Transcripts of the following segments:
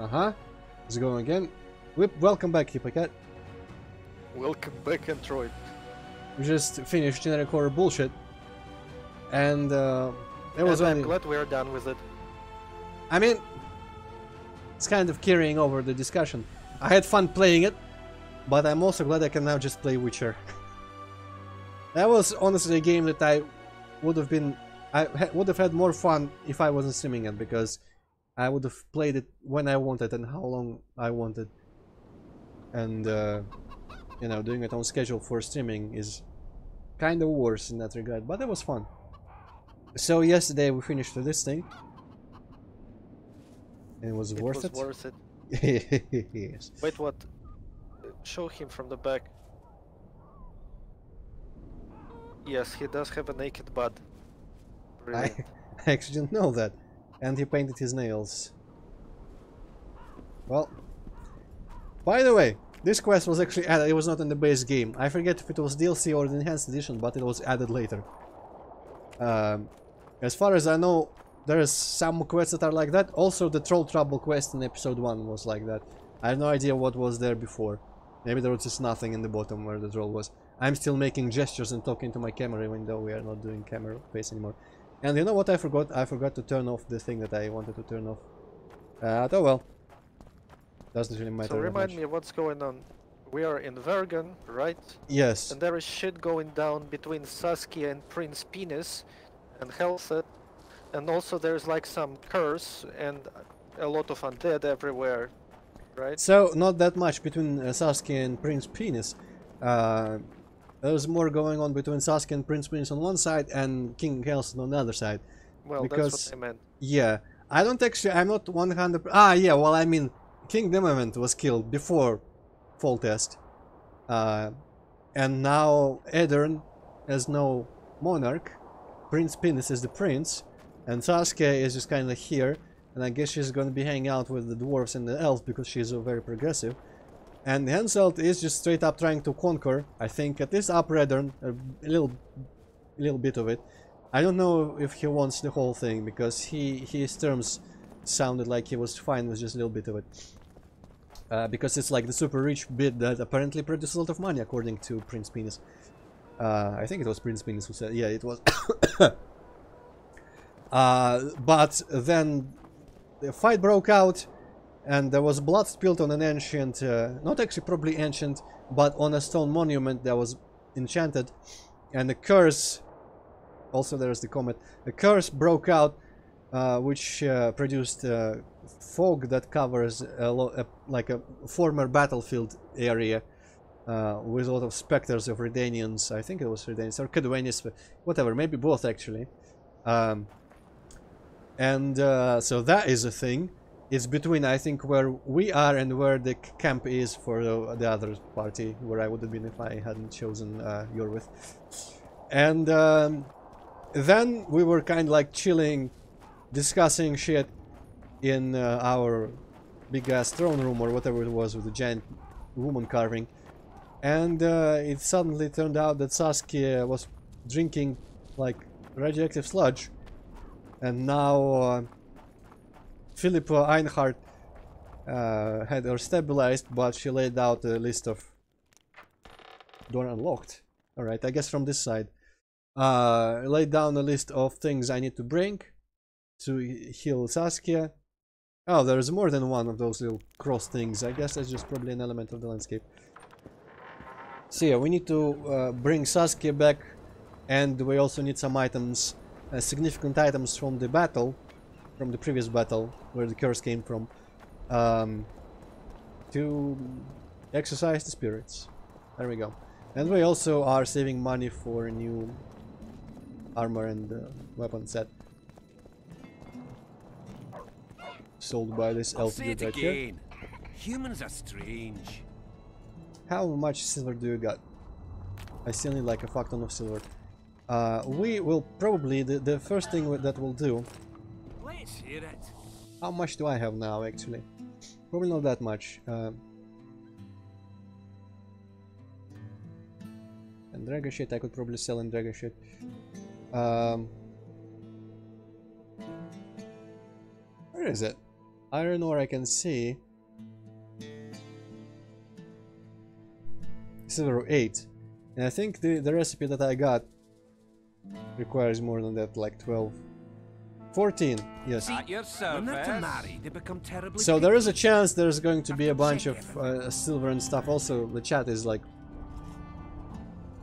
Uh-huh. Let's go again. Welcome back, Hippocat. Welcome back, Antroid. We just finished generic horror bullshit. And I'm glad we're done with it. I mean, it's kind of carrying over the discussion. I had fun playing it, but I'm also glad I can now just play Witcher. That was honestly a game that I would have had more fun if I wasn't streaming it, because I would have played it when I wanted and how long I wanted. And you know, doing it on schedule for streaming is kind of worse in that regard, but it was fun. So yesterday we finished this thing. And it was worth it? It was worth it. Yes. Wait, what? Show him from the back. Yes, he does have a naked butt. I actually didn't know that. And he painted his nails. Well, by the way, this quest was actually added. It was not in the base game. I forget if it was DLC or the enhanced edition, but it was added later. As far as I know, there's some quests that are like that. Also, the Troll Trouble quest in episode 1 was like that. I have no idea what was there before. Maybe there was just nothing in the bottom where the troll was. I'm still making gestures and talking to my camera, even though we are not doing camera face anymore. And you know what I forgot? I forgot to turn off the thing that I wanted to turn off. Oh well. Doesn't really matter. So remind me what's going on. We are in Vergen, right? Yes. And there is shit going down between Saskia and Prince Stennis and Helset. And also there's like some curse and a lot of undead everywhere, right? So, not that much between Saskia and Prince Penis. There's more going on between Saskia and Prince Penis on one side and King Helsen on the other side. Well, because, that's what I meant. Yeah. I'm not 100%... Ah, yeah, well, I mean, King Demavent was killed before Fall Test. And now Edern has no monarch. Prince Penis is the prince. And Saskia is just kind of here. And I guess she's going to be hanging out with the dwarves and the elves because she's very progressive. And Henselt is just straight up trying to conquer, I think, at least Upper Edern, a little bit of it. I don't know if he wants the whole thing, because his terms sounded like he was fine with just a little bit of it. Because it's like the super rich bit that apparently produces a lot of money, according to Prince Penis. I think it was Prince Penis who said, yeah, it was. But then the fight broke out, and there was blood spilled on an ancient, not actually probably ancient, but on a stone monument that was enchanted, and a curse, also there's the comment, a curse broke out, which produced fog that covers like a former battlefield area, with a lot of specters of Redanians. I think it was Redanians, or Cadwanians, whatever, maybe both actually. So that is a thing. It's between, I think, where we are and where the camp is for the other party, where I would have been if I hadn't chosen Yorwith. And then we were kind of like chilling, discussing shit in our big-ass throne room or whatever it was with the giant woman carving. And it suddenly turned out that Saskia was drinking like radioactive sludge. And now Philippa Einhardt had her stabilized, but she laid out a list of... Door unlocked. Alright, I guess from this side. Laid down a list of things I need to bring to heal Saskia. Oh, there's more than one of those little cross things. I guess that's just probably an element of the landscape. So yeah, we need to bring Saskia back, and we also need some items, significant items from the battle, from the previous battle, where the curse came from, to exercise the spirits. There we go. And we also are saving money for a new armor and weapon set. Sold by this elf dude right here. Humans are strange. How much silver do you got? I still need like a fuck ton of silver. We will probably, the first thing that we'll do... Let's hear it. How much do I have now, actually? Probably not that much. And dragon shit, I could probably sell in dragon shit. Where is it? Iron ore I can see. Silver 8. And I think the recipe that I got requires more than that, like 12. 14, yes. At your service. When they're to marry, they become terribly So there is a chance there's going to be a bunch of silver and stuff. Also, the chat is like...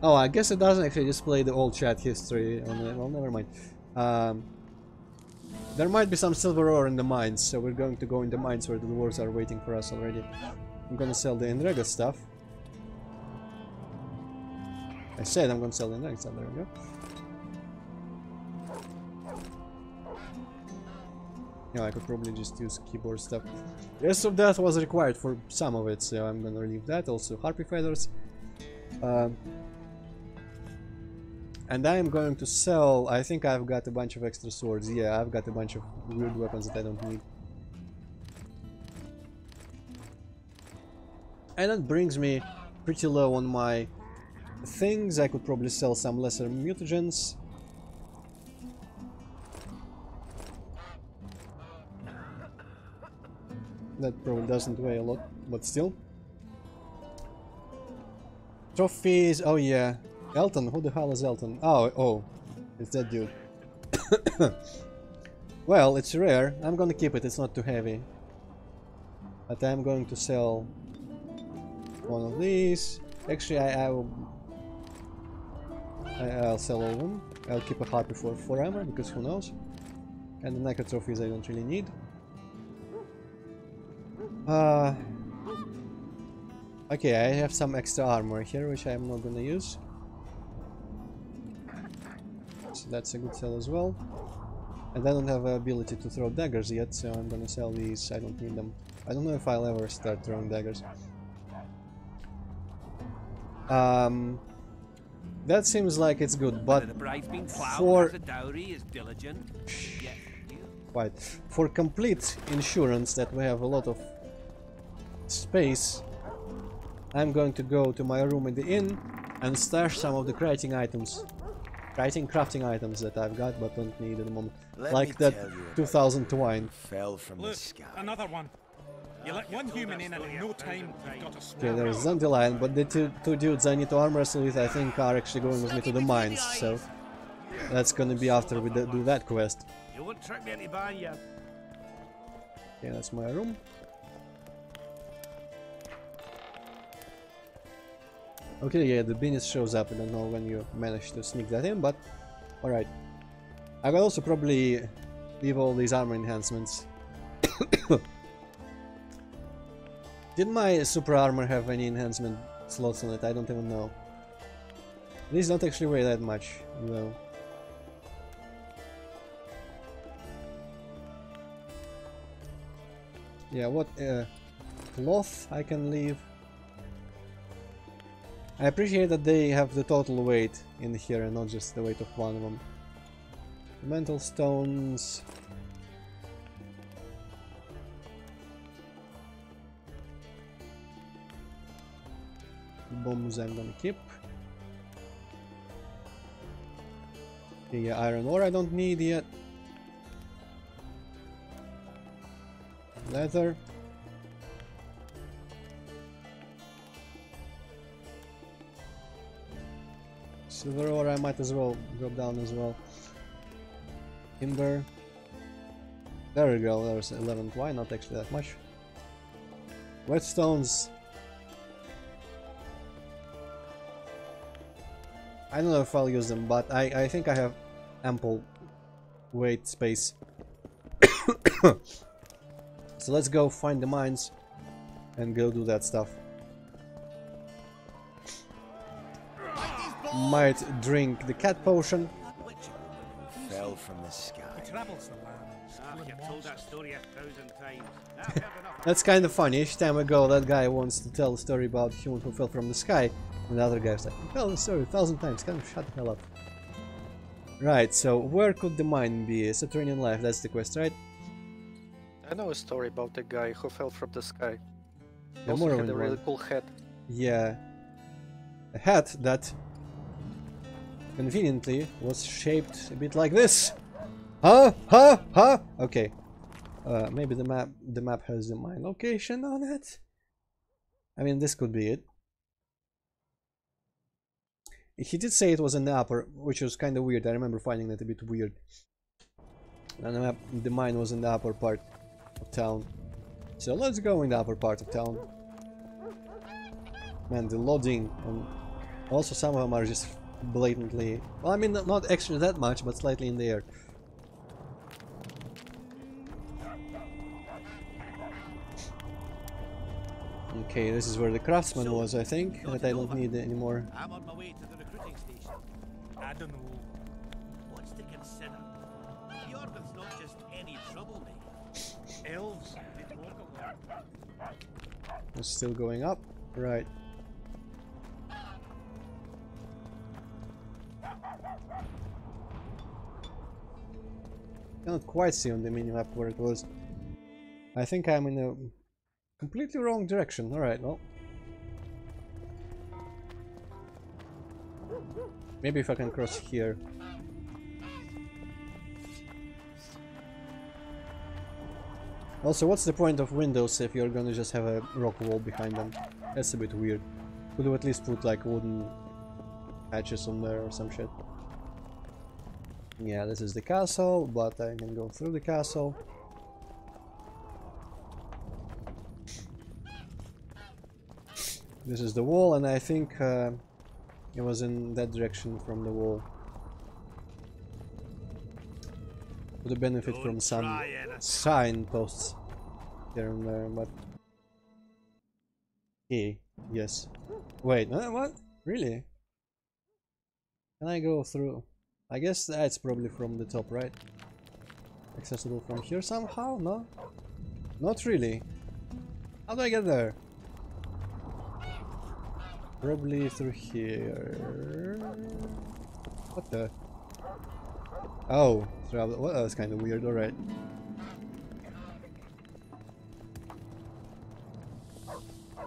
Oh, I guess it doesn't actually display the old chat history on it. Well, never mind. There might be some silver ore in the mines, so we're going to go in the mines where the dwarves are waiting for us already. I'm gonna sell the Enrega stuff. I said I'm gonna sell the Enrega stuff, there we go. Yeah, I could probably just use keyboard stuff. Rest of that was required for some of it, so I'm gonna leave that. Also, harpy feathers. And I'm going to sell... I think I've got a bunch of extra swords. Yeah, I've got a bunch of weird weapons that I don't need. And that brings me pretty low on my things. I could probably sell some lesser mutagens. That probably doesn't weigh a lot, but still. Trophies, oh yeah. Elton, who the hell is Elton? Oh, it's that dude. Well, it's rare. I'm gonna keep it, it's not too heavy. But I'm going to sell one of these. Actually, I'll sell all of them. I'll keep a harpy for 4 armor, because who knows. And the Nike trophies I don't really need. Okay, I have some extra armor here, which I'm not gonna use. So that's a good sell as well. And I don't have the ability to throw daggers yet, so I'm gonna sell these. I don't need them. I don't know if I'll ever start throwing daggers. That seems like it's good, but for complete insurance that we have a lot of space, I'm going to go to my room in the inn and stash some of the crafting items that I've got but don't need at the moment. Like that 2000 twine. Fell from the sky. Another one. You let one human in and in no time you've got a small. Okay, there's Dandelion, but the two dudes I need to arm wrestle with I think are actually going with me to the mines, so that's gonna be after we do that quest. You won't trick me into buying you. Okay, that's my room. Okay, yeah, the Beanis shows up. I don't know when you managed to sneak that in, but alright. I will also probably leave all these armor enhancements. Did my super armor have any enhancement slots on it? I don't even know. These don't actually weigh that much, though. Yeah, what cloth I can leave. I appreciate that they have the total weight in here and not just the weight of one of them. Mental stones. Bombs I'm gonna keep. The iron ore I don't need yet. Leather. Silver ore I might as well drop down as well. Timber. There we go, there's 11. Why not actually that much? Whetstones. I don't know if I'll use them, but I think I have ample weight space. So let's go find the mines and go do that stuff. Might drink the cat potion. Fell from the sky. You've told that story 1,000 times. That's kind of funny. Each time I go, that guy wants to tell a story about a human who fell from the sky, and the other guy's like, tell the story 1,000 times. Kind of shut the hell up. Right, so where could the mine be? Saturnian life, that's the quest, right? I know a story about a guy who fell from the sky. Yeah, Also had a really cool hat. Yeah. A hat that conveniently was shaped a bit like this. Huh? Huh? Huh? Okay. Maybe the map has the mine location on it. I mean, this could be it. He did say it was in the upper, which was kind of weird. I remember finding that a bit weird. And the mine was in the upper part of town. So let's go in the upper part of town. Man, the loading, and also some of them are just blatantly... Well, I mean, not extra that much, but slightly in the air. Okay, this is where the craftsman was, I think, that I don't need anymore. I'm on my way to the recruiting station. I don't know. What's to consider? The Orban's not just any troublemaker. Elves, they talk a lot. It's still going up, right? Cannot quite see on the minimap where it was. I think I'm in a completely wrong direction. Alright, well. Maybe if I can cross here. Also, what's the point of windows if you're gonna just have a rock wall behind them? That's a bit weird. Could have at least put like wooden hatches on there or some shit. Yeah, this is the castle, but I can go through the castle. This is the wall, and I think it was in that direction from the wall. Would benefit from some signposts here and there, but... Okay, yes. Wait, what? Really? Can I go through? I guess that's probably from the top, right? Accessible from here somehow? No? Not really. How do I get there? Probably through here. What the? Oh, travel. Well, that was kind of weird. Alright.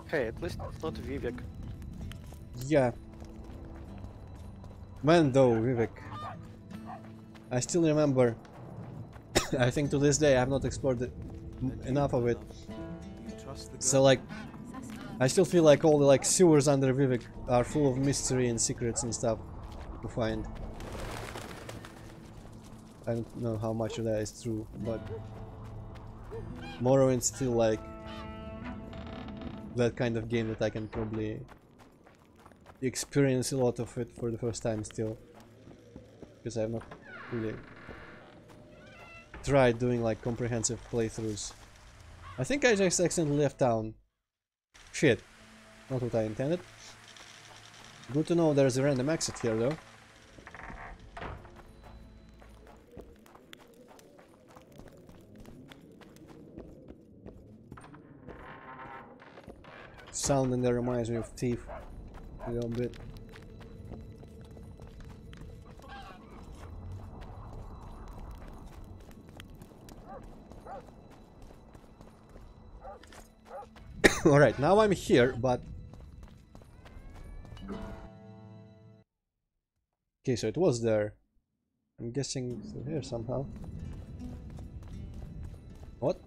Hey, at least it's not Vivek. Yeah. Man, though, Vivek. I still remember. I think to this day I have not explored enough of it. So like, I still feel like all the like sewers under Vivek are full of mystery and secrets and stuff to find. I don't know how much of that is true, but Morrowind's still like that kind of game that I can probably experience a lot of it for the first time still, because I have not really tried doing like comprehensive playthroughs. I think I just accidentally left town. Shit, not what I intended. Good to know there's a random exit here though. Sound in there reminds me of Thief a little bit. Alright, now I'm here, but... Okay, so it was there. I'm guessing through here somehow. What?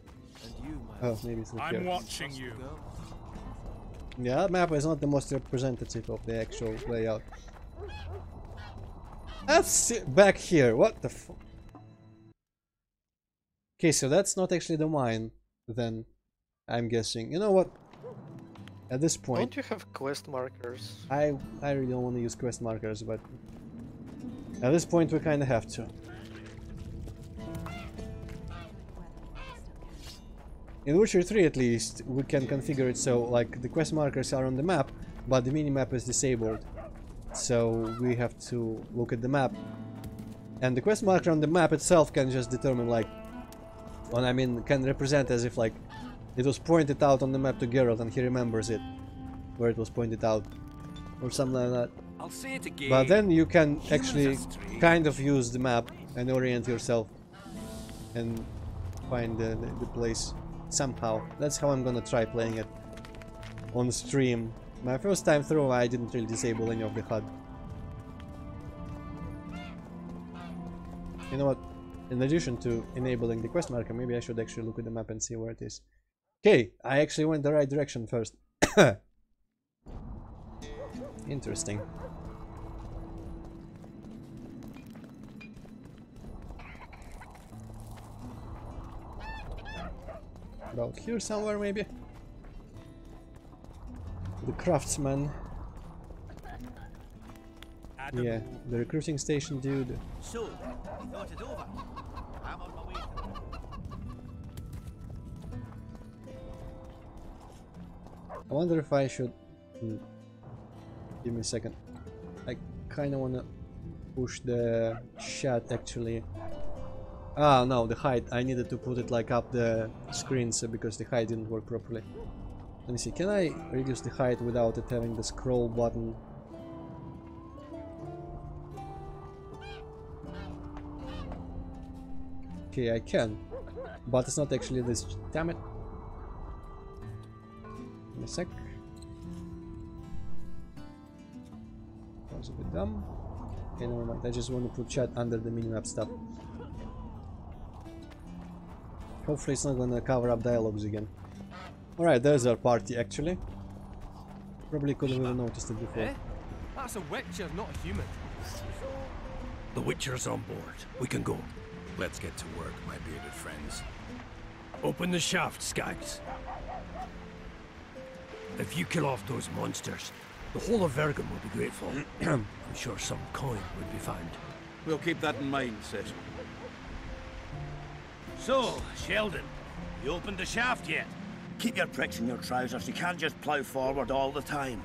Oh, maybe through here. I'm watching you. Yeah, that map is not the most representative of the actual layout. That's it back here. What the f... Okay, so that's not actually the mine, then, I'm guessing. You know what? At this point... Don't you have quest markers? I really don't want to use quest markers, but... At this point we kinda have to. In Witcher 3 at least, we can configure it so like the quest markers are on the map, but the minimap is disabled. So we have to look at the map. And the quest marker on the map itself can just determine like... Well, I mean, can represent as if like it was pointed out on the map to Geralt and he remembers it, where it was pointed out. Or something like that. I'll say it again. But then you can actually kind of use the map and orient yourself and find the place somehow. That's how I'm gonna try playing it on stream. My first time through I didn't really disable any of the HUD. You know what? In addition to enabling the quest marker, maybe I should actually look at the map and see where it is. Okay, I actually went the right direction first. Interesting. About here somewhere, maybe? The craftsman. Yeah, the recruiting station dude. So, you thought it over? I'm on my way. I wonder if I should... Give me a second. I kinda wanna push the chat actually. Ah, no, the height. I needed to put it like up the screen so because the height didn't work properly. Let me see, can I reduce the height without it having the scroll button? Okay, I can, but it's not actually this. Damn it. In a sec. That was a bit dumb. Okay, never mind. I just want to put chat under the minimap stuff. Hopefully it's not gonna cover up dialogues again. Alright, there's our party actually. Probably could have even noticed it before. Eh? That's a witcher, not a human. The Witcher's on board. We can go. Let's get to work, my bearded friends. Open the shaft, Skags. If you kill off those monsters, the whole of Vergen will be grateful. I'm sure some coin would be found. We'll keep that in mind, Cecil. So, Sheldon, you opened the shaft yet? Keep your pricks in your trousers. You can't just plough forward all the time.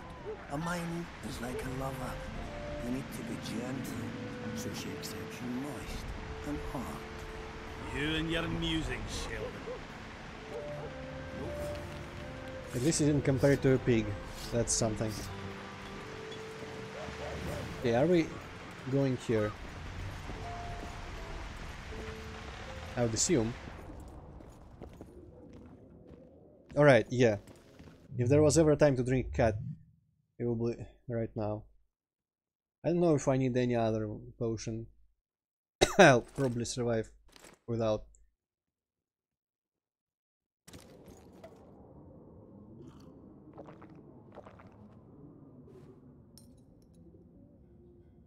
A mine is like a lover. You need to be gentle, so she accepts you moist and hard. You and your musings, Sheldon. At least he didn't compare it to a pig. That's something. Okay, are we going here? I would assume. Alright, yeah. If there was ever a time to drink cat, it will be right now. I don't know if I need any other potion. I'll probably survive without.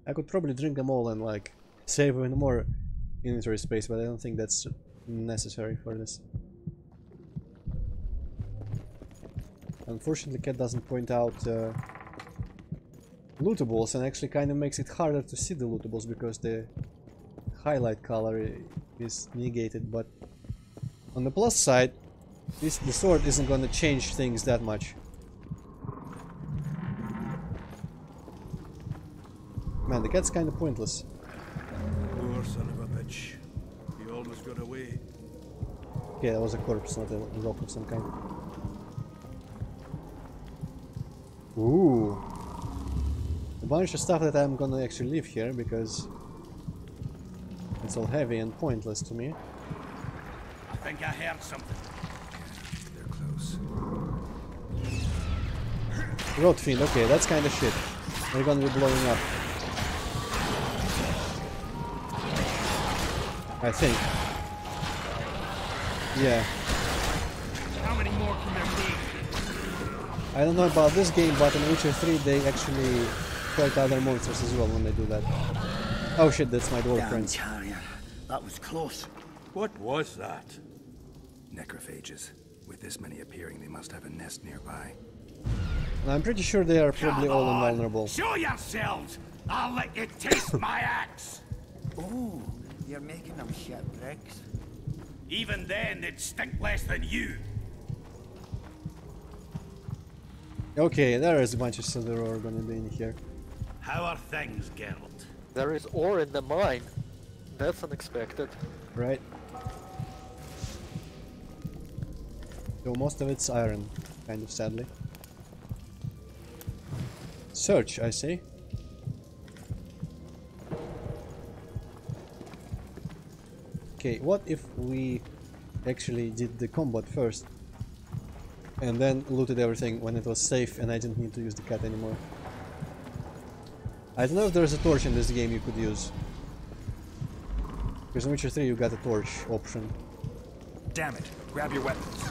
I could probably drink them all and like save even more inventory space, but I don't think that's necessary for this. Unfortunately, cat doesn't point out lootables and actually kind of makes it harder to see the lootables because the highlight color is negated, but on the plus side, the sword isn't gonna change things that much. Man, the cat's kind of pointless. Poor son of a bitch. He almost got away. Okay, that was a corpse, not a rock of some kind. Ooh. A bunch of stuff that I'm gonna actually leave here because it's all heavy and pointless to me. I think I heard something. They're close. Road fiend, okay, that's kind of shit. They're gonna be blowing up. I think. Yeah. How many more can there be? I don't know about this game, but in Witcher 3 they actually fight other monsters as well when they do that. Oh shit, that's my dwarf friends. Carrier. That was close. What was that? Necrophages. With this many appearing, they must have a nest nearby. And I'm pretty sure they are probably all invulnerable. Show yourselves! I'll let you taste my axe! Oh, you're making them shit bricks. Even then, they'd stink less than you. Okay, there is a bunch of silver ore gonna be in here. How are things, Geralt? There is ore in the mine. That's unexpected. Right? So most of it's iron, kind of sadly. Search, I say. Okay, what if we actually did the combat first and then looted everything when it was safe and I didn't need to use the cat anymore? I don't know if there's a torch in this game you could use. Because in Witcher 3 you got a torch option. Damn it. Grab your weapons.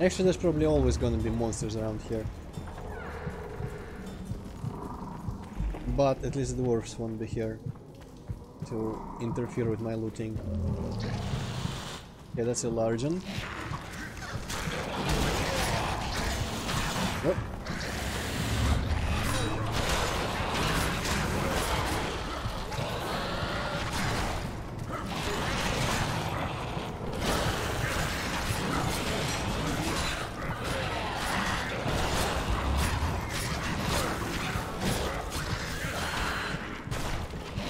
Actually, there's probably always gonna be monsters around here. But at least the dwarves won't be here to interfere with my looting. Okay, that's a large one. Oh.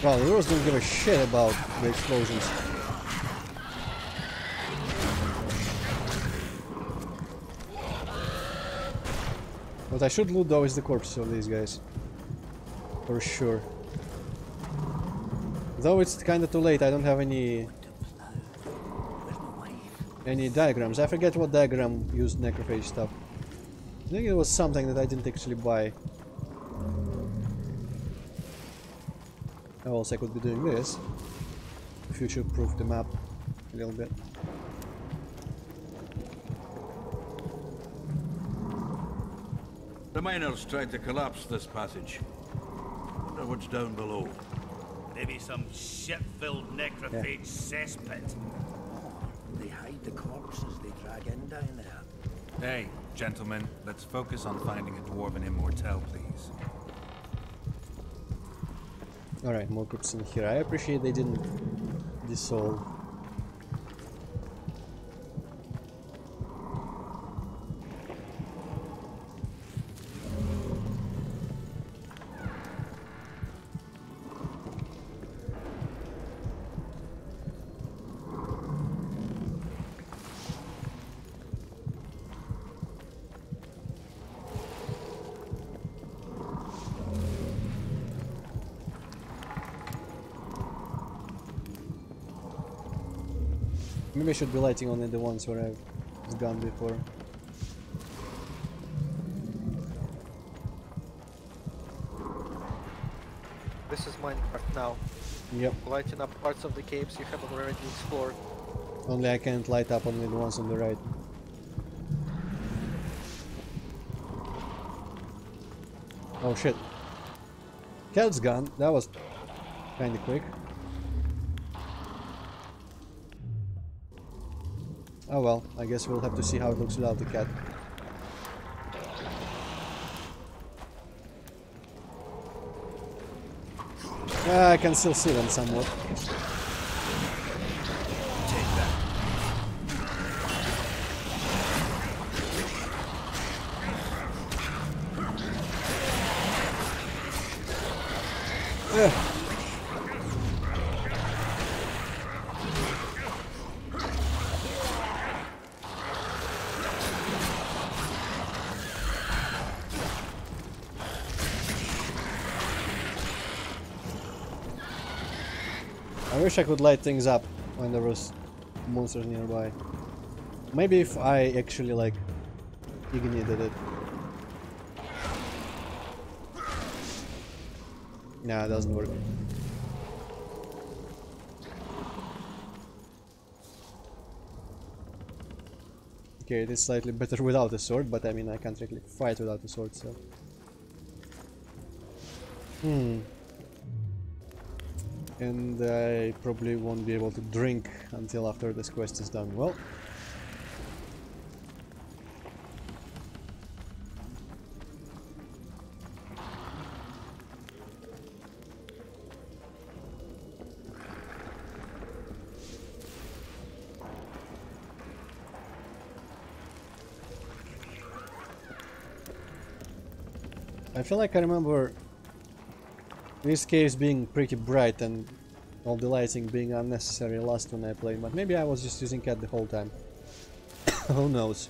Wow, the dwarves don't give a shit about the explosions. What I should loot though is the corpses of these guys. For sure. Though it's kinda too late, I don't have any diagrams. I forget what diagram used necrophage stuff. I think it was something that I didn't actually buy. Else I could be doing this. Future-proof the map a little bit. The miners tried to collapse this passage. Wonder what's down below. Maybe some shit-filled necrophage cesspit. They hide the corpses they drag in down there. Hey, gentlemen, let's focus on finding a dwarven immortal, please. Alright, more corpses in here. I appreciate they didn't dissolve. Maybe I should be lighting only the ones where I've gone before. This is Minecraft now. Yep. Lighting up parts of the caves you haven't already explored. Only I can't light up only the ones on the right. Oh shit. Cat's gone. That was kinda quick. Oh well, I guess we'll have to see how it looks without the cat. I can still see them somewhat. Take that. I wish I could light things up when there was monsters nearby. Maybe if I actually like ignited it. Nah, it doesn't work. Okay, it is slightly better without a sword, but I mean I can't really fight without a sword, so... And I probably won't be able to drink until after this quest is done. Well... I feel like I remember these caves being pretty bright and all the lighting being unnecessary last when I played, but maybe I was just using cat the whole time. Who knows?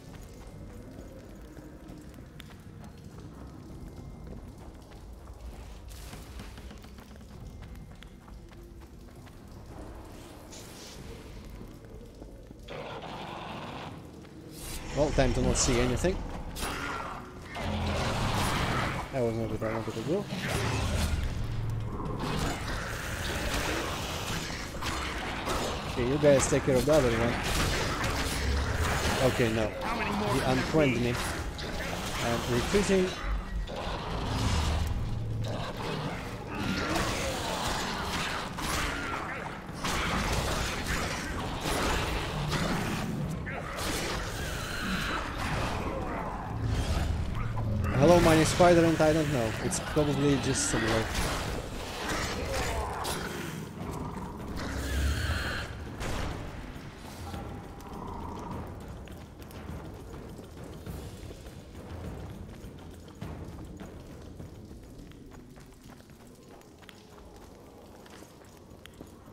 Well, time to not see anything. That was not what I wanted to do. Okay, you guys take care of the other one. Okay, no. He unfriended me. I'm retreating. Hello, my name is Spider, and I don't know. It's probably just similar.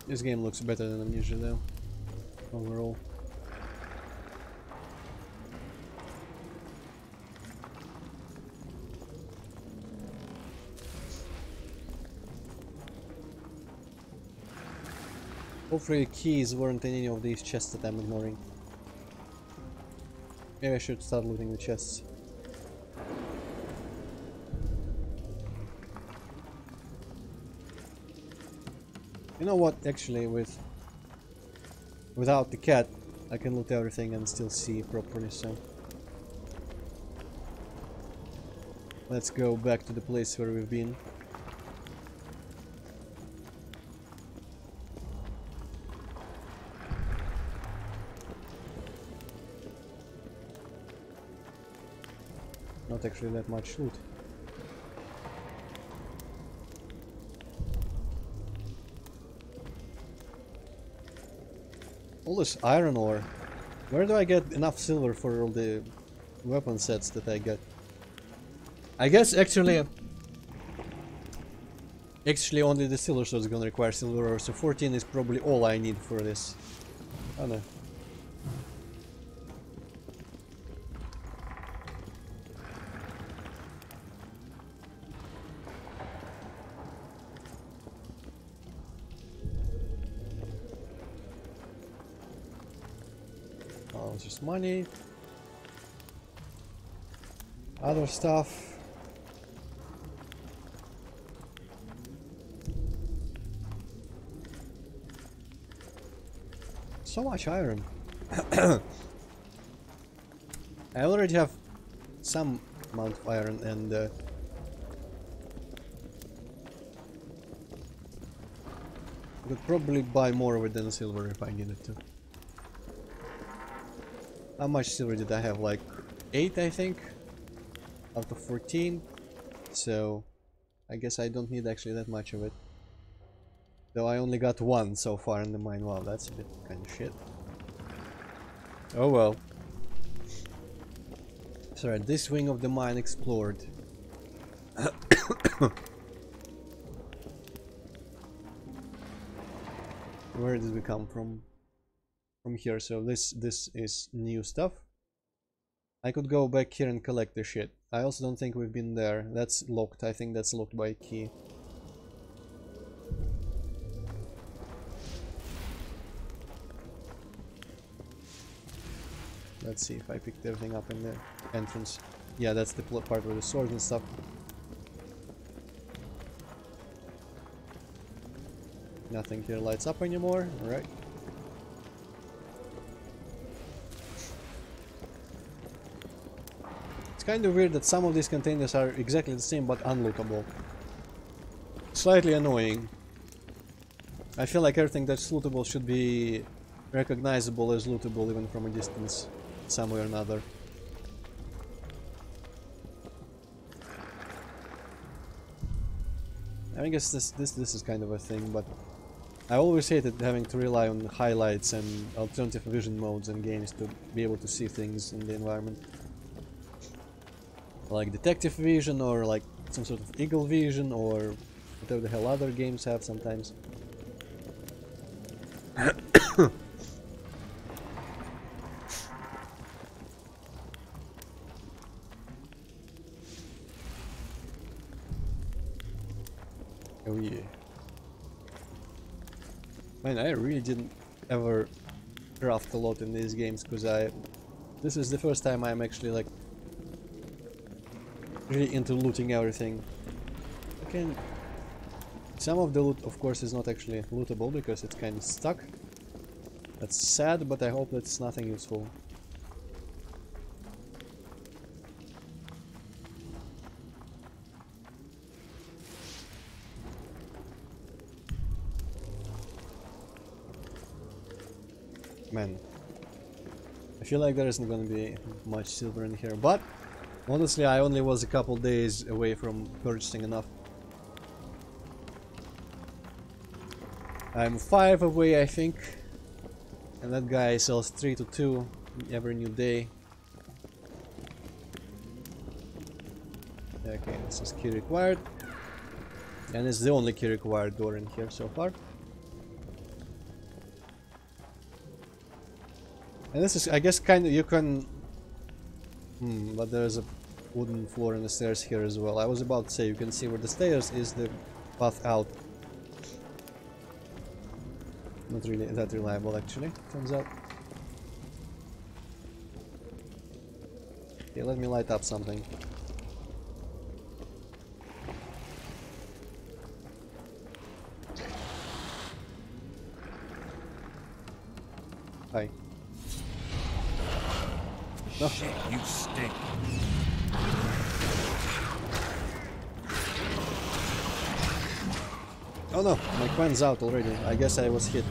This game looks better than usual though, overall. Hopefully keys weren't in any of these chests that I'm ignoring. Maybe I should start looting the chests. You know what, actually, without the cat, I can loot everything and still see properly, so... Let's go back to the place where we've been. Not actually that much loot. All this iron ore. Where do I get enough silver for all the weapon sets that I get? I guess actually only the silver sword is gonna require silver ore, so 14 is probably all I need for this. Oh no. It's just money, other stuff. So much iron. I already have some amount of iron, and I could probably buy more of it than silver if I needed to. How much silver did I have? Like 8, I think, out of 14. So I guess I don't need actually that much of it. Though I only got 1 so far in the mine. Wow, that's a bit kind of shit. Oh well. Sorry, this wing of the mine explored. Where did we come from? From here, so this is new stuff. I could go back here and collect the shit. I also don't think we've been there. That's locked. I think that's locked by a key. Let's see if I picked everything up in the entrance. Yeah, that's the part with the swords and stuff. Nothing here lights up anymore. Alright. Kind of weird that some of these containers are exactly the same but unlootable. Slightly annoying. I feel like everything that's lootable should be recognizable as lootable even from a distance, some way or another. I guess this is kind of a thing, but I always hated having to rely on highlights and alternative vision modes in games to be able to see things in the environment. Like detective vision, or like some sort of eagle vision, or whatever the hell other games have sometimes. Oh yeah. Man, I really didn't ever craft a lot in these games, because this is the first time I'm actually like really into looting everything. Okay, some of the loot of course is not actually lootable because it's kind of stuck. That's sad, but I hope that's nothing useful. Man, I feel like there isn't gonna be much silver in here, but honestly I only was a couple days away from purchasing enough. I'm 5 away, I think, and that guy sells 3 to 2 every new day. Okay, this is key required, and it's the only key required door in here so far. And this is, I guess, kind of, you can... but there's a wooden floor in the stairs here as well. I was about to say, you can see where the stairs is the path out. Not really that reliable, actually, turns out. Okay, let me light up something. Hi. No. Shit, you stink. Oh no, my coin's out already. I guess I was hit.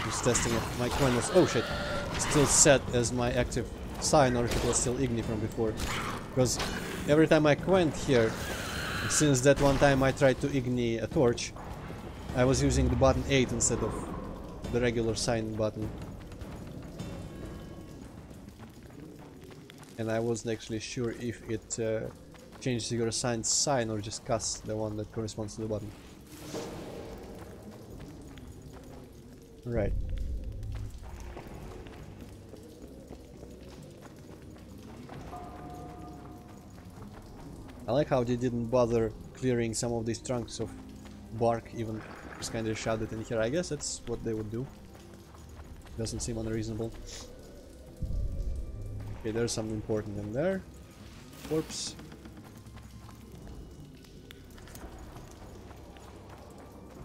Just testing it. My coin was... oh shit. Still set as my active sign, or if it was still Igni from before. Because every time I went here, since that one time I tried to Igni a torch, I was using the button 8 instead of the regular sign button. And I wasn't actually sure if it changes your assigned sign or just casts the one that corresponds to the button. Right. I like how they didn't bother clearing some of these trunks of bark, even just kind of shoved it in here. I guess that's what they would do. Doesn't seem unreasonable. Okay, there's something important in there. Corpse.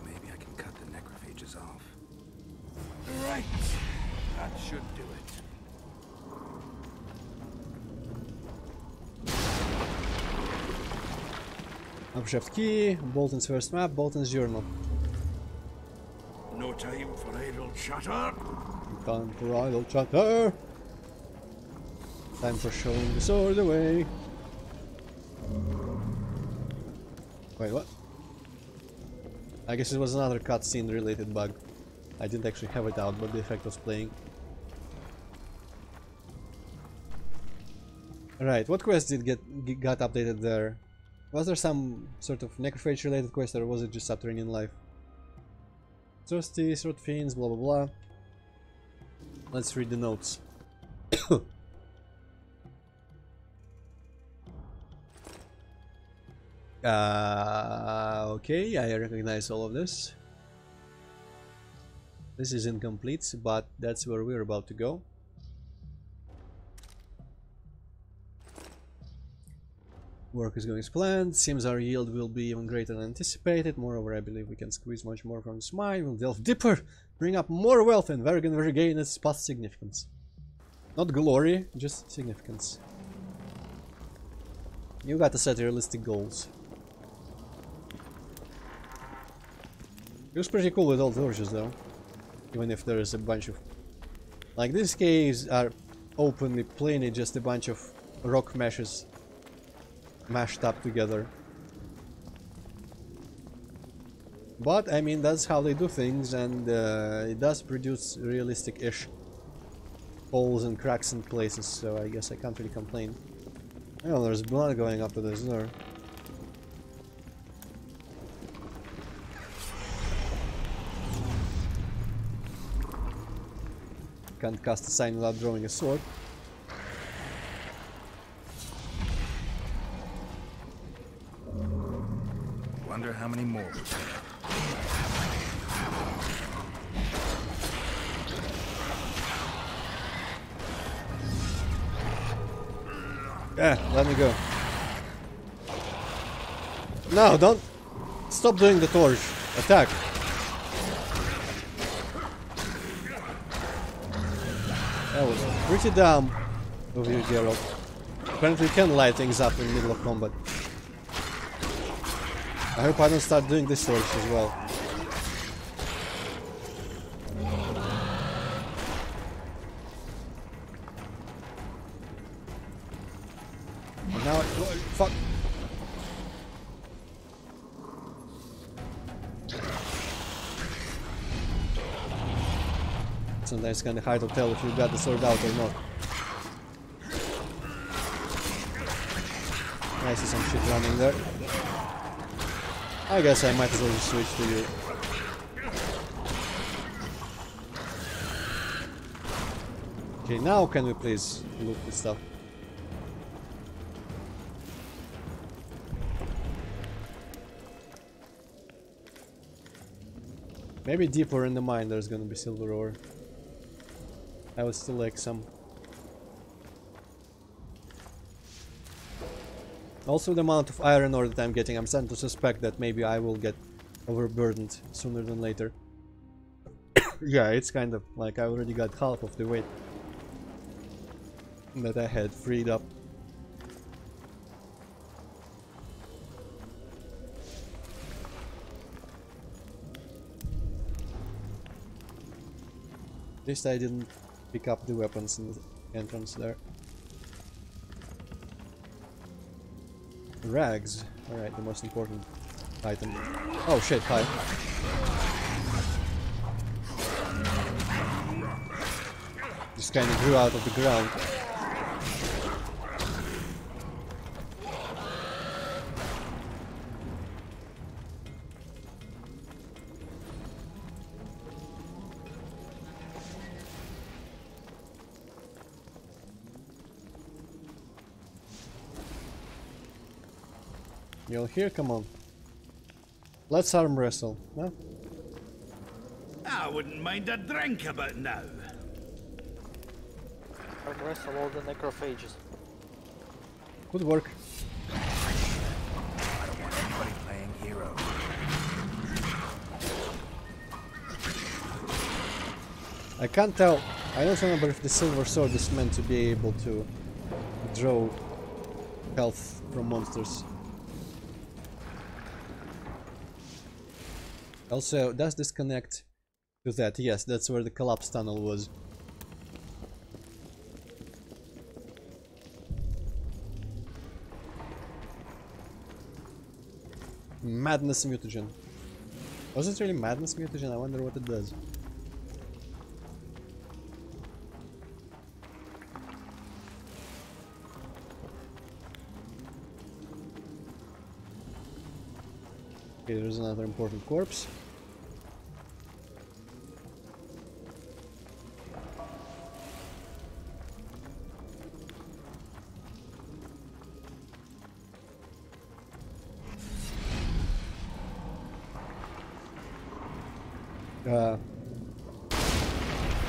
Maybe I can cut the necrophages off. Right. That should do it. Upshift key, Bolton's first map, Bolton's journal. No time for idle chatter. Time for idle chatter. Time for showing the sword away. Wait, what? I guess it was another cutscene related bug. I didn't actually have it out, but the effect was playing. Right, what quest got updated there? Was there some sort of necrophage related quest, or was it just subterranean life? Thirsty, sword fiends, blah blah blah. Let's read the notes. Okay, I recognize all of this. This is incomplete, but that's where we're about to go. Work is going as planned. Seems our yield will be even greater than anticipated. Moreover, I believe we can squeeze much more from this mine. We'll delve deeper, bring up more wealth, and Vergen will regain its past significance. Not glory, just significance. You gotta set realistic goals. It was pretty cool with all torches though. Even if there is a bunch of... like, these caves are openly, plainly just a bunch of rock meshes mashed up together. But, I mean, that's how they do things, and it does produce realistic-ish holes and cracks in places, so I guess I can't really complain. Oh, there's blood going up to this door. Can't cast a sign without drawing a sword. Wonder how many more. Yeah, let me go. No, don't stop doing the torch. Attack. That was pretty dumb of you, Geralt. Apparently you can light things up in the middle of combat. I hope I don't start doing this torch as well. And now fuck. Sometimes it's kinda hard to tell if you got the sword out or not. I see some shit running there. I guess I might as well just switch to you. Okay, now can we please loot this stuff? Maybe deeper in the mine there's gonna be silver ore. I would still like some. Also the amount of iron ore that I'm getting, I'm starting to suspect that maybe I will get overburdened sooner than later. Yeah, it's kind of like I already got half of the weight that I had freed up. At least I didn't pick up the weapons in the entrance there. Rags. Alright, the most important item. Oh shit, hi. Just kind of grew out of the ground. You're here? Come on. Let's arm wrestle, no? I wouldn't mind a drink about now. Arm wrestle all the necrophages. Good work. I don't want anybody playing hero. I can't tell. I don't remember if the silver sword is meant to be able to draw health from monsters. Also, does this connect to that? Yes, that's where the collapse tunnel was. Madness mutagen. Was it really madness mutagen? I wonder what it does. Okay, there's another important corpse.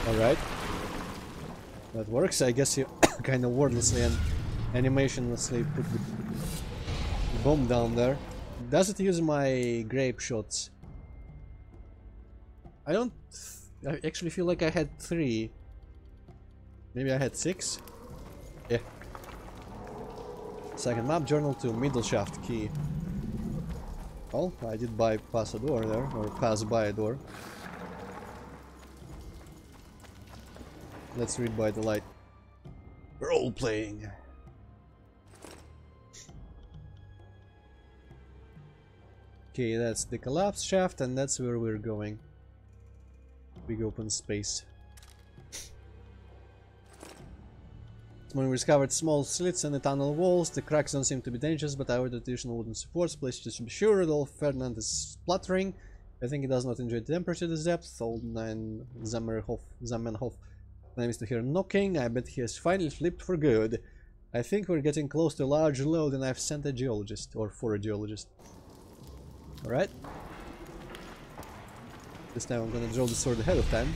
Alright. That works. I guess you kind of wordlessly and animationlessly put the bomb down there. Does it use my grape shots? I don't... I actually feel like I had 3. Maybe I had 6? Yeah. Second map, journal to middle shaft key. Oh, I did bypass a door there, or pass by a door. Let's read by the light. Role playing. Okay, that's the collapse shaft, and that's where we're going. Big open space. When we discovered small slits in the tunnel walls, the cracks don't seem to be dangerous, but our additional wooden supports placed just to be sure. Adolf Ferdinand is spluttering. I think he does not enjoy the temperature this depth. Old 9 Zamenhof claims to hear knocking. I bet he has finally flipped for good. I think we're getting close to a large load, and I've sent a geologist, or for a geologist. Alright. This time I'm gonna draw the sword ahead of time.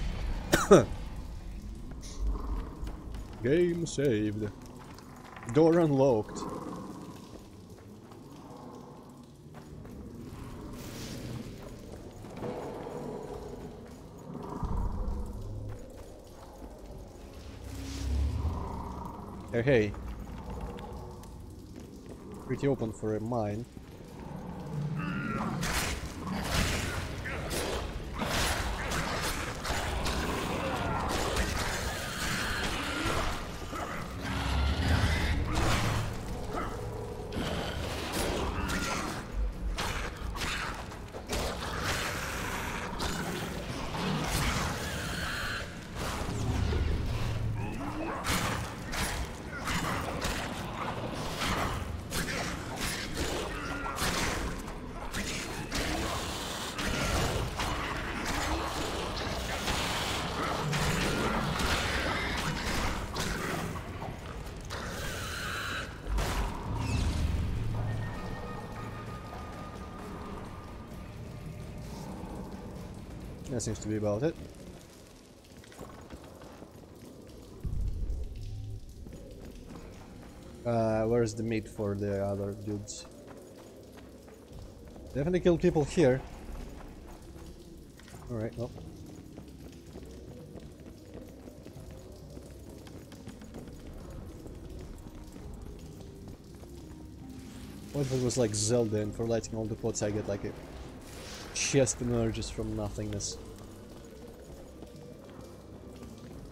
Game saved. Door unlocked. Hey. Pretty open for a mine. That seems to be about it. Where's the meat for the other dudes? Definitely kill people here. Alright, well. What if it was like Zelda and for lighting all the pots I get like a chest emerges from nothingness.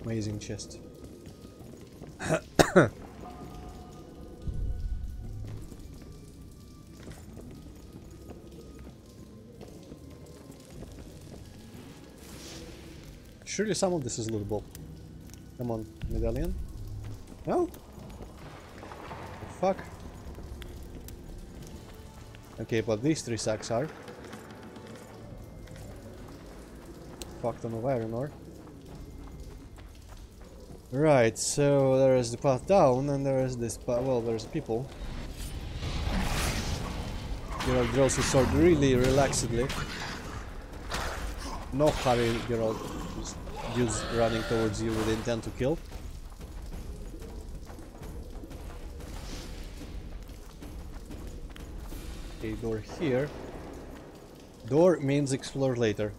Amazing chest. Surely some of this is lootable. Come on, medallion. No? The fuck? Okay, but these 3 sacks are. Fuck ton of iron ore. Right, so there is the path down, and there is this path. Well, there's people. Geralt draws his sword really relaxedly. No hurry, Geralt. Just dudes running towards you with intent to kill. Okay, door here. Door means explore later.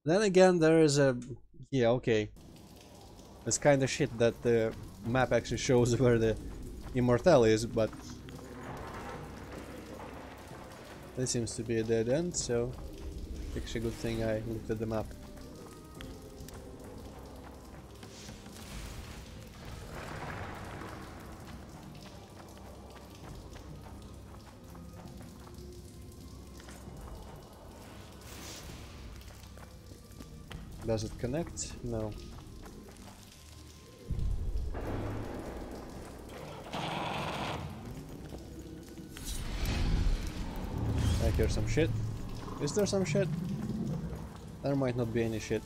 Then again, there is a... yeah, okay. It's kind of shit that the map actually shows where the Immortal is, but... this seems to be a dead end, so... actually a good thing I looked at the map. Does it connect? No. I hear some shit. Is there some shit? There might not be any shit.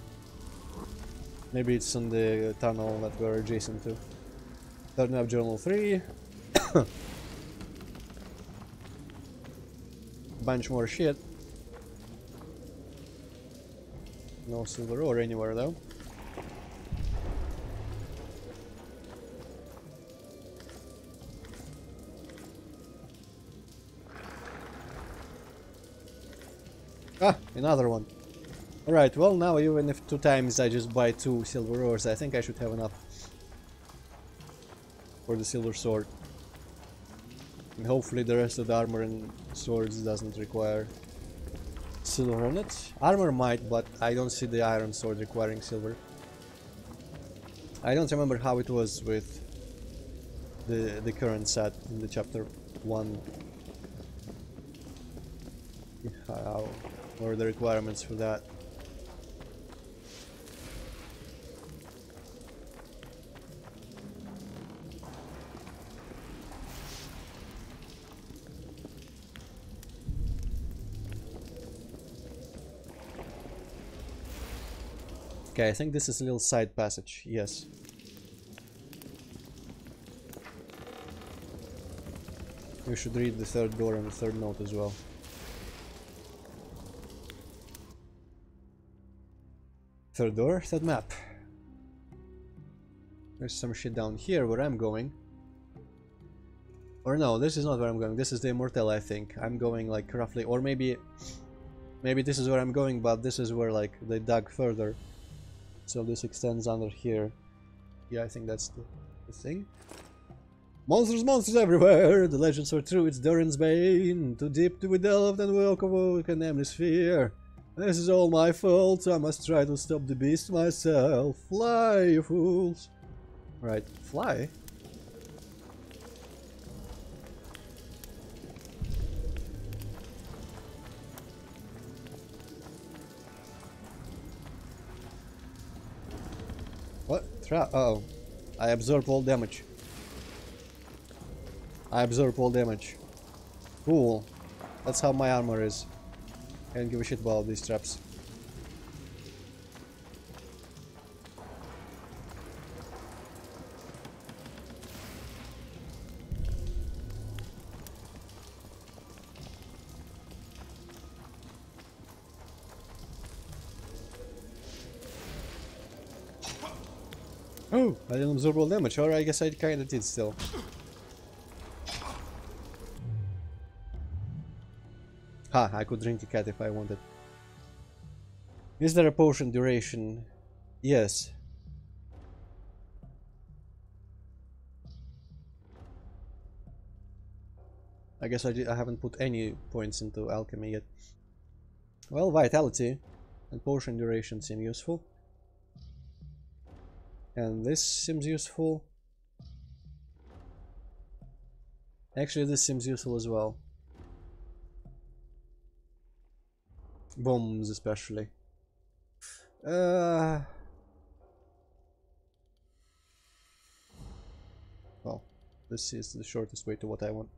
Maybe it's in the tunnel that we're adjacent to. Turn up journal 3. Bunch more shit. No silver ore anywhere though. Ah, another one. Alright, well now even if 2 times I just buy 2 silver ores, I think I should have enough for the silver sword. And hopefully the rest of the armor and swords doesn't require silver on it. Armor might, but I don't see the iron sword requiring silver. I don't remember how it was with the current set in the chapter 1. How or the requirements for that. Okay, I think this is a little side passage, yes. We should read the third door and the third note as well. Third door, third map. There's some shit down here where I'm going. Or no, this is not where I'm going. This is the Immortal, I think. I'm going like roughly, or maybe this is where I'm going, but this is where like they dug further. So this extends under here. Yeah, I think that's the thing. Monsters, monsters everywhere! The legends are true, it's Durin's bane. Too deep to be delved and walk awoke an amnisphere. This is all my fault, I must try to stop the beast myself. Fly, you fools! Right, fly? What? Oh. I absorb all damage. I absorb all damage. Cool. That's how my armor is. I don't give a shit about these traps. Oh, I didn't absorb all damage, or I guess I kinda did still. Ha, I could drink a cat if I wanted. Is there a potion duration? Yes. I guess I haven't put any points into alchemy yet. Well, vitality and potion duration seem useful. And this seems useful. Actually, this seems useful as well. Bombs especially. Well, this is the shortest way to what I want.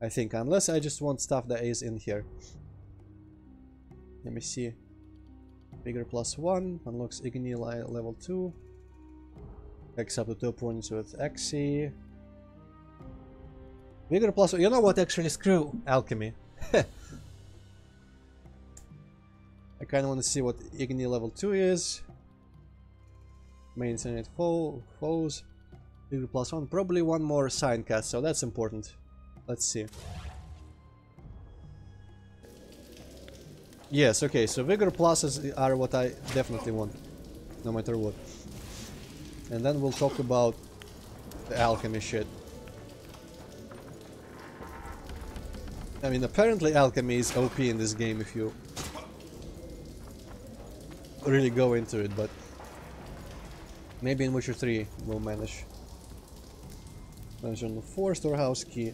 I think, unless I just want stuff that is in here. Let me see. Vigor +1 unlocks Igni level 2. X up to 2 points with Xe. Vigor +1. You know what? Actually, screw alchemy. I kind of want to see what Igni level 2 is. Maintain it foes. Vigor +1. Probably one more sign cast, so that's important. Let's see. Yes, okay, so Vigor pluses are what I definitely want, no matter what. And then we'll talk about the alchemy shit. I mean, apparently alchemy is OP in this game if you really go into it, but maybe in Witcher 3 we'll manage. Dungeon 4, storehouse key.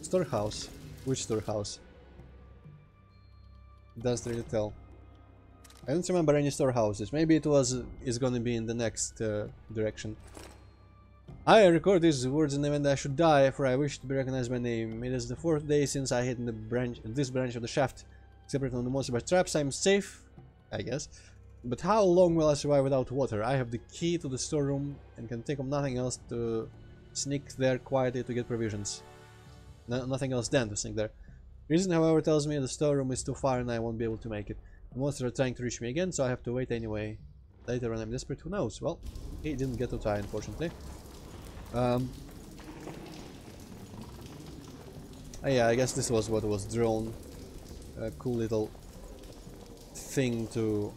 Storehouse? Which storehouse? Doesn't really tell. I don't remember any storehouses. Maybe it is gonna be in the next direction. I record these words in the event I should die, for I wish to be recognized by name. It is the 4th day since I hit in this branch of the shaft. Separate from the monster by traps, I'm safe, I guess. But how long will I survive without water? I have the key to the storeroom and can think of nothing else to sneak there quietly to get provisions. Nothing else than to sneak there. Reason, however, tells me the storeroom is too far and I won't be able to make it. The monsters are trying to reach me again, so I have to wait anyway. Later when I'm desperate, who knows? Well, he didn't get to try, unfortunately. Yeah, I guess this was what was drawn. A cool little thing to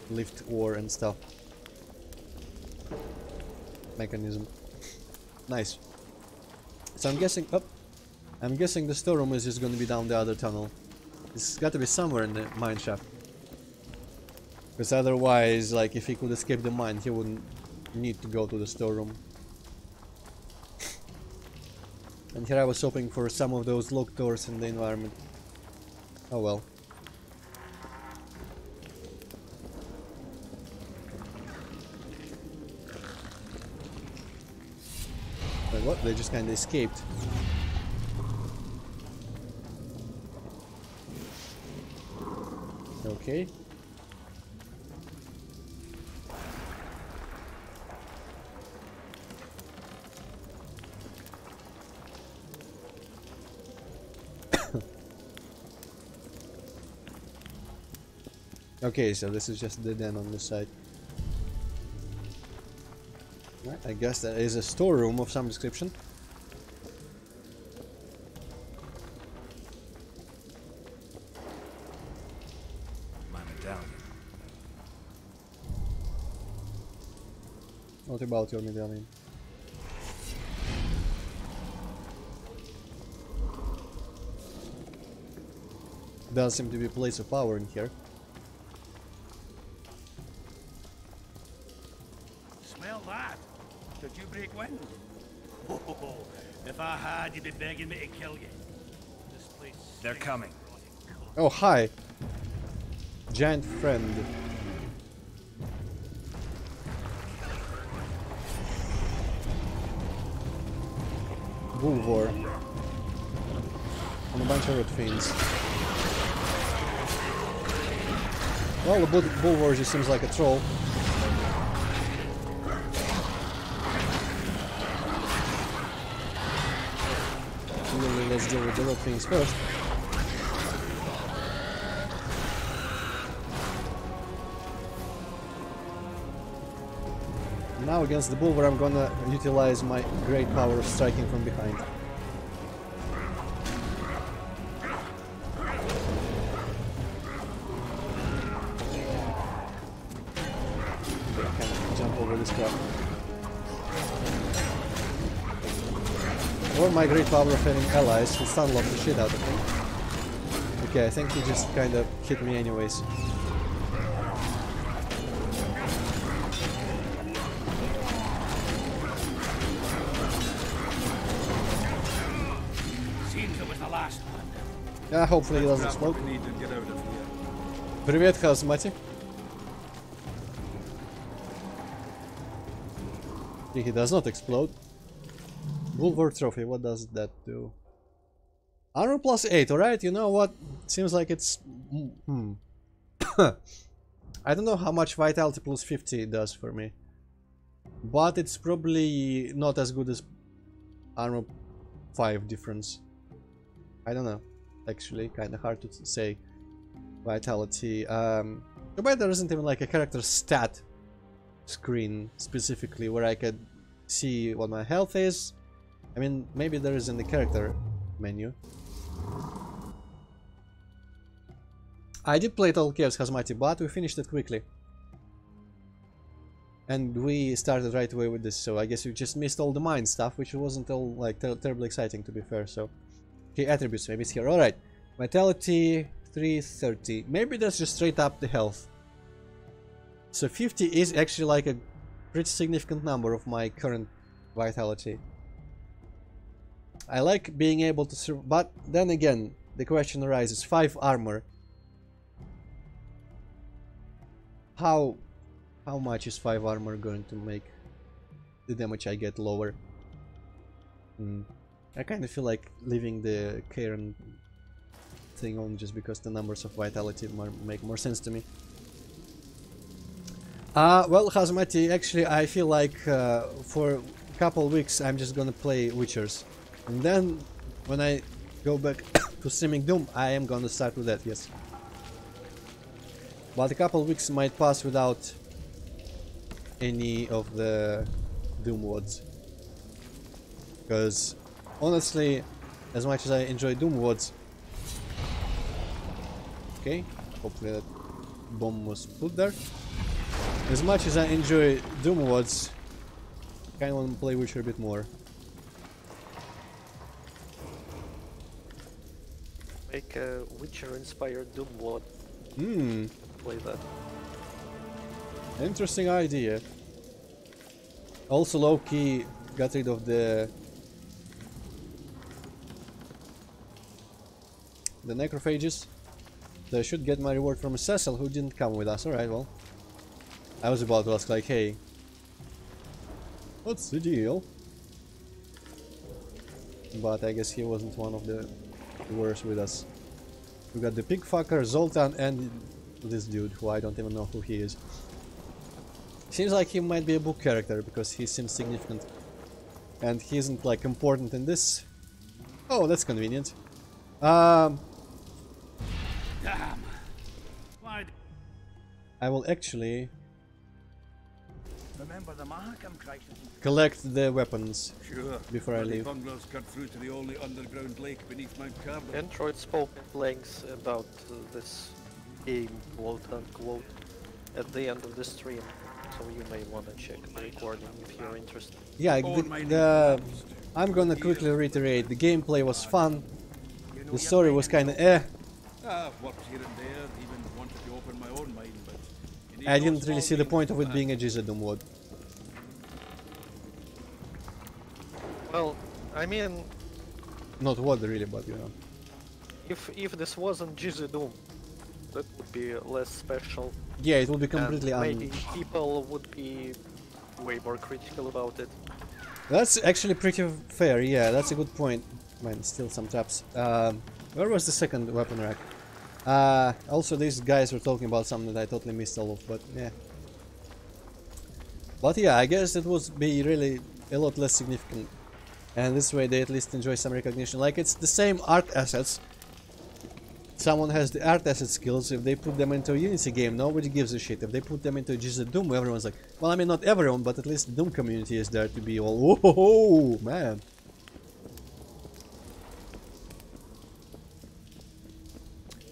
lift ore and stuff. Mechanism. Nice. So I'm guessing... Oh, I'm guessing the storeroom is just going to be down the other tunnel. It's got to be somewhere in the mine shaft. Because otherwise, like, if he could escape the mine, he wouldn't need to go to the storeroom. And here I was hoping for some of those locked doors in the environment. Oh well. Wait, what? They just kinda escaped. Okay. Okay, so this is just the den on this side. Right, I guess there is a storeroom of some description. My medallion. What about your medallion? Does seem to be a place of power in here. Smell that? Did you break wind? Oh, if I had, you'd be begging me to kill you. This place. They're coming. Oh, hi. Giant friend. Bulvor. And a bunch of red fiends. Well, the Bulvor just seems like a troll. Clearly, let's deal with the red fiends first. Now against the Bulver I'm gonna utilize my great power of striking from behind. I can jump over this crap. Or my great power of having allies who stun-lock the shit out of me. Okay, I think he just kind of hit me anyways. Yeah, hopefully he doesn't explode. Привет, Хазмати. He does not explode. Bulver Trophy, what does that do? Armor plus 8, alright, you know what? Seems like it's... I don't know how much Vitality plus 50 does for me. But it's probably not as good as Armor 5 difference. I don't know. Actually, kind of hard to say. Vitality. Too bad there isn't even like a character stat screen specifically where I could see what my health is. I mean, maybe there is in the character menu. I did play Total Chaos Hazmati, but we finished it quickly. And we started right away with this, so I guess we just missed all the mine stuff, which wasn't all like terribly exciting to be fair, so... Okay, attributes, maybe it's here. Alright. Vitality 330. Maybe that's just straight up the health. So 50 is actually like a pretty significant number of my current vitality. I like being able to survive, but then again, the question arises, 5 armor. How much is 5 armor going to make the damage I get lower? I kind of feel like leaving the Karen thing on just because the numbers of vitality make more sense to me. Well, Hazmati, actually I feel like for a couple weeks I'm just gonna play Witchers. And then when I go back to streaming Doom, I am gonna start with that, yes. But a couple weeks might pass without any of the Doom WODs. Because honestly, as much as I enjoy Doom WODs... Okay, hopefully that bomb was put there. As much as I enjoy Doom WODs, I kinda wanna play Witcher a bit more. Make a Witcher-inspired Doom WOD. Play that. Interesting idea. Also, Loki got rid of the necrophages. So I should get my reward from Cecil, who didn't come with us. Alright, well. I was about to ask, like, hey, what's the deal? But I guess he wasn't one of the worst with us. We got the pig fucker, Zoltan, and this dude, who I don't even know who he is. Seems like he might be a book character, because he seems significant. And he isn't, like, important in this. Oh, that's convenient. Damn. Why? I will actually Remember the Mahakam crisis? collect the weapons Sure. before I leave. Bunglers cut through to the only underground lake beneath Mount Carbon. Antroid spoke at length about this game, quote unquote, at the end of the stream, so you may want to check the recording if you're interested. Yeah, I'm gonna quickly reiterate, the gameplay was fun, the story was kinda I've worked here and there, even wanted to open my own mine, but... you need I no didn't really small see the means point for of it that. being a Jizadum mod. Well, I mean, Not what really, but you know. if this wasn't Jizidum, that would be less special. Yeah, it will be And completely maybe people would be way more critical about it. That's actually pretty fair, yeah, that's a good point. Man, still some traps. Where was the second weapon rack? Also these guys were talking about something that I totally missed all of, but yeah. But yeah, I guess it would be really a lot less significant. And this way they at least enjoy some recognition. Like, it's the same art assets. Someone has the art asset skills, if they put them into a Unity game, nobody gives a shit. If they put them into just a Doom, everyone's like, well, I mean, not everyone, but at least the Doom community is there to be all, whoa, man.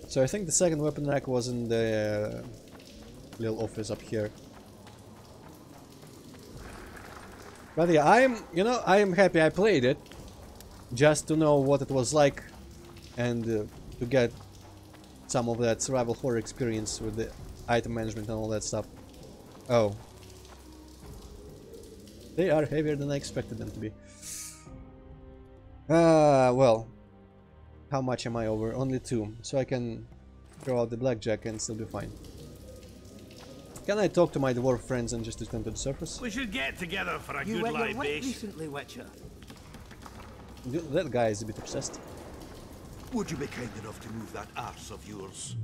So I think the second weapon rack was in the little office up here. But yeah, I am happy I played it, just to know what it was like, and to get some of that survival horror experience with the item management and all that stuff. Oh. They are heavier than I expected them to be. Well. How much am I over? Only 2, so I can throw out the blackjack and still be fine. Can I talk to my dwarf friends and just return to the surface? We should get together for a You good wet your wit libation. recently, Witcher. That guy is a bit obsessed. Would you be kind enough to move that arse of yours?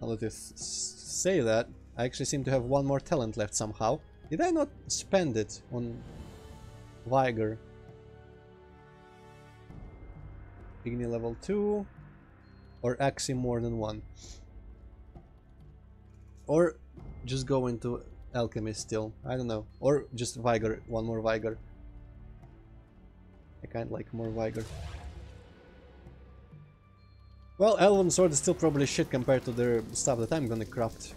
I'll let you say that. I actually seem to have one more talent left somehow. Did I not spend it on Vigor? Igni level 2 or Axie more than 1? Or just go into Alchemist still, I don't know. Or just Vigor, one more Vigor. I kinda like more Vigor. Well, Elven Sword is still probably shit compared to the stuff that I'm gonna craft.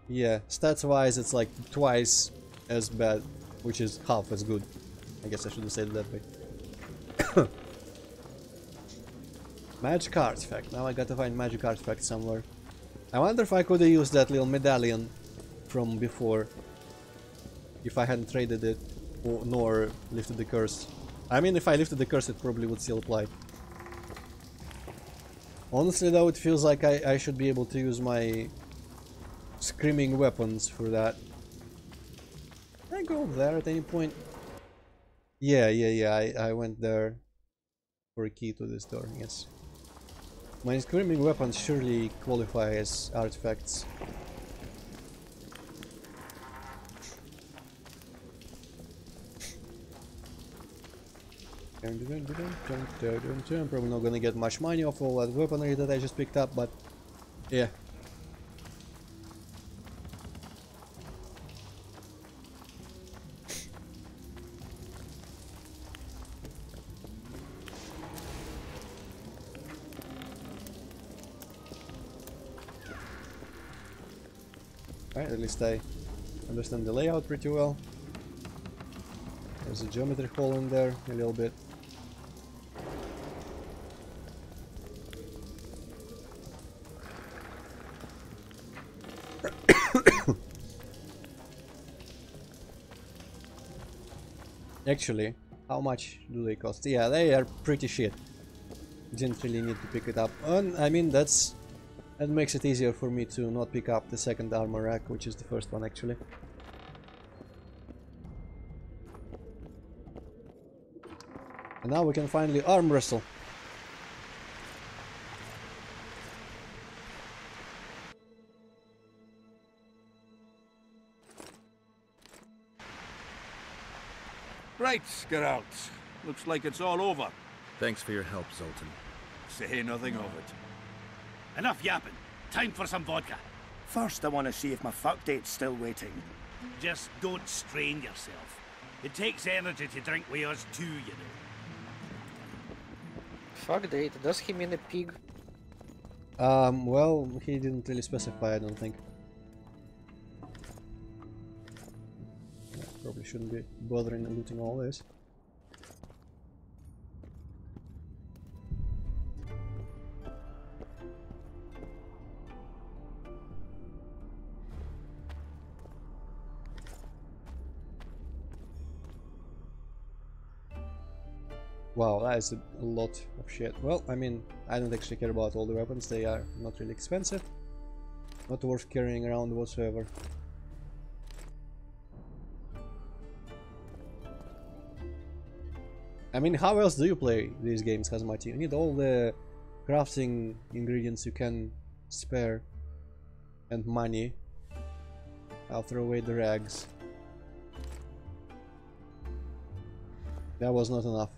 Yeah, stats wise it's like twice as bad, which is half as good. I guess I should have said it that way. Magic artifact. Now I gotta find magic artifact somewhere. I wonder if I could have used that little medallion from before if I hadn't traded it or nor lifted the curse. I mean, if I lifted the curse it probably would still apply. Honestly though, it feels like I should be able to use my screaming weapons for that. Can I go over there at any point? Yeah, I went there for a key to this door, yes. My screaming weapons surely qualify as artifacts. I'm probably not gonna get much money off all that weaponry that I just picked up, but yeah. Alright, at least I understand the layout pretty well. There's a geometry hole in there, a little bit. Actually, how much do they cost? Yeah, they are pretty shit. Didn't really need to pick it up. And I mean, that makes it easier for me to not pick up the second armor rack, which is the first one actually. And now we can finally arm wrestle. Right, Geralt. Looks like it's all over. Thanks for your help, Zoltan. Say nothing of it. Enough yapping. Time for some vodka. First, I want to see if my fuck date's still waiting. Just don't strain yourself. It takes energy to drink with us too, you know. Fuck date, does he mean a pig? Well, he didn't really specify, I don't think. Yeah, probably shouldn't be bothering and looting all this. Wow, that is a lot of shit. Well, I mean, I don't actually care about all the weapons, they are not really expensive. Not worth carrying around whatsoever. I mean, how else do you play these games, Hazmati? You need all the crafting ingredients you can spare. And money. I'll throw away the rags. That was not enough.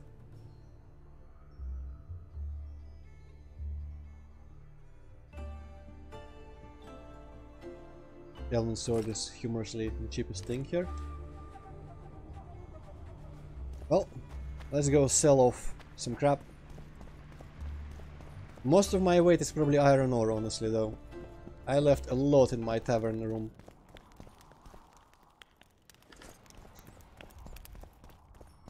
Elven sword is humorously the cheapest thing here. Well, let's go sell off some crap. Most of my weight is probably iron ore, honestly, though. I left a lot in my tavern room.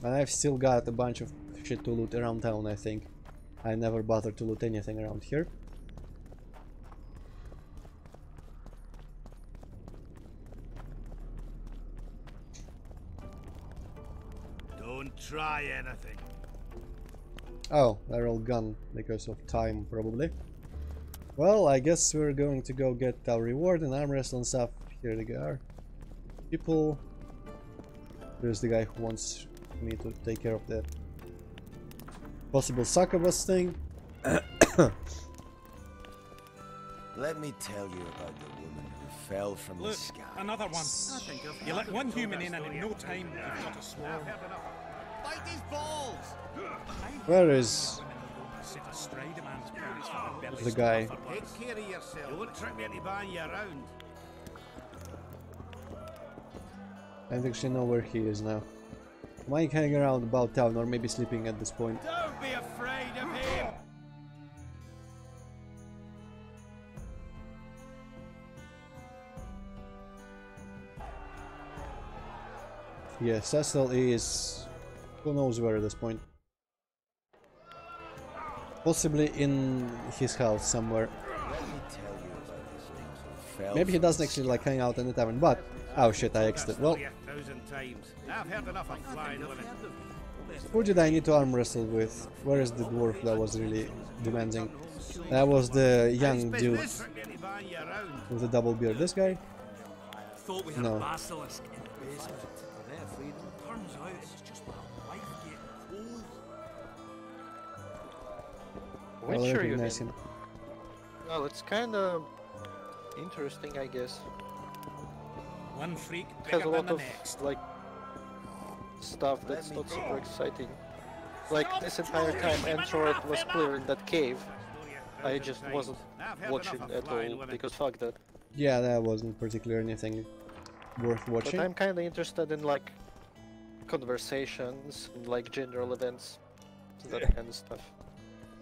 And I've still got a bunch of shit to loot around town, I think. I never bothered to loot anything around here. Don't try anything. Oh, they're all gone because of time, probably. Well, I guess we're going to go get our reward and arm wrestle and stuff. Here they are. People. There's the guy who wants me to take care of the possible succubus thing. Let me tell you about the woman who fell from the sky. Another one. You let one human in and in no time you've got a swarm. Bite his balls! Where is Sit astride a man's pants for the belly the guy? Take care of yourself. You won't trick me into buying you around. I don't actually know where he is now. Am I hanging around about town or maybe sleeping at this point? Don't be afraid of him! Yeah, Cecil is who knows where at this point. Possibly in his house somewhere. Maybe he doesn't actually like hang out in the tavern, but oh shit, I exited. Well, who did I need to arm wrestle with? Where is the dwarf that was really demanding? That was the young dude with the double beard. This guy? No. I'll Witcher, you recognize mean? him. Well, it's kind of interesting, I guess. One freak It has bigger a than lot the of next. like stuff that's not super exciting. Like this entire time, Antroid was clearing that cave. I just wasn't watching at all because fuck that. Yeah, that wasn't particularly anything worth But watching. I'm kind of interested in like conversations and like general events, that kind of stuff.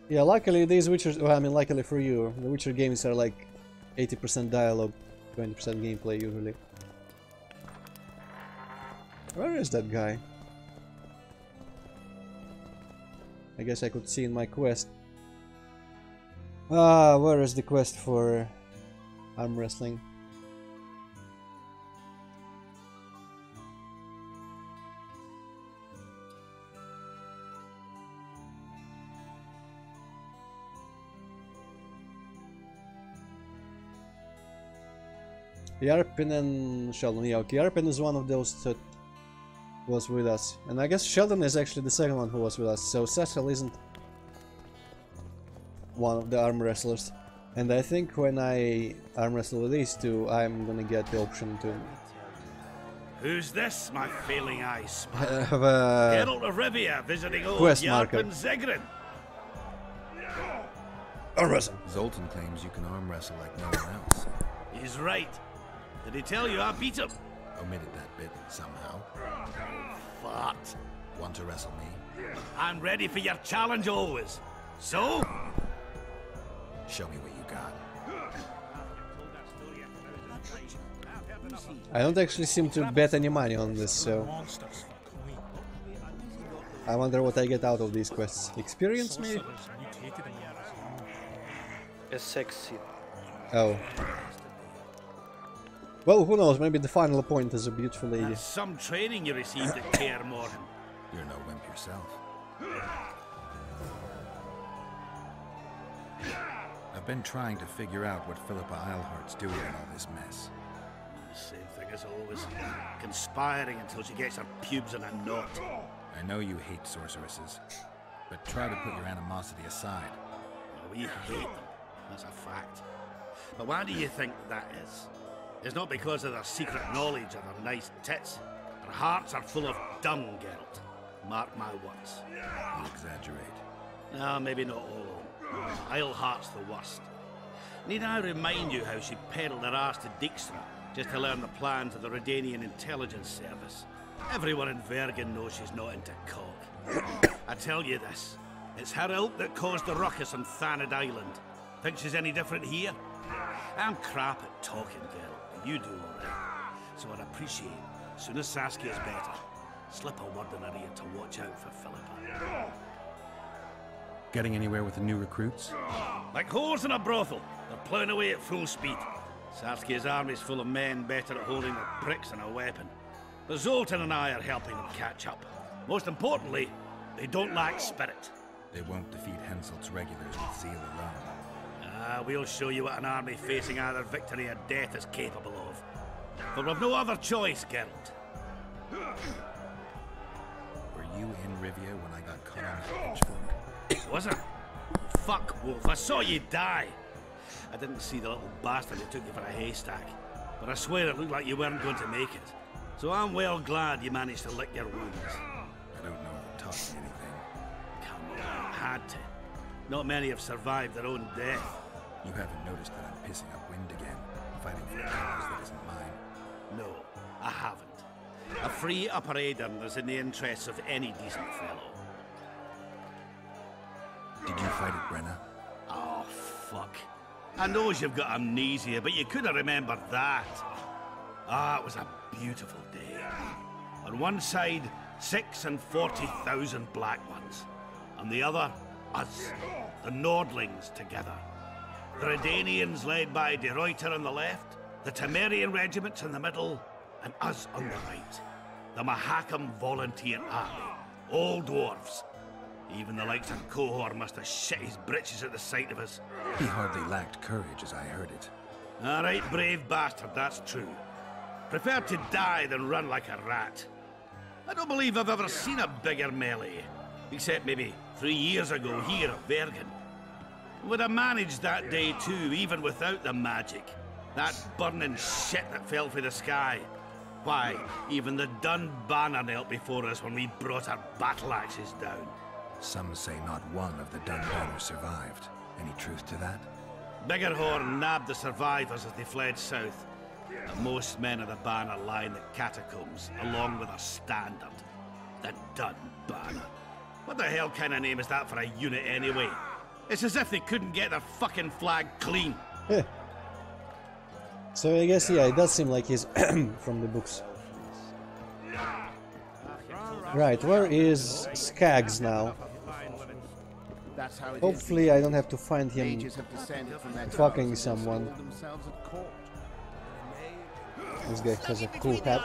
Yeah, luckily these Witchers, well, I mean luckily for you, the Witcher games are like 80% dialogue, 20% gameplay usually. Where is that guy? I guess I could see in my quest. Ah, where is the quest for arm wrestling? Yarpin and Sheldon. Yeah, okay, Yarpin is one of those that was with us. And I guess Sheldon is actually the second one who was with us, so Cecil isn't one of the arm wrestlers. And I think when I arm wrestle with these two, I'm gonna get the option to Who's this, my failing eyes? have a Geralt of Rivia visiting old quest marker. Yarpen Zegrin. Arm wrestle. Zoltan claims you can arm wrestle like no one else. He's right. Did he tell you I beat him? Omitted that bit somehow. Fart. Want to wrestle me? I'm ready for your challenge always. So? Show me what you got. I don't actually seem to bet any money on this, so I wonder what I get out of these quests. Experience, maybe? A sexy. Oh. Well, who knows? Maybe the final point is a beautiful lady. That's some training you received at Kaer Morhen. You're no wimp yourself. I've been trying to figure out what Philippa Eilhart's doing in all this mess. Same thing as always. Conspiring until she gets her pubes in a knot. I know you hate sorceresses, but try to put your animosity aside. Well, we hate them. That's a fact. But why do you think that is? It's not because of their secret knowledge or their nice tits. Their hearts are full of dung, Geralt. Mark my words. You exaggerate. No, maybe not all of them. Eilhart's the worst. Need I remind you how she peddled her arse to Dijkstra just to learn the plans of the Redanian intelligence service? Everyone in Vergen knows she's not into cock. I tell you this, it's her ilk that caused the ruckus on Thanad Island. Think she's any different here? I'm crap at talking, girl, and you do all right. So I'd appreciate, as soon as Saskia's better, slip a word in her ear to watch out for Philippa. Getting anywhere with the new recruits? Like whores in a brothel, they're plowing away at full speed. Saskia's army's full of men better at holding their pricks than a weapon. But Zoltan and I are helping them catch up. Most importantly, they don't lack spirit. They won't defeat Henselt's regulars with zeal alone. We'll show you what an army facing either victory or death is capable of. But we've no other choice, Geralt. Were you in Rivia when I got caught on that pitchfork? Was I? Fuck, Wolf, I saw you die. I didn't see the little bastard who took you for a haystack. But I swear it looked like you weren't going to make it. So I'm well glad you managed to lick your wounds. I don't know if it taught me anything. Come on, I had to. Not many have survived their own death. You haven't noticed that I'm pissing up wind again, fighting for a cause that isn't mine? No, I haven't. A free Upper Aedirn is in the interests of any decent fellow. Did you fight at Brenna? Oh, fuck. I knows you've got amnesia, but you could have remembered that. Ah, it was a beautiful day. On one side, 6 and 40,000 black ones. On the other, us, the Nordlings, together. The Redanians led by De Ruyter on the left, the Temerian regiments in the middle, and us on the right. The Mahakam Volunteer Army. All dwarves. Even the likes of Cohor must have shit his britches at the sight of us. He hardly lacked courage as I heard it. All right, brave bastard, that's true. Prefer to die than run like a rat. I don't believe I've ever seen a bigger melee. Except maybe 3 years ago here at Vergen. Would have managed that day too, even without the magic. That burning shit that fell from the sky. Why, even the Dun Banner knelt before us when we brought our battle axes down. Some say not one of the Dun Banner survived. Any truth to that? Biggerhorn nabbed the survivors as they fled south. And most men of the Banner lie in the catacombs, along with a standard. The Dun Banner. What the hell kind of name is that for a unit anyway? It's as if they couldn't get their fucking flag clean. So I guess, yeah, it does seem like he's from the books. Right, where is Skaggs now? Hopefully I don't have to find him fucking someone. This guy has a cool hat.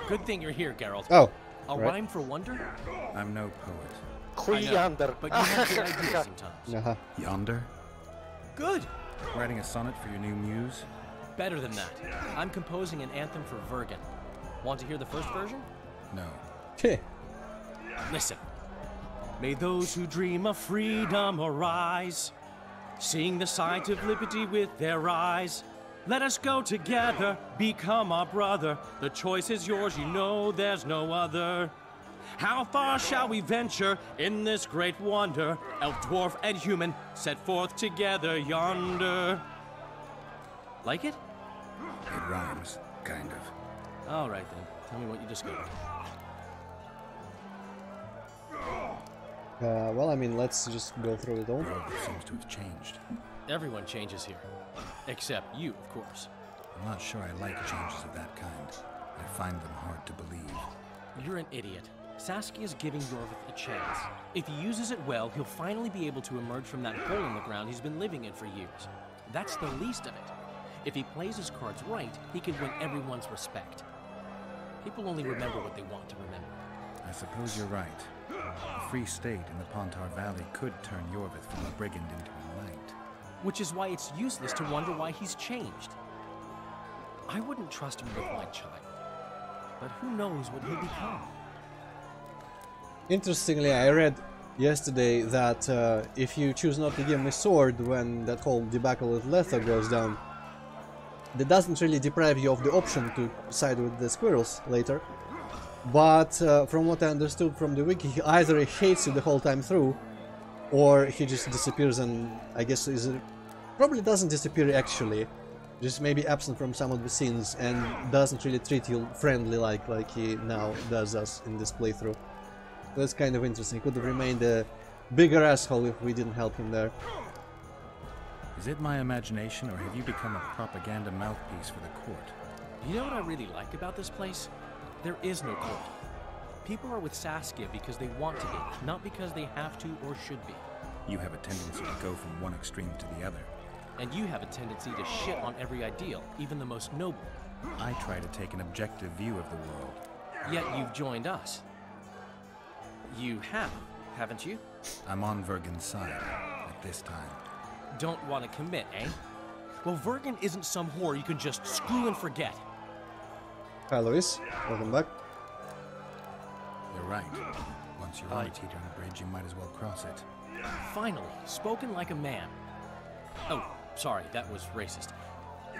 Good thing you're here, Geralt. Oh, a right. rhyme for wonder? I'm no poet. Yonder. But you have good ideas sometimes. Yonder? Good. Writing a sonnet for your new muse? Better than that. I'm composing an anthem for Vergen. Want to hear the first version? No. Listen. May those who dream of freedom arise, seeing the sight of liberty with their eyes. Let us go together, become our brother. The choice is yours, you know there's no other. How far shall we venture in this great wonder? Elf, dwarf, and human set forth together yonder. Like it? It rhymes, kind of. All right then. Tell me what you discovered. Well, I mean, let's just go through it all. The world seems to have changed. Everyone changes here. Except you, of course. I'm not sure I like changes of that kind. I find them hard to believe. You're an idiot. Saskia's giving Yorvith a chance. If he uses it well, he'll finally be able to emerge from that hole in the ground he's been living in for years. That's the least of it. If he plays his cards right, he can win everyone's respect. People only remember what they want to remember. I suppose you're right. A free state in the Pontar Valley could turn Yorvith from a brigand into a knight. Which is why it's useless to wonder why he's changed. I wouldn't trust him with my child. But who knows what he'll become? Interestingly, I read yesterday that if you choose not to give him a sword when that whole debacle with Letho goes down, that doesn't really deprive you of the option to side with the squirrels later. But from what I understood from the wiki, either he hates you the whole time through, or he just disappears and I guess probably doesn't disappear actually, just maybe absent from some of the scenes and doesn't really treat you friendly like he now does us in this playthrough. That's kind of interesting. He could have remained a bigger asshole if we didn't help him there. Is it my imagination, or have you become a propaganda mouthpiece for the court? You know what I really like about this place? There is no court. People are with Saskia because they want to be, not because they have to or should be. You have a tendency to go from one extreme to the other. And you have a tendency to shit on every ideal, even the most noble. I try to take an objective view of the world. Yet you've joined us. You have, haven't you? I'm on Vergen's side, at this time. Don't want to commit, eh? Well, Vergen isn't some whore you can just screw and forget. Hi, Luis. Welcome back. You're right. Once you're on a teetering bridge, you might as well cross it. Finally, spoken like a man. Oh, sorry, that was racist.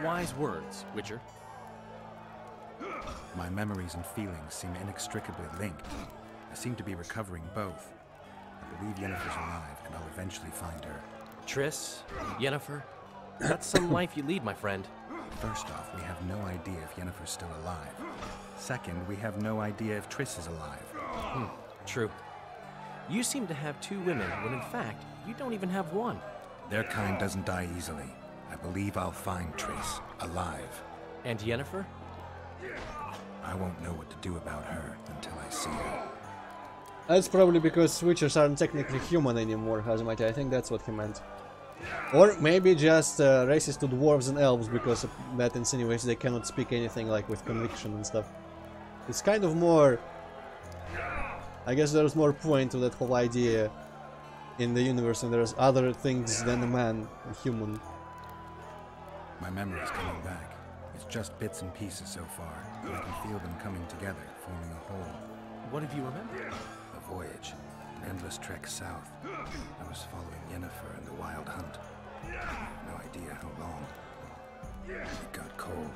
Wise words, Witcher. My memories and feelings seem inextricably linked. I seem to be recovering both. I believe Yennefer's alive, and I'll eventually find her. Triss, Yennefer, that's some life you lead, my friend. First off, we have no idea if Yennefer's still alive. Second, we have no idea if Triss is alive. True. You seem to have two women, when in fact, you don't even have one. Their kind doesn't die easily. I believe I'll find Triss, alive. And Yennefer? I won't know what to do about her until I see her. That's probably because Witchers aren't technically human anymore, Hazamati. I think that's what he meant. Or maybe just racist to dwarves and elves, because that insinuates they cannot speak anything like with conviction and stuff. It's kind of more... I guess there's more point to that whole idea in the universe, and there's other things than a man, a human. My memory's coming back. It's just bits and pieces so far, but I can feel them coming together, forming a whole. What have you remembered? A voyage, an endless trek south. I was following Yennefer in the wild hunt. I have no idea how long. It got cold.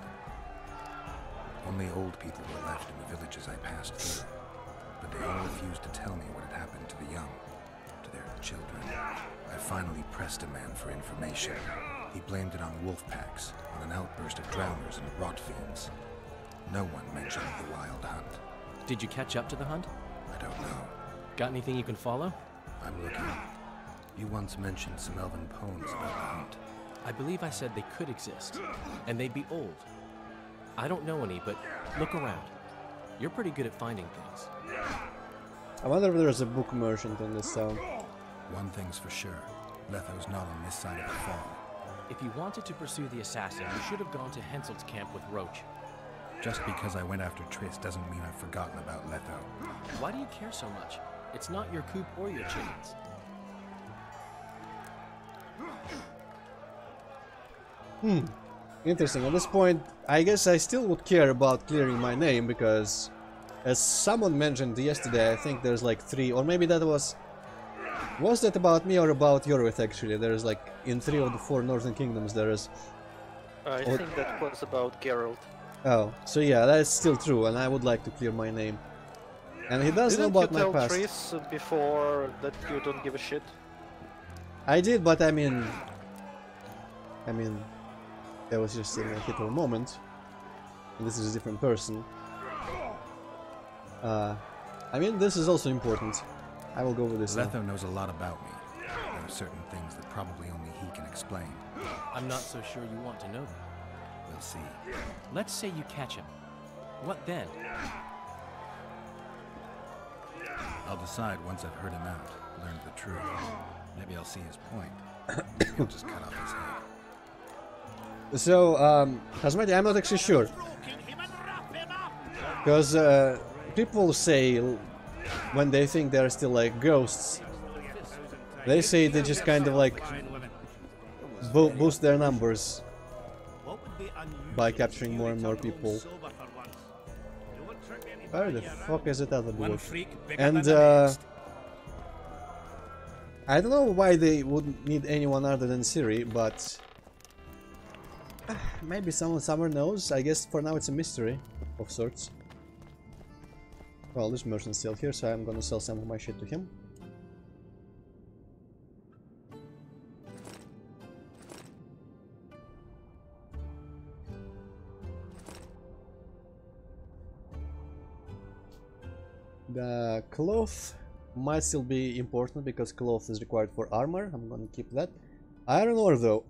Only old people were left in the villages I passed through, but they all refused to tell me what had happened to the young, to their children. I finally pressed a man for information. He blamed it on wolf packs, on an outburst of drowners and rot fiends. No one mentioned the wild hunt. Did you catch up to the hunt? I don't know. Got anything you can follow? I'm looking. You once mentioned some elven poems about the hunt. I believe I said they could exist, and they'd be old. I don't know any, but look around. You're pretty good at finding things. I wonder if there's a book merchant in this town. One thing's for sure. Letho's not on this side of the fall. If you wanted to pursue the assassin, you should have gone to Henselt's camp with Roach. Just because I went after Triss doesn't mean I've forgotten about Letho. Why do you care so much? It's not your coop or your chickens. Interesting. At this point, I guess I still would care about clearing my name, because as someone mentioned yesterday, I think there's like 3, or maybe that was that about me or about Yorvith actually? There's like, in 3 of the 4 northern kingdoms there is... I think that was about Geralt. Oh, so yeah, that's still true, and I would like to clear my name. And he does know about my past. Didn't you tell Tris before that you don't give a shit? I did, but I mean, that was just in a hit of a moment. And this is a different person. I mean, this is also important. I will go with this. Letho knows a lot about me. There are certain things that probably only he can explain. I'm not so sure you want to know that. We'll see. Let's say you catch him. What then? I'll decide once I've heard him out, learned the truth. Maybe I'll see his point. Maybe I'll just cut off his head. So, Hazmati, I'm not actually sure. Because people say, when they think they're still like ghosts, they say they just kind of like boost their numbers by capturing more and more people. Where the fuck is it other dude? And I don't know why they wouldn't need anyone other than Siri, but maybe someone somewhere knows. I guess for now it's a mystery of sorts. Well, this merchant's still here, so I'm gonna sell some of my shit to him. The cloth might still be important because cloth is required for armor. I'm gonna keep that. Iron ore though,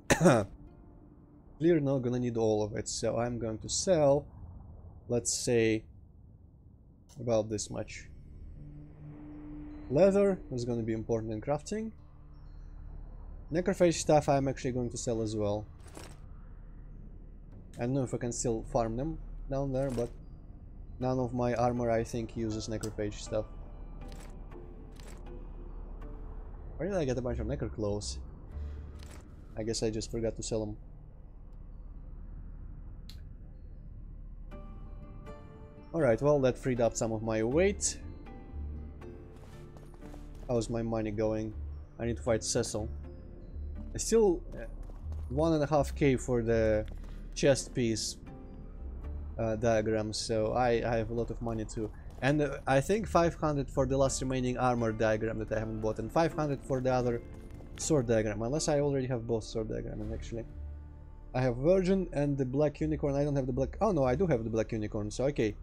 clearly not gonna need all of it, so I'm going to sell, let's say, about this much. Leather is gonna be important in crafting. Necrophage stuff I'm actually going to sell as well. I don't know if I can still farm them down there, but none of my armor, I think, uses necrophage stuff. Where did I get a bunch of necro clothes? I guess I just forgot to sell them. Alright, well, that freed up some of my weight. How's my money going? I need to fight Cecil. I still 1.5k for the chest piece diagram, so I have a lot of money too. And I think 500 for the last remaining armor diagram that I haven't bought, and 500 for the other sword diagram, unless I already have both sword diagrams actually. I have Vergen and the Black Unicorn. I don't have the Black... Oh no, I do have the Black Unicorn, so okay.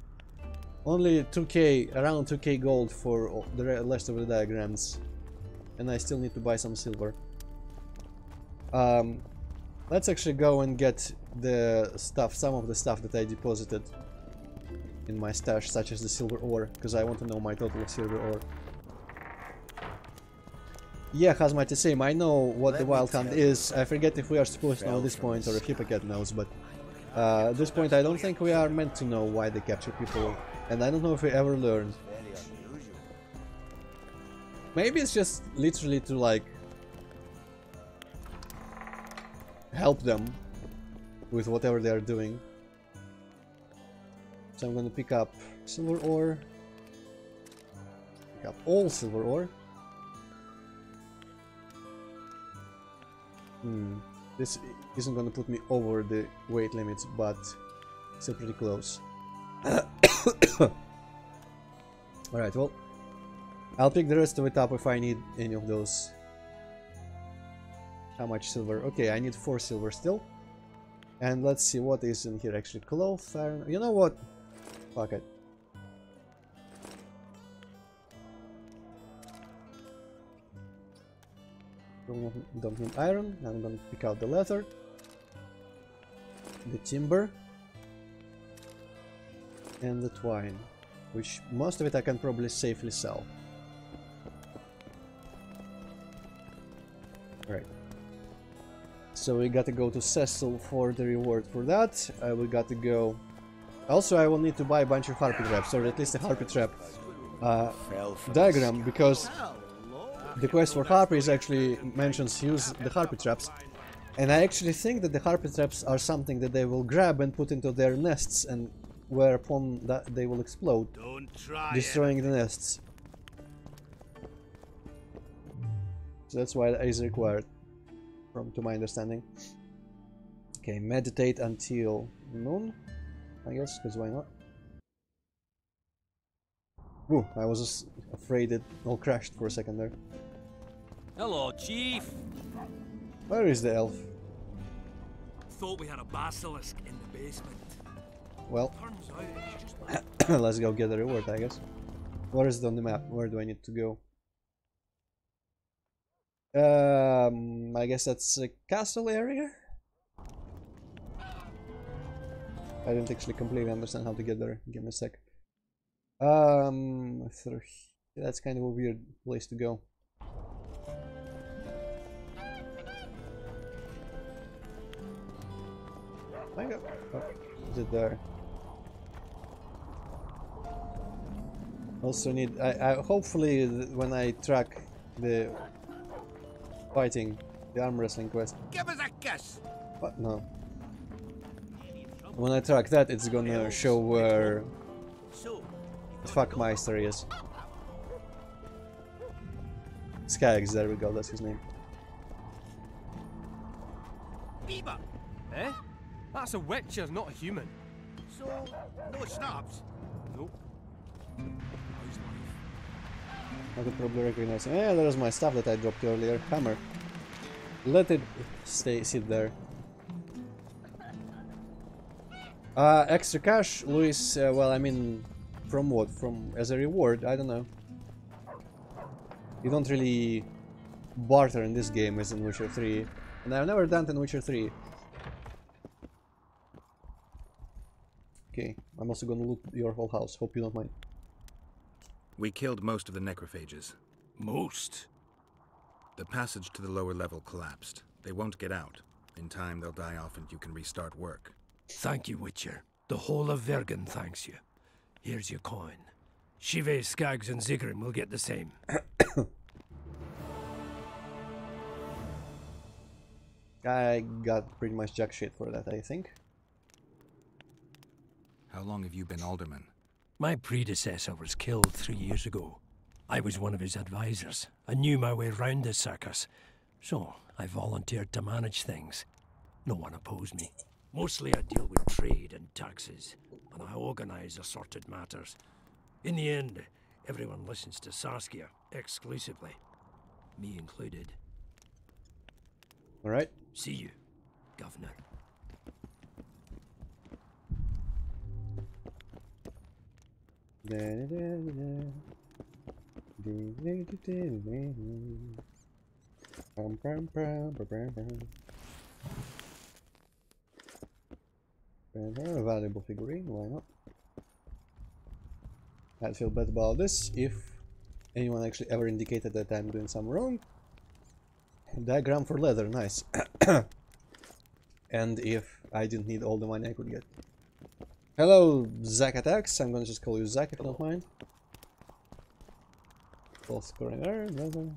Only 2k, around 2k gold for the rest of the diagrams. And I still need to buy some silver. Let's actually go and get the stuff, some of the stuff that I deposited in my stash, such as the silver ore, because I want to know my total of silver ore. Yeah, Hazmat, the same. I know what the Wild Hunt is. I forget if we are supposed to know at this point or if Hippocat knows, but at this point I don't think we are meant to know why they capture people, and I don't know if we ever learn. Maybe it's just literally to like help them with whatever they are doing. So I'm gonna pick up silver ore, pick up all silver ore. This isn't gonna put me over the weight limits, but still pretty close. Alright, well, I'll pick the rest of it up if I need any of those. How much silver? Okay, I need 4 silver still. And let's see what is in here actually. Cloth, iron. You know what? Fuck it. Don't need iron. I'm gonna pick out the leather, the timber, and the twine, which most of it I can probably safely sell. Right. So we got to go to Cecil for the reward for that. We got to go. Also, I will need to buy a bunch of harpy traps, or at least a harpy trap diagram, because the quest for harpies actually mentions use the harpy traps, and I actually think that the harpy traps are something that they will grab and put into their nests, and whereupon that they will explode, destroying the nests. So that's why that is required, to my understanding. Okay, meditate until noon, I guess, because why not? Ooh, I was just afraid it all crashed for a second there. Hello, Chief. Where is the elf? Thought we had a basilisk in the basement. Well, Turns out it's just let's go get the reward, I guess. Where is it on the map? Where do I need to go? I guess that's a castle area? I didn't actually completely understand how to get there. Give me a sec. That's kind of a weird place to go. Oh, is it there? Also need. I hopefully when I track the fighting, the arm wrestling quest. Give us a kiss. What? No. When I track that, it's gonna show where the Fuckmeister is. Skaggs, there we go, that's his name. Beaver! Eh? That's a witcher, not a human. So, no snaps? Nope. I could probably recognize him. Yeah, there's my stuff that I dropped earlier. Hammer. Let it sit there. Extra cash, Luis. Well, I mean, from what? From as a reward? I don't know. You don't really barter in this game as in Witcher 3, and I've never done it in Witcher 3. Okay, I'm also gonna loot your whole house. Hope you don't mind. We killed most of the necrophages. Most? The passage to the lower level collapsed. They won't get out. In time, they'll die off and you can restart work. Thank you, Witcher. The whole of Vergen thanks you. Here's your coin. Shive, Skaggs, and Zigrim will get the same. I got pretty much jack shit for that, I think. How long have you been alderman? My predecessor was killed 3 years ago. I was one of his advisors. I knew my way round the circus, so I volunteered to manage things. No one opposed me. Mostly I deal with trade and taxes, and I organize assorted matters. In the end, everyone listens to Saskia exclusively, me included. All right. See you, Governor. A valuable figurine, why not? I'd feel bad about this if anyone actually ever indicated that I'm doing something wrong. Diagram for leather, nice. And if I didn't need all the money I could get. Hello, Zack Attacks. I'm gonna just call you Zack if you don't mind. False corner, leather.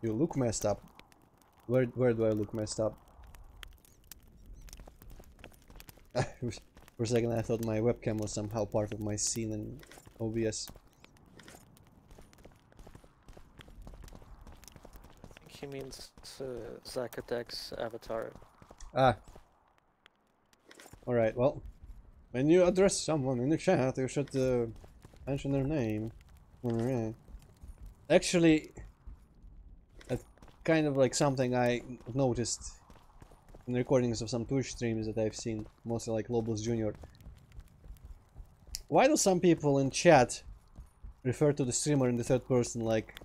You look messed up. Where do I look messed up? For a second I thought my webcam was somehow part of my scene in OBS. I think he means Zack Attacks avatar. Ah. Alright, well. When you address someone in the chat, you should mention their name. Alright. Actually, that's kind of like something I noticed in recordings of some Twitch streams that I've seen, mostly like Lobos Jr. Why do some people in chat refer to the streamer in the third person, like,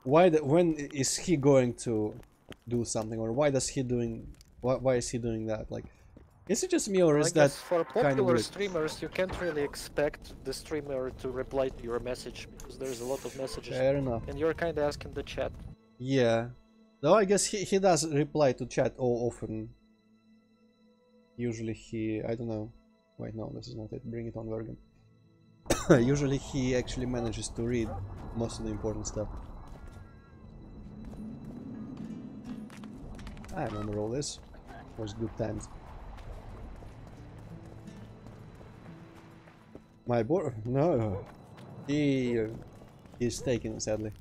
when is he going to do something, or why is he doing that? Like, is it just me, or is that for kind of popular weird? streamers, you can't really expect the streamer to reply to your message because there's a lot of messages. Fair enough. And you're kind of asking the chat. Yeah. Though I guess he does reply to chat often. Usually he, I don't know. Wait, no, this is not it. Bring it on, Vergen. Usually he actually manages to read most of the important stuff. I remember all this. It was good times. My boy? No. He's taken, sadly.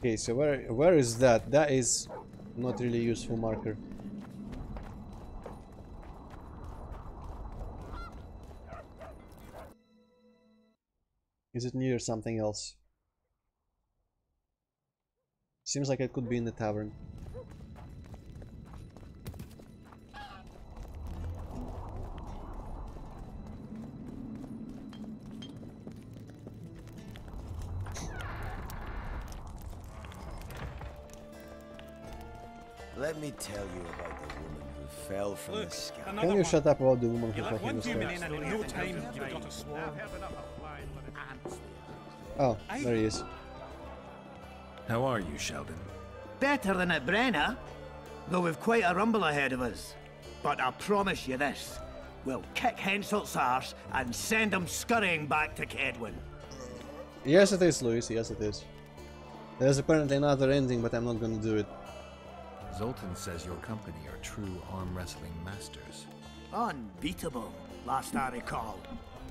Okay, so where is that? That is not really useful marker. Is it near something else? Seems like it could be in the tavern. Let me tell you about the woman who fell from the sky. Can you shut up about the woman who fell from One the human sky? in and in no time you've got a swarm. Oh, there he is. How are you, Sheldon? Better than at Brenna, though we've quite a rumble ahead of us. But I promise you this, we'll kick Henselt's arse and send him scurrying back to Kedwin. Yes it is, Louis, yes it is. There's apparently another ending, but I'm not gonna do it. Zoltan says your company are true arm wrestling masters. Unbeatable, last I recall.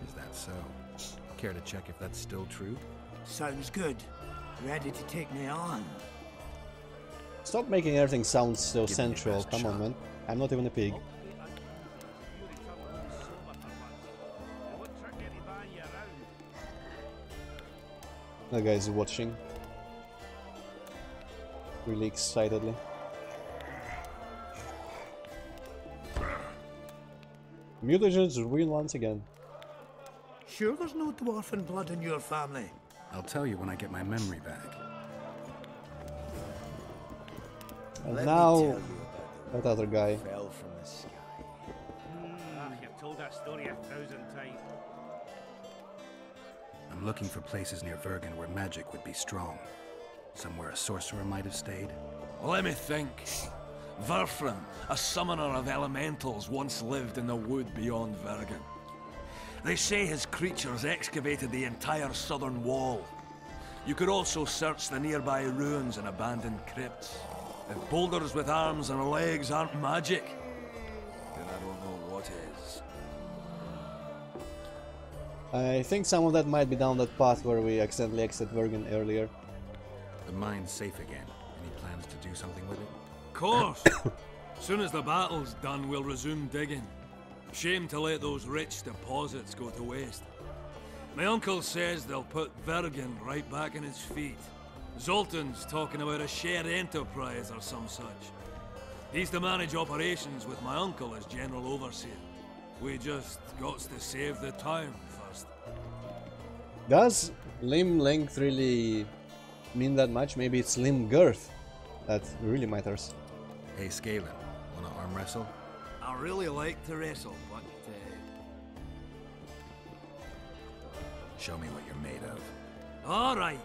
Is that so? Care to check if that's still true? Sounds good. Ready to take me on? Stop making everything sound so Give me your central, best come on shot. man. I'm not even a pig. That guy is watching. Really excitedly. Mutagens win once again. Sure there's no dwarfen blood in your family? I'll tell you when I get my memory back. And Let now, me tell you about the that other guy. woman who fell from the sky. You've told that story 1,000 times. I'm looking for places near Vergen where magic would be strong. Somewhere a sorcerer might have stayed. Let me think. Verfrin, a summoner of elementals, once lived in the wood beyond Vergen. They say his creatures excavated the entire southern wall. You could also search the nearby ruins and abandoned crypts. If boulders with arms and legs aren't magic, then I don't know what is. I think some of that might be down that path where we accidentally exited Vergen earlier. The mine's safe again. Any plans to do something with it? Of course! Soon as the battle's done, we'll resume digging. Shame to let those rich deposits go to waste. My uncle says they'll put Vergen right back on its feet. Zoltan's talking about a shared enterprise or some such. He's to manage operations with my uncle as general overseer. We just got to save the town first. Does limb length really mean that much? Maybe it's limb girth that really matters. Hey, Scalen, wanna arm wrestle? I really like to wrestle, but Show me what you're made of. all right.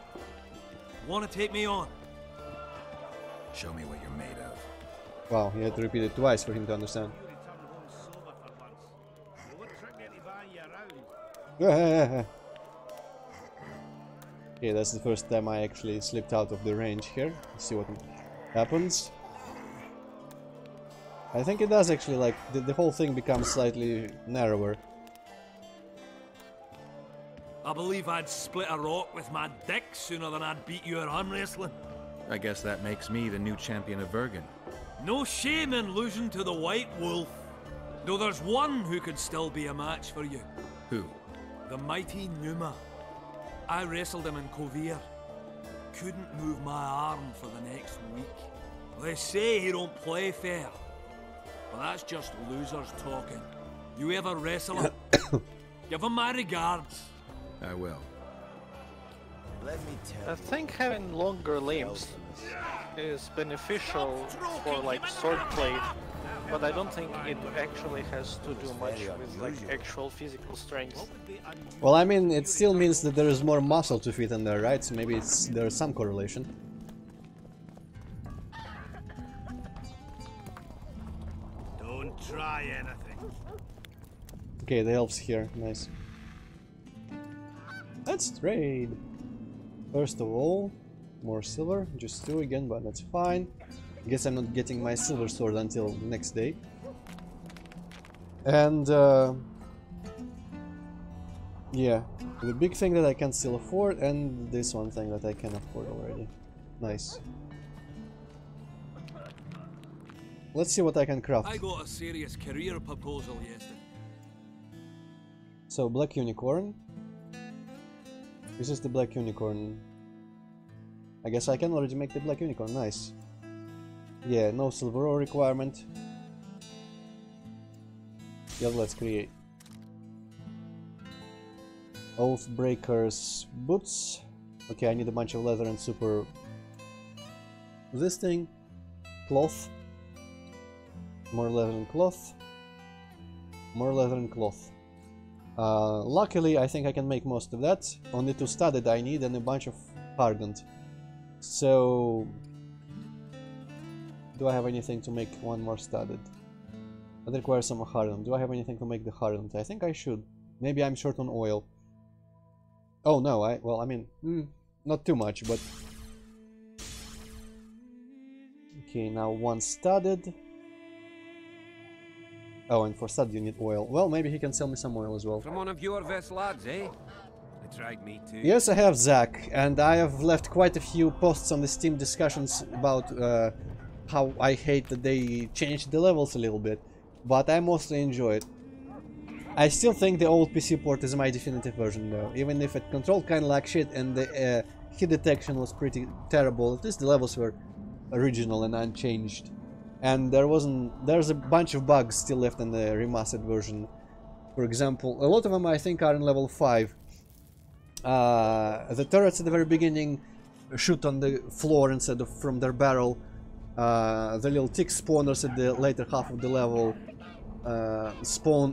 Want to take me on? Show me what you're made of. Wow, he had to repeat it twice for him to understand. Okay, that's the first time I actually slipped out of the range here. Let's see what happens. I think it does actually, like, the whole thing becomes slightly narrower. I believe I'd split a rock with my dick sooner than I'd beat you at arm wrestling. I guess that makes me the new champion of Vergen. No shame in losing to the White Wolf. Though there's one who could still be a match for you. Who? The mighty Numa. I wrestled him in Kovir. Couldn't move my arm for the next week. They say he don't play fair. But that's just losers talking. You ever wrestle him? Give him my regards. I will. Let me tell I think having longer limbs is beneficial for like swordplay, but I don't think it actually has to do much with like actual physical strength. Well, I mean, it still means that there is more muscle to fit in there, right? So maybe there's some correlation. Don't try anything. Okay, the elf's here. Nice. Let's trade. First of all, more silver. Just 2 again, but that's fine. Guess I'm not getting my silver sword until next day. And yeah, the big thing that I can still afford, and this one thing that I can afford already. Nice. Let's see what I can craft. I got a serious career proposal yesterday. So, Black Unicorn. This is the Black Unicorn. I guess I can already make the Black Unicorn. Nice. Yeah, no silver ore requirement. Yeah, let's create. Oathbreaker's boots. Okay, I need a bunch of leather and super... This thing. Cloth. More leather and cloth. More leather and cloth. Luckily, I think I can make most of that. Only 2 studded I need and a bunch of hardened. So... Do I have anything to make one more studded? That requires some hardened. Do I have anything to make the hardened? I think I should. Maybe I'm short on oil. Oh no, well, I mean, not too much, but... Okay, now 1 studded. Oh, and for stud you need oil. Well, maybe he can sell me some oil as well. From one of your vest lads, eh? They tried me too. Yes, I have Zach, and I have left quite a few posts on the Steam discussions about how I hate that they changed the levels a little bit, but I mostly enjoy it. I still think the old PC port is my definitive version though, even if it controlled kinda like shit and the hit detection was pretty terrible. At least the levels were original and unchanged. And there's a bunch of bugs still left in the remastered version. For example, a lot of them I think are in level 5. The turrets at the very beginning shoot on the floor instead of from their barrel. The little tick spawners at the later half of the level spawn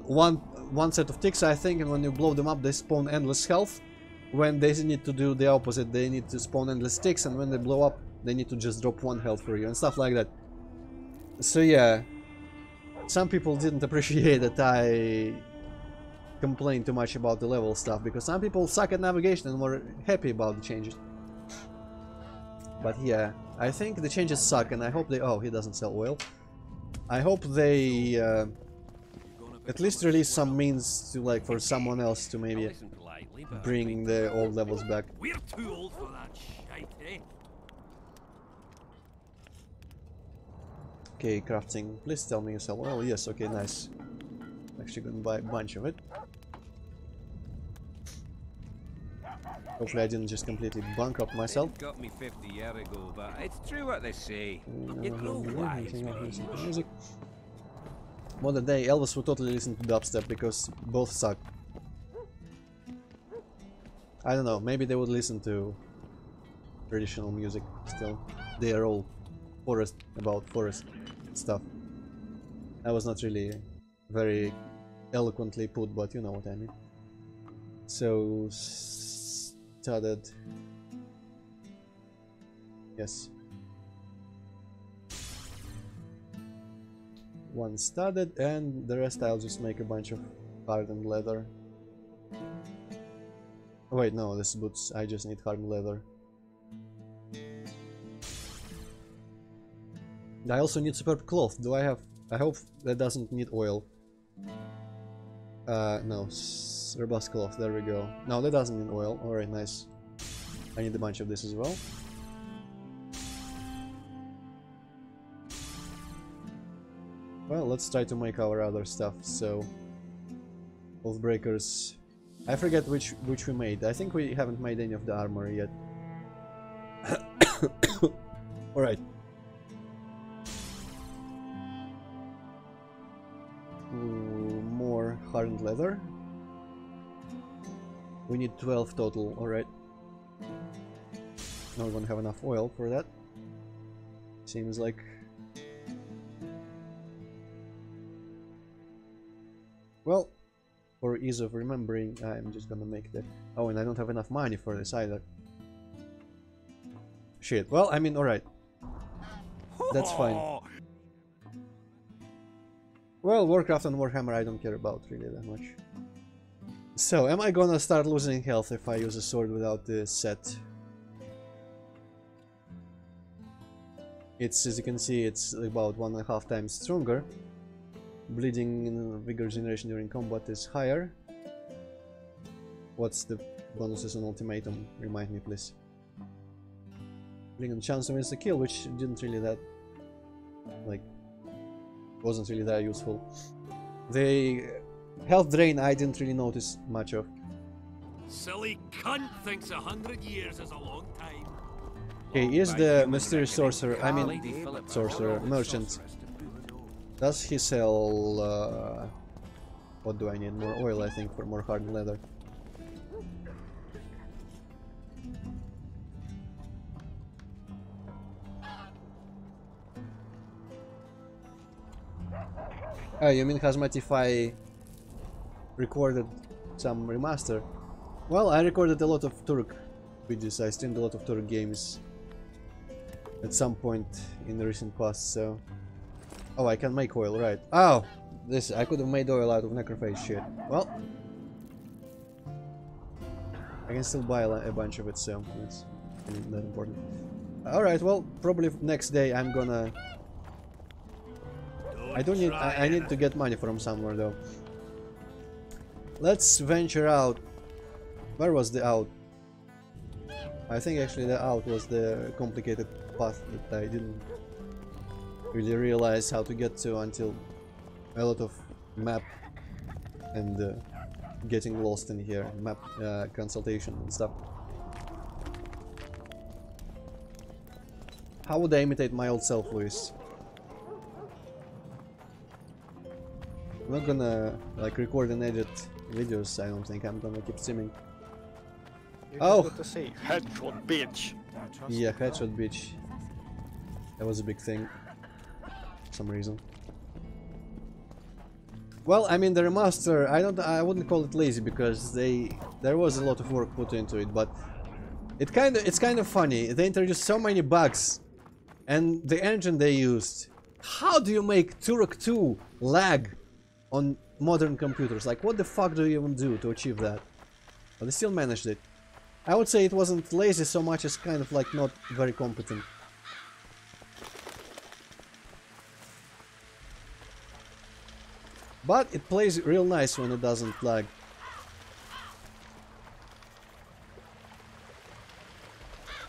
one set of ticks I think, and when you blow them up they spawn endless health. When they need to do the opposite, they need to spawn endless ticks, and when they blow up they need to just drop 1 health for you and stuff like that. So yeah, some people didn't appreciate that I complained too much about the level stuff, because some people suck at navigation and were happy about the changes. But yeah, I think the changes suck, and I hope they... Oh, he doesn't sell oil. I hope they at least release some means to, like, for someone else to maybe bring the old levels back. We're too old for that shite, eh? Okay, crafting. Please tell me you sell oil. Yes, okay, nice. Actually gonna buy a bunch of it. Hopefully I didn't just completely bankrupt myself. Got me 50 years ago, but it's true what they say. You grow wise. Music. Modern day, Elvis would totally listen to dubstep because both suck. I don't know, maybe they would listen to traditional music still. They are all about forest stuff. That was not really very eloquently put, but you know what I mean. So, studded. Yes. 1 studded, and the rest I'll just make a bunch of hardened leather. Oh, wait, no, this is boots. I just need hardened leather. I also need superb cloth. Do I have... I hope that doesn't need oil. No. Robust cloth. There we go. No, that doesn't need oil. Alright, nice. I need a bunch of this as well. Well, let's try to make our other stuff. So... Oathbreakers... I forget which we made. I think we haven't made any of the armor yet. Alright. More hardened leather. We need 12 total, alright. Not gonna have enough oil for that. Seems like... Well, for ease of remembering, I'm just gonna make that. Oh, and I don't have enough money for this either. Shit. Well, I mean, alright. That's fine. Well, Warcraft and Warhammer I don't care about really that much. So, am I gonna start losing health if I use a sword without the set? It's, as you can see, it's about 1.5 times stronger. Bleeding and vigor generation during combat is higher. What's the bonuses on ultimatum? Remind me, please. bring a chance to miss a kill, which didn't really that, like, wasn't really that useful. The health drain I didn't really notice much of. Silly cunt thinks 100 years is a long time. Okay, is the mysterious sorcerer, I mean, sorcerer, merchant, does he sell, what do I need? More oil, I think, for more hardened leather. Oh, you mean Hazmatify recorded some remaster? Well, I recorded a lot of Turk videos, I streamed a lot of Turk games at some point in the recent past, so... Oh, I can make oil, right. Oh! This, I could have made oil out of necrophage shit. Well... I can still buy a bunch of it, so it's not that important. Alright, well, probably next day I'm gonna... I don't need... I need to get money from somewhere, though. Let's venture out. Where was the out? I think actually the out was the complicated path that I didn't really realize how to get to until a lot of map and getting lost in here, map consultation and stuff. How would I imitate my old self, Luis? I'm not gonna like record and edit videos, I don't think. I'm gonna keep streaming. You oh! just got to say headshot bitch. Yeah, headshot bitch. That was a big thing. For some reason. Well, I mean the remaster, I wouldn't call it lazy because there was a lot of work put into it, but it's kind of funny. They introduced so many bugs and the engine they used. How do you make Turok 2 lag on modern computers? Like, what the fuck do you even do to achieve that? But they still managed it. I would say it wasn't lazy so much as kind of like not very competent. But it plays real nice when it doesn't lag.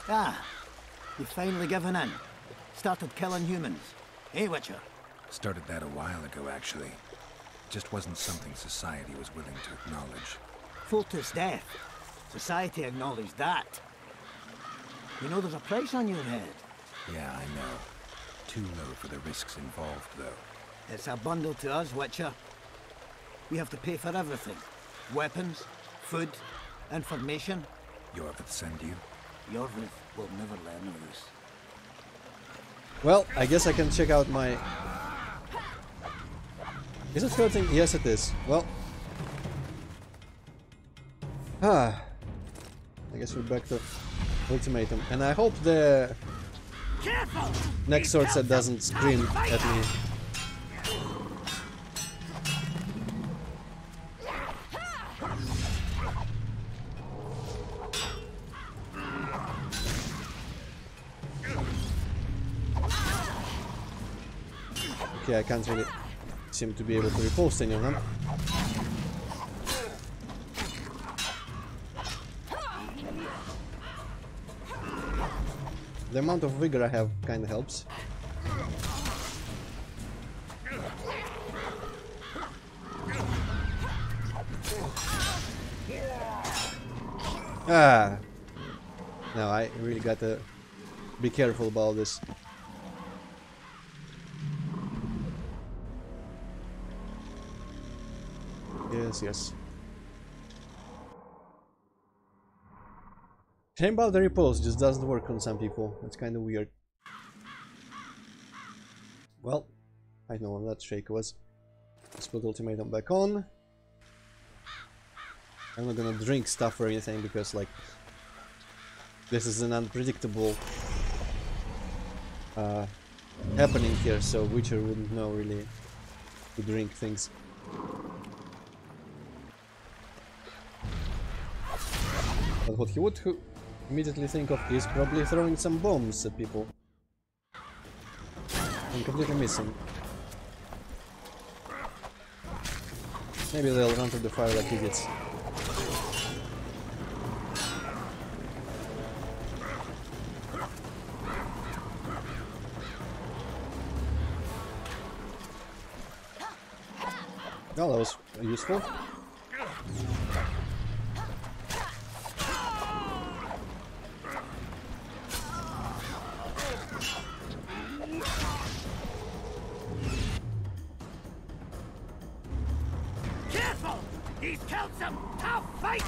Ah, you've finally given in. Started killing humans. Hey, Witcher? Started that a while ago, actually. It just wasn't something society was willing to acknowledge. Foltest death. Society acknowledged that. You know there's a price on your head. Yeah, I know. Too low for the risks involved, though. It's a bundle to us, Witcher. We have to pay for everything. Weapons, food, information. Yorvith send you? Yorvith will never learn of this. Well, I guess I can check out my... Is it hurting? Yes, it is. Well... I guess we're back to ultimatum. And I hope the next sword set doesn't scream at me. Okay, I can't really seem to be able to riposte any of them. The amount of vigor I have kinda helps. Ah! Now I really gotta be careful about this. Yes, yes. Shame about the repose, just doesn't work on some people. It's kind of weird. Well, I know what that shake was. Let's put ultimatum back on. I'm not gonna drink stuff or anything because, like, this is an unpredictable happening here, so Witcher wouldn't know really to drink things. But what he would immediately think of is probably throwing some bombs at people. I'm completely missing. Maybe they'll run through the fire like idiots. Well, that was useful. Careful! He's killed some tough fighters!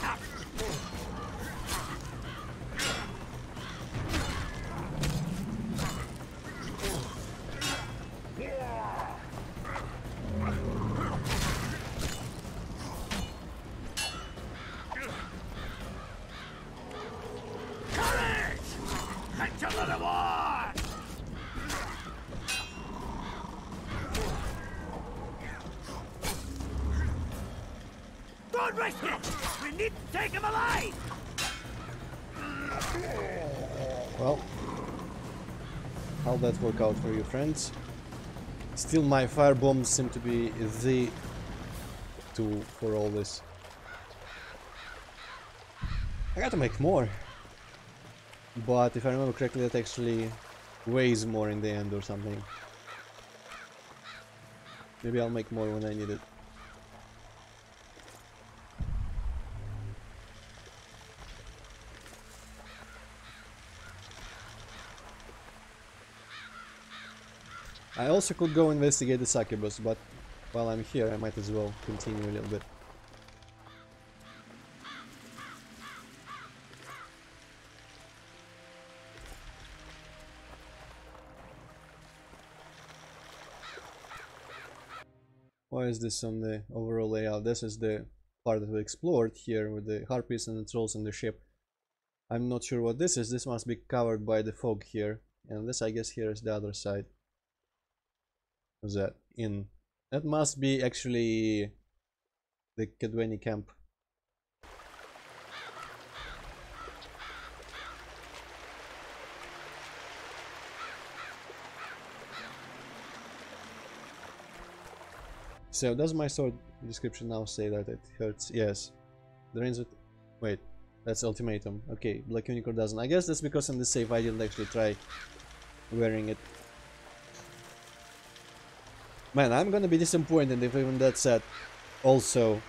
Don't risk it! We need to take him alive! Well, how'd that work out for you, friends? Still, my fire bombs seem to be the tool for all this. I gotta make more. But if I remember correctly, that actually weighs more in the end or something. Maybe I'll make more when I need it. I also could go investigate the succubus, but while I'm here I might as well continue a little bit. Why is this on the overall layout? This is the part that we explored here with the harpies and the trolls and the ship. I'm not sure what this is. This must be covered by the fog here, and this I guess here is the other side. What's that? In. That must be actually the Kedweni camp. So does my sword description now say that it hurts? Yes. Drains it. Wait, that's ultimatum. Okay, Black Unicorn doesn't. I guess that's because in the save I didn't actually try wearing it. Man, I'm gonna be disappointed if even that set also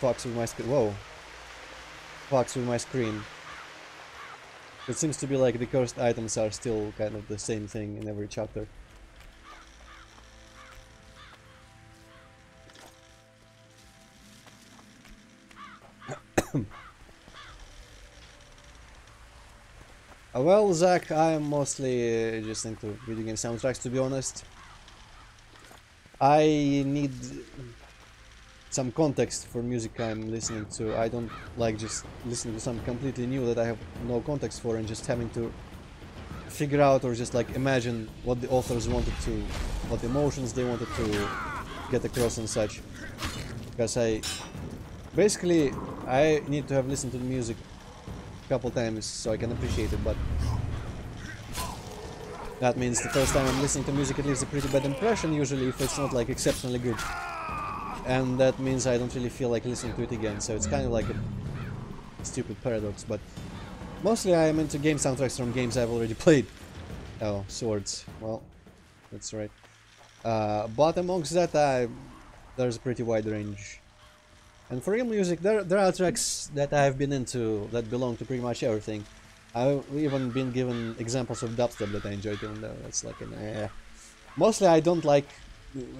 fucks with my screen. Whoa. Fucks with my screen. It seems to be like the cursed items are still kind of the same thing in every chapter. Well, Zach, I am mostly just into video game soundtracks, to be honest. I need some context for music I'm listening to. I don't like just listening to something completely new that I have no context for and just having to figure out or just like imagine what the authors wanted to, what emotions they wanted to get across and such. Because I need to have listened to the music a couple times so I can appreciate it, but that means the first time I'm listening to music it leaves a pretty bad impression usually if it's not like exceptionally good. And that means I don't really feel like listening to it again, so it's kind of like a stupid paradox, but mostly I am into game soundtracks from games I've already played. Oh, swords. Well, that's right. But amongst that, there's a pretty wide range. And for real music, there are tracks that I've been into that belong to pretty much everything. I've even been given examples of dubstep that I enjoyed, even though it's like an eh. Mostly I don't like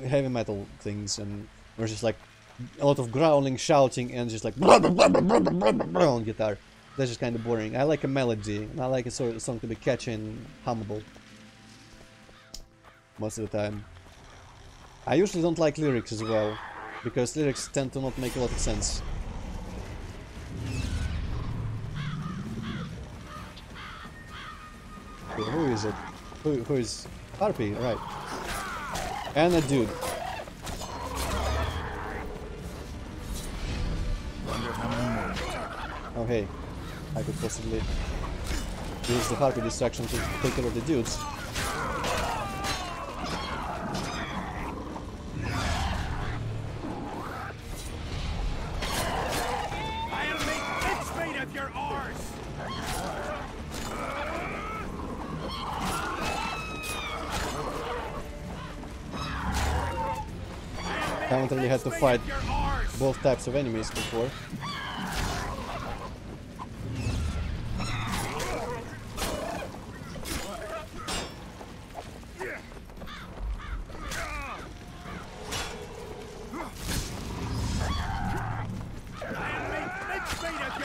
heavy metal things, and there's just like a lot of growling, shouting, and just like on guitar. That's just kind of boring. I like a melody, and I like a song to be catchy and hummable most of the time. I usually don't like lyrics as well, because lyrics tend to not make a lot of sense. Okay, who is it? Who is Harpy? Right. And a dude. Oh hey, I could possibly use the Harpy distraction to take care of the dudes. I'll make mincemeat of your oars! I'll make Haven't really had to fight both types of enemies before.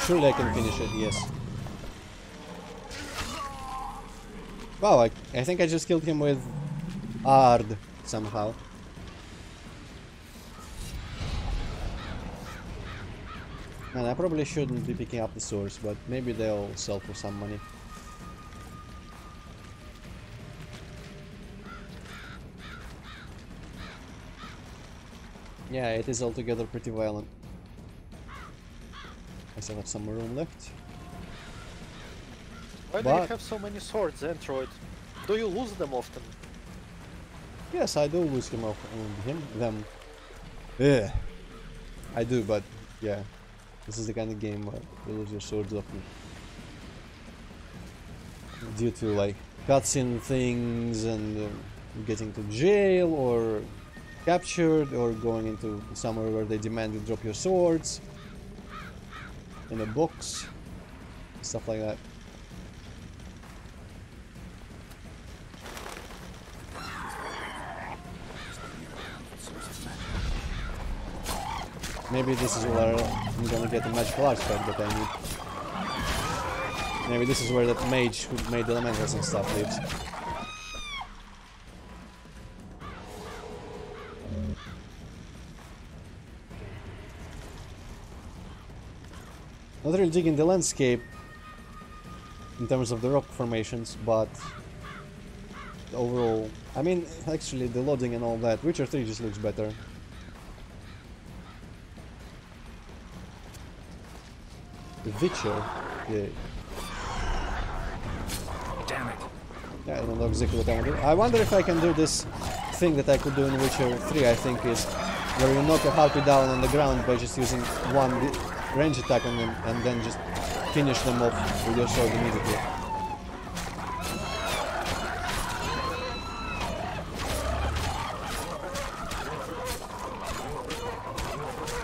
Surely I can finish it, yes. Wow, I think I just killed him with Ard somehow. And I probably shouldn't be picking up the swords, but maybe they'll sell for some money. Yeah, it is altogether pretty violent. I still have some room left. Why do you have so many swords, Antroid? Do you lose them often? Yes, I do lose them them. Yeah, I do, but yeah, this is the kind of game where you lose your swords often due to like cutscene things and getting to jail or captured or going into somewhere where they demand you drop your swords in a box, stuff like that. Maybe this is where I'm gonna get the magical artifact that I need. Maybe this is where that mage who made elementals and stuff lives. Not really digging the landscape in terms of the rock formations, but the overall, I mean, actually the loading and all that, Witcher 3 just looks better. The Witcher, yeah. Damn it. Yeah, I don't know exactly what I want to do. I wonder if I can do this thing that I could do in Witcher 3, I think, is where you knock a harpy down on the ground by just using one range attack on them and then just finish them off with your sword immediately.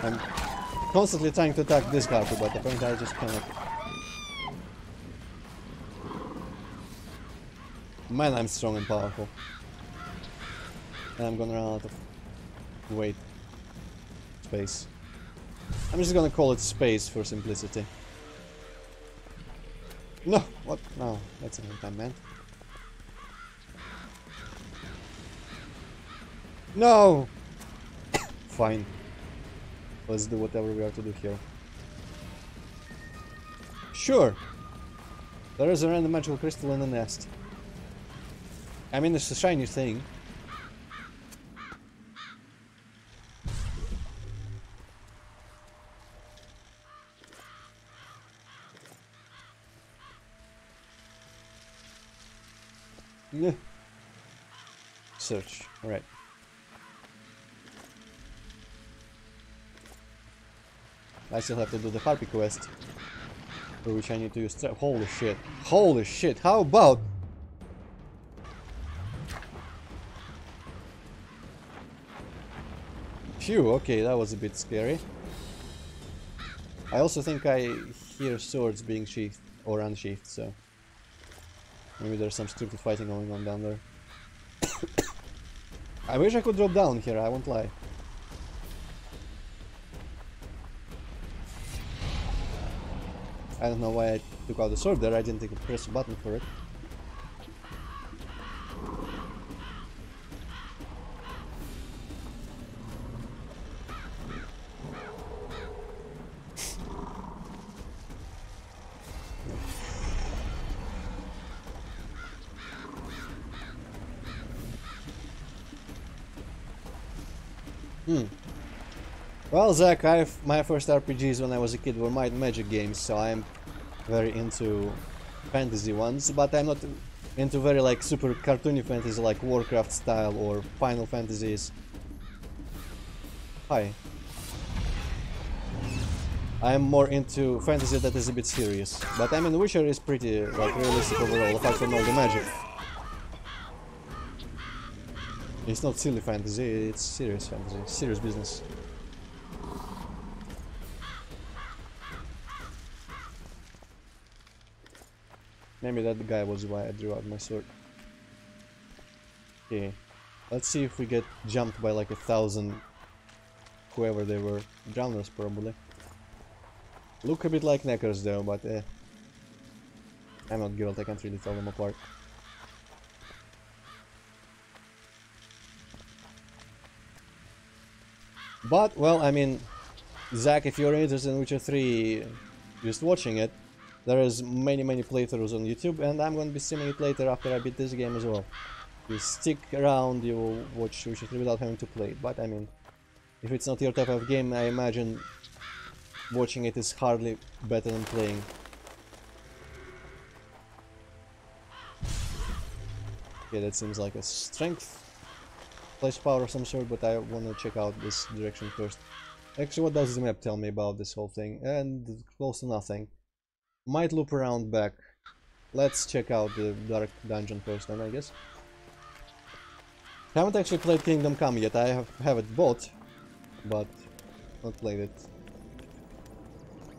I'm constantly trying to attack this harpy, but apparently I just cannot. Man, I'm strong and powerful. And I'm gonna run out of weight. Space. I'm just gonna call it space for simplicity. No! What? No, that's not what I meant. No! Fine. Let's do whatever we have to do here. Sure! There is a random magical crystal in the nest. I mean, it's a shiny thing. Search. Alright. I still have to do the harpy quest, for which I need to use trap. Holy shit. Holy shit. How about... Phew, okay, that was a bit scary. I also think I hear swords being sheathed or unsheathed, so... Maybe there's some stupid fighting going on down there. I wish I could drop down here, I won't lie. I don't know why I took out the sword there, I didn't think to press a button for it. Well, Zach, my first RPGs when I was a kid were Might and Magic games, so I'm very into fantasy ones, but I'm not into very like super cartoony fantasy like Warcraft style or Final Fantasies. Hi. I'm more into fantasy that is a bit serious, but I mean Witcher is pretty like realistic overall, apart from all the magic. It's not silly fantasy, it's serious fantasy, serious business. Maybe that guy was why I drew out my sword. Okay, let's see if we get jumped by like 1,000, whoever they were. Drowners probably. Look a bit like neckers though, but I'm not guild, I can't really tell them apart. But, well, I mean, Zach, if you're interested in Witcher 3, just watching it, there is many playthroughs on YouTube, and I'm gonna be streaming it later after I beat this game as well. You stick around, you will watch Witcher 3 without having to play it, but I mean, if it's not your type of game, I imagine watching it is hardly better than playing. Okay, that seems like a strength / power of some sort, but I want to check out this direction first. Actually, what does the map tell me about this whole thing? And close to nothing. Might loop around back. Let's check out the dark dungeon first then, I guess. Haven't actually played Kingdom Come yet. I have it bought, but not played it.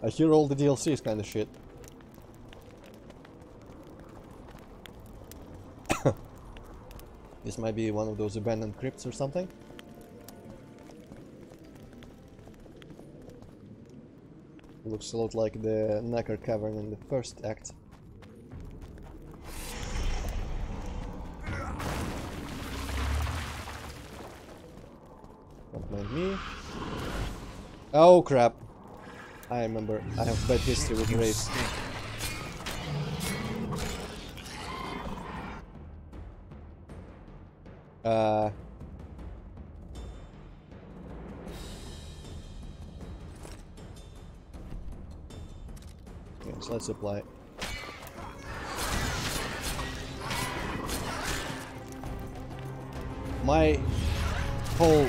I hear all the DLC is kind of shit. This might be one of those abandoned crypts or something. Looks a lot like the Necker Cavern in the first act. Don't mind me. Oh crap! I remember, I have bad history with race. Yes, let's apply. My whole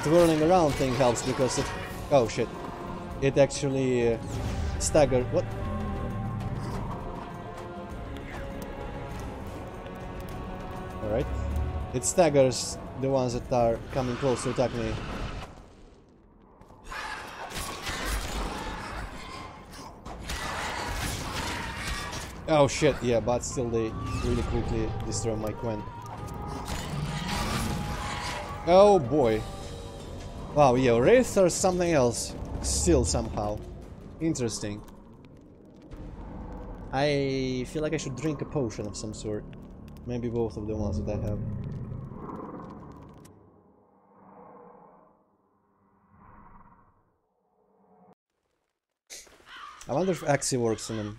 twirling around thing helps because it... Oh shit. It actually staggered... What? Alright. It staggers the ones that are coming close to attack me. Oh shit, yeah, but still they really quickly destroy my Quen. Oh boy. Wow, yeah, wraiths are something else. Still somehow. Interesting. I feel like I should drink a potion of some sort. Maybe both of the ones that I have. I wonder if Axie works in them.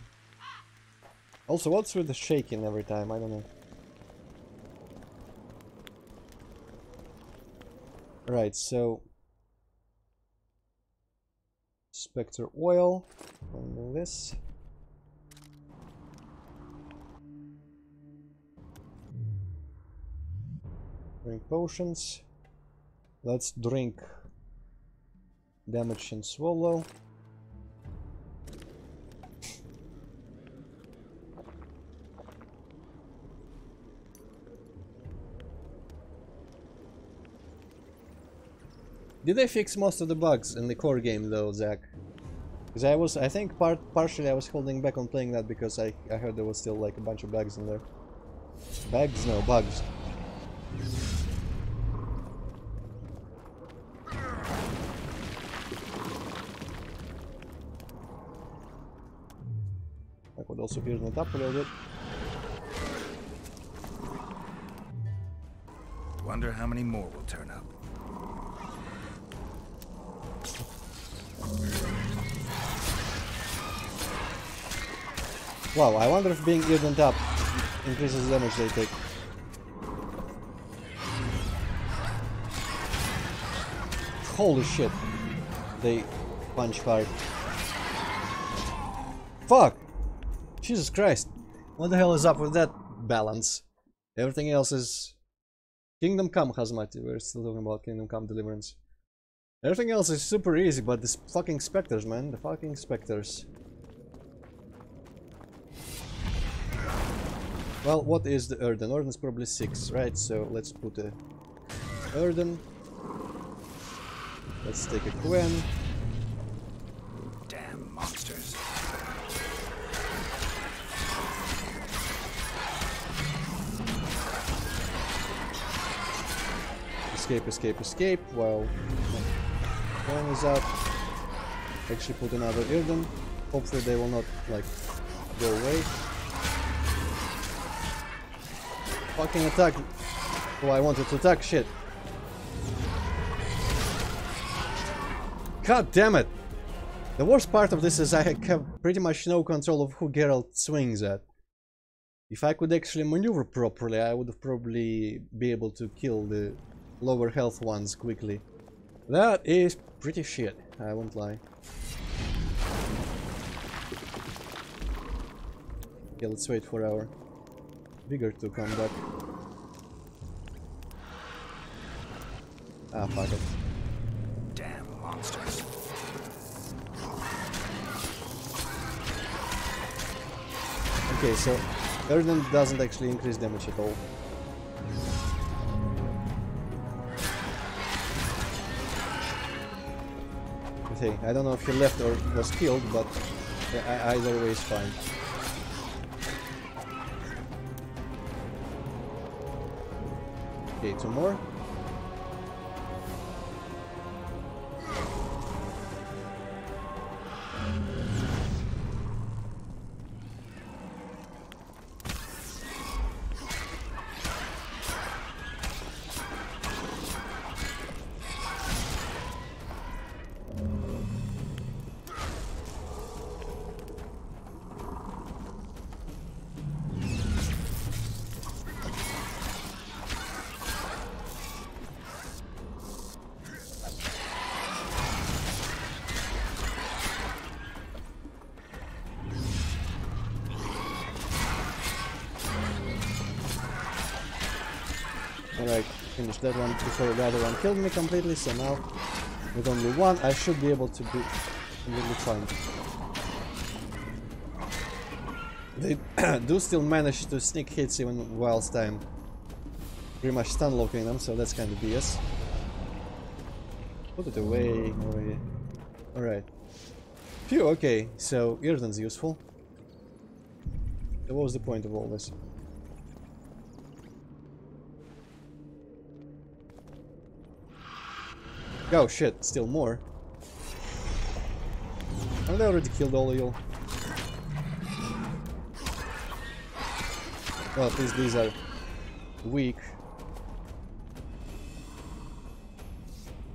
Also, what's with the shaking every time? I don't know. Right, so... Spectre oil, and this. Drink potions. Let's drink damage and swallow. Did they fix most of the bugs in the core game though, Zach? Because I think partially I was holding back on playing that because I heard there was still like a bunch of bugs in there. Bags? No, bugs. I could also hear it up a little bit. Wonder how many more will turn up. Wow, I wonder if being evened up increases the damage they take. Holy shit. They punch hard. Fuck! Jesus Christ. What the hell is up with that balance? Everything else is... Kingdom Come Hazmati. We're still talking about Kingdom Come Deliverance. Everything else is super easy, but this fucking specters, man. The fucking specters. Well, what is the Earthen? Earthen is probably 6, right? So let's put a Earthen. Let's take a Quen. Damn monsters. Escape, escape, escape, while Quen is out. Actually put another Earthen. Hopefully they will not, like, go away. Fucking attack. Oh, I wanted to attack, shit. God damn it! The worst part of this is I have pretty much no control of who Geralt swings at. If I could actually maneuver properly, I would probably be able to kill the lower health ones quickly. That is pretty shit, I won't lie. Okay, let's wait for our vigor to come back. Ah, fuck it. Damn monsters. Okay, so Earthen doesn't actually increase damage at all. But hey, I don't know if he left or was killed, but either way is fine. Okay, 2 more. Alright, finished that one before the other one killed me completely, so now with only one I should be able to be completely fine. They do still manage to sneak hits even whilst I'm pretty much stun locking them, so that's kind of BS. Put it away. Alright. Phew, okay, so Earthen's useful. So what was the point of all this? Oh shit, still more. Have they already killed all of you? Well, at least these are weak.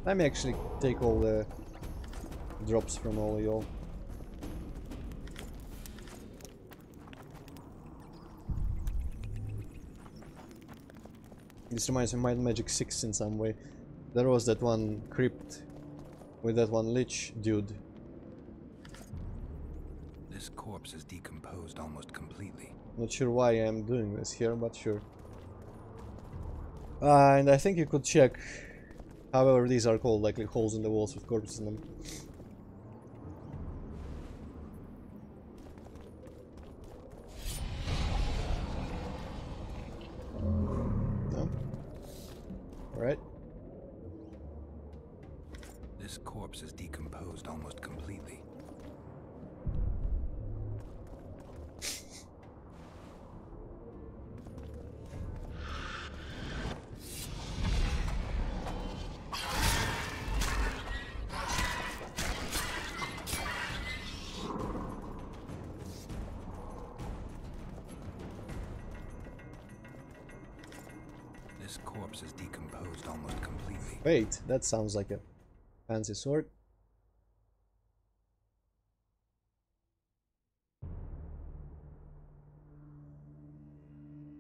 Let me actually take all the drops from all of y'all. This reminds me of Might and Magic 6 in some way. There was that one crypt with that one lich dude. This corpse is decomposed almost completely. Not sure why I'm doing this here, but sure. And I think you could check, however these are called, like holes in the walls with corpses in them. No? Alright. This corpse is decomposed almost completely. This corpse is decomposed almost completely. Wait, that sounds like a fancy sword.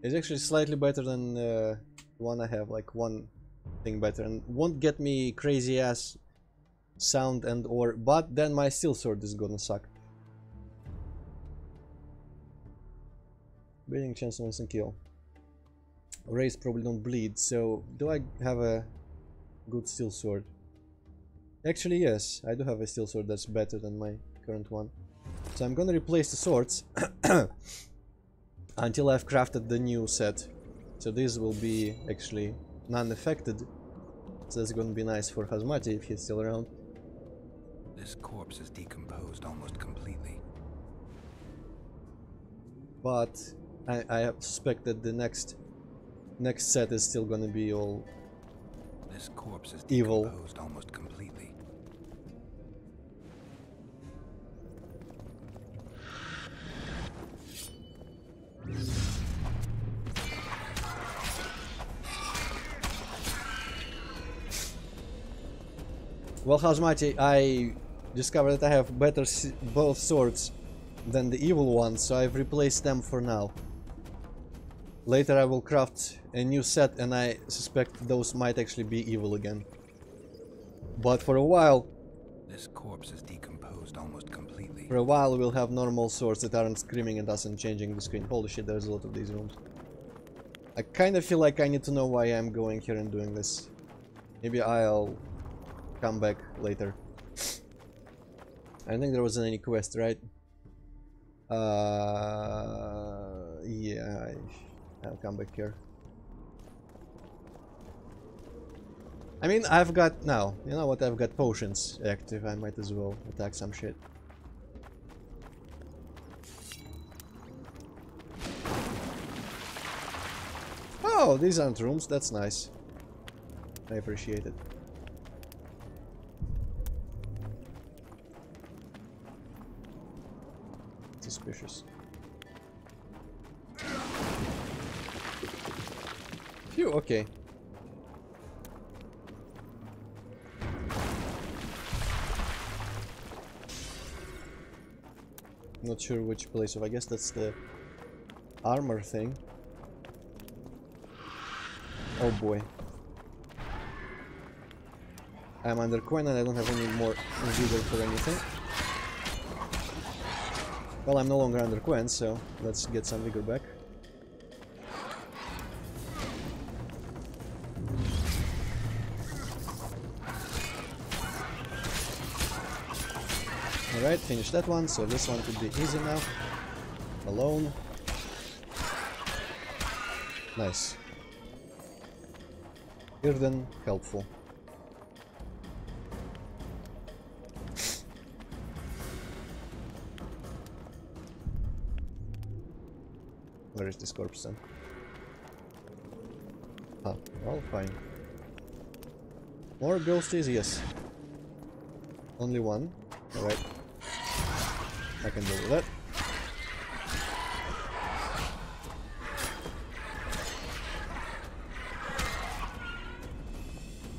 It's actually slightly better than the one I have, like one thing better, and won't get me crazy ass sound and or, but then my steel sword is gonna suck. Bleeding chance of instant kill. Rays probably don't bleed, so do I have a good steel sword? Actually yes, I do have a steel sword that's better than my current one. So I'm gonna replace the swords until I've crafted the new set. So this will be actually non-affected. So that's gonna be nice for Hazmati if he's still around. This corpse is decomposed almost completely. But I suspect that the next set is still gonna be all this corpse is evil. Decomposed almost completely. Well, Hazmati, I discovered that I have better both swords than the evil ones, so I've replaced them for now. Later I will craft a new set, and I suspect those might actually be evil again. But for a while... This corpse is decomposed almost completely. For a while we'll have normal swords that aren't screaming at us and changing the screen. Holy shit, there's a lot of these rooms. I kind of feel like I need to know why I'm going here and doing this. Maybe I'll come back later. I don't think there wasn't any quest, right? Yeah, I'll come back here. I mean, I've got now. You know what? I've got potions active. I might as well attack some shit. Oh, these aren't rooms. That's nice. I appreciate it. Suspicious. Phew, okay. Not sure which place of. I guess that's the armor thing. Oh boy. I'm under coin and I don't have any more vigor for anything. Well, I'm no longer under Quen, so let's get some vigor back. Alright, finish that one, so this one could be easy now. Alone. Nice. Irden, helpful. Where is this corpse then? Ah, well, fine. More ghosties, yes. Only one. Alright. I can deal with that.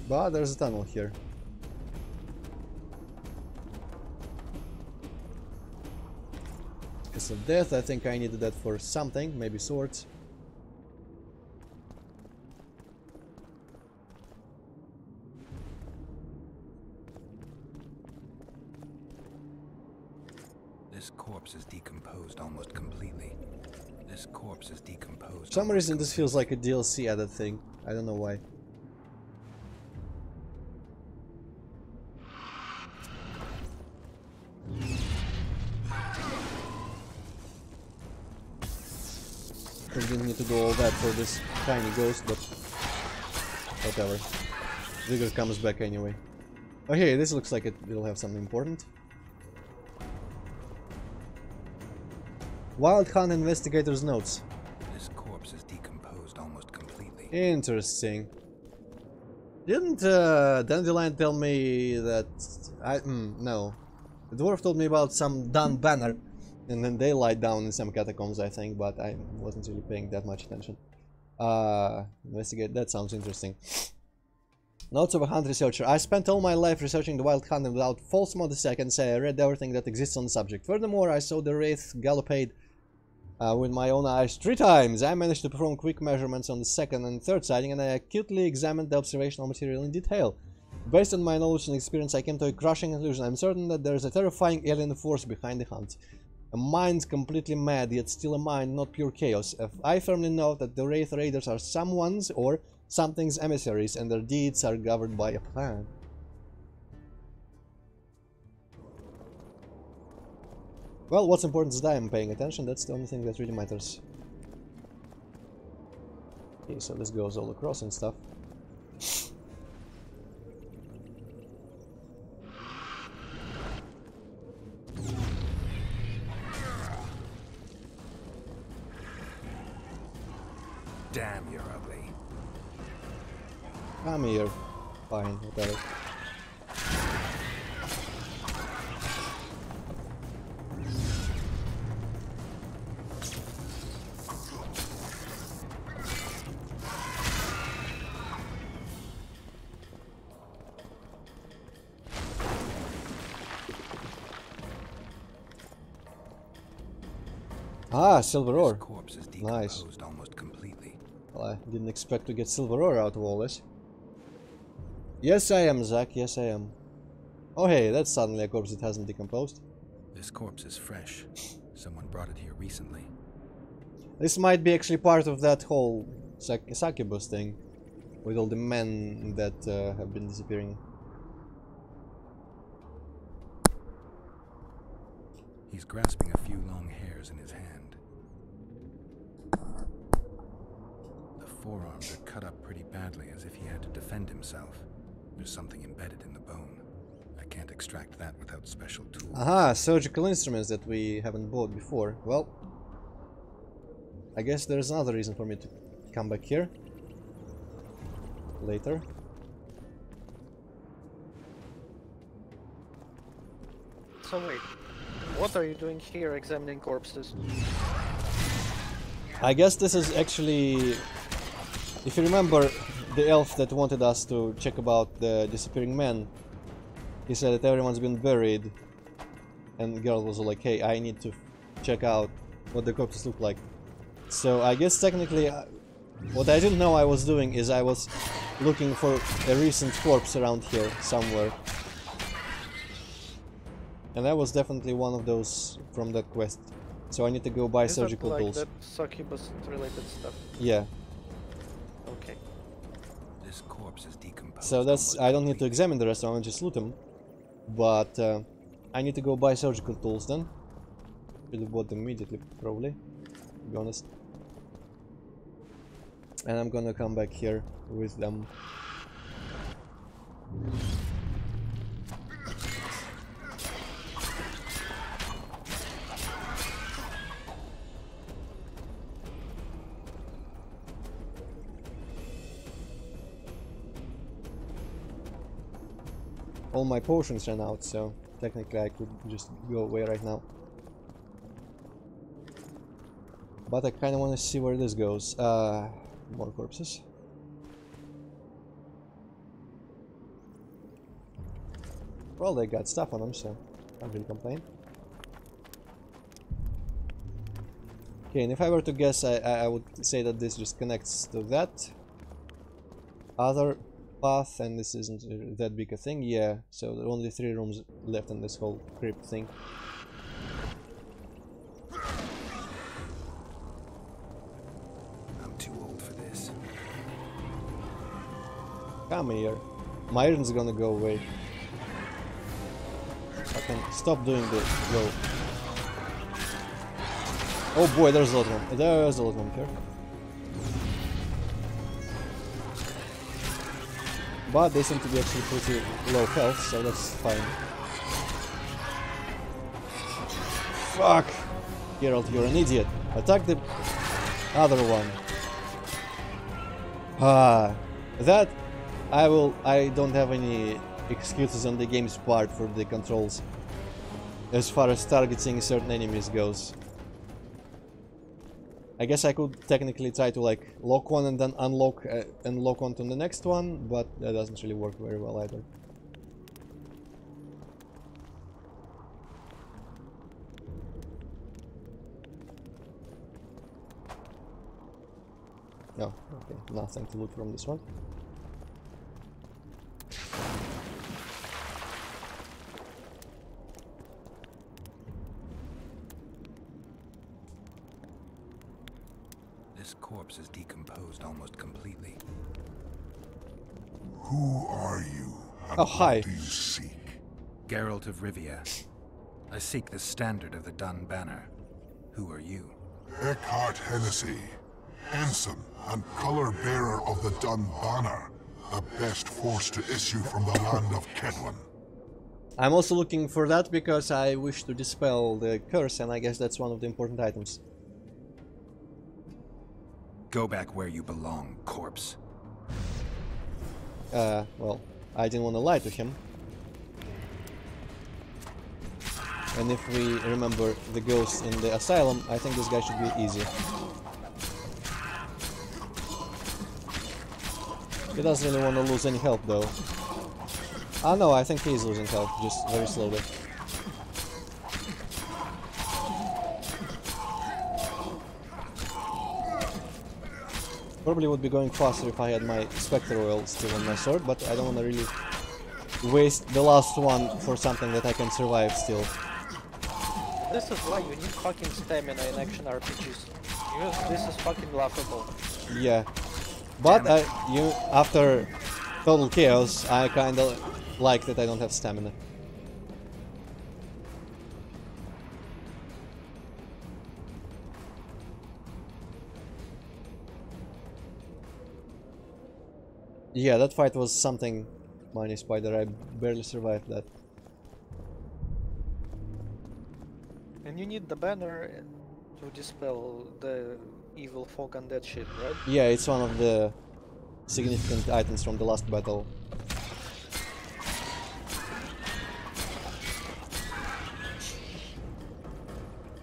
But there's a tunnel here. Kiss of Death, I think I needed that for something, maybe swords. This corpse is decomposed almost completely. This corpse is decomposed. For some reason this feels like a DLC added thing. I don't know why. I didn't need to do all that for this tiny ghost, but whatever. Vigor comes back anyway. Oh hey, this looks like it'll have something important. Wild Hunt Investigator's Notes. This corpse is decomposed almost completely. Interesting. Didn't Dandelion tell me that... no. The dwarf told me about some Dun banner. And then they lie down in some catacombs, I think, but I wasn't really paying that much attention. Investigate, that sounds interesting. Notes of a hunt researcher. I spent all my life researching the wild hunt, and without false modesty I can say I read everything that exists on the subject. Furthermore, I saw the wraith gallopade with my own eyes 3 times. I managed to perform quick measurements on the second and third sighting, and I acutely examined the observational material in detail. Based on my knowledge and experience, I came to a crushing conclusion. I'm certain that there is a terrifying alien force behind the hunt. A mind completely mad, yet still a mind, not pure chaos. I firmly know that the Wraith Raiders are someone's or something's emissaries, and their deeds are governed by a plan. Well, what's important is that I'm paying attention. That's the only thing that really matters. Okay, so this goes all across and stuff. Damn, you're ugly. Come here. Fine, whatever. Ah, silver ore. Corpse is nice. Almost completely. Well, I didn't expect to get silver ore out of all this. Yes, I am, Zach. Yes, I am. Oh, hey, that's suddenly a corpse that hasn't decomposed. This corpse is fresh. Someone brought it here recently. This might be actually part of that whole succubus thing, with all the men that have been disappearing. He's grasping a few long hairs in his hand. The forearms are cut up pretty badly, as if he had to defend himself. There's something embedded in the bone. I can't extract that without special tools. Aha, surgical instruments that we haven't bought before. Well, I guess there's another reason for me to come back here later. So wait, what are you doing here examining corpses? I guess this is actually, if you remember, the elf that wanted us to check about the disappearing men. He said that everyone's been buried, and the girl was like, hey, I need to check out what the corpses look like. So I guess technically, what I didn't know I was doing is I was looking for a recent corpse around here somewhere. And that was definitely one of those from that quest. So I need to go buy surgical like tools. That succubus related stuff? Yeah. Okay. This corpse is decomposed. So that's, I don't need to examine the rest, I want to just loot them. But I need to go buy surgical tools then. Should have bought them immediately, probably, to be honest. And I'm gonna come back here with them. All my potions ran out, so technically I could just go away right now. But I kind of want to see where this goes. More corpses. Well, they got stuff on them, so can't really complain. Okay, and if I were to guess, I would say that this just connects to that other path, and this isn't that big a thing. Yeah, so there are only 3 rooms left in this whole crypt thing. I'm too old for this. Come here. My iron's gonna go away. I can stop doing the go. Oh boy, there's a lot of them. There's a lot of them here. But they seem to be actually pretty low health, so that's fine. Fuck! Geralt, you're an idiot. Attack the other one. Ah, that I don't have any excuses on the game's part for the controls as far as targeting certain enemies goes. I guess I could technically try to like lock one and then unlock and lock onto the next one, but that doesn't really work very well either. No, okay, nothing to loot from this one. This corpse is decomposed almost completely. Who are you? Oh, hi. What do you seek? Geralt of Rivia. I seek the standard of the Dun Banner. Who are you? Eckhart Hennessy. Handsome and color bearer of the Dun Banner, the best force to issue from the land of Kedwin. I'm also looking for that because I wish to dispel the curse, and I guess that's one of the important items. Go back where you belong, corpse. Well, I didn't want to lie to him. And if we remember the ghost in the asylum, I think this guy should be easy. He doesn't really want to lose any health though. Ah no, I think he's losing health, just very slowly. Probably would be going faster if I had my Spectre Oil still on my sword, but I don't want to really waste the last one for something that I can survive still. This is why you need fucking stamina in action RPGs. This is fucking laughable. Yeah. But after Total Chaos, I kinda like that I don't have stamina. Yeah, that fight was something, Mighty Spider. I barely survived that. And you need the banner to dispel the evil fog and that shit, right? Yeah, it's one of the significant items from the last battle.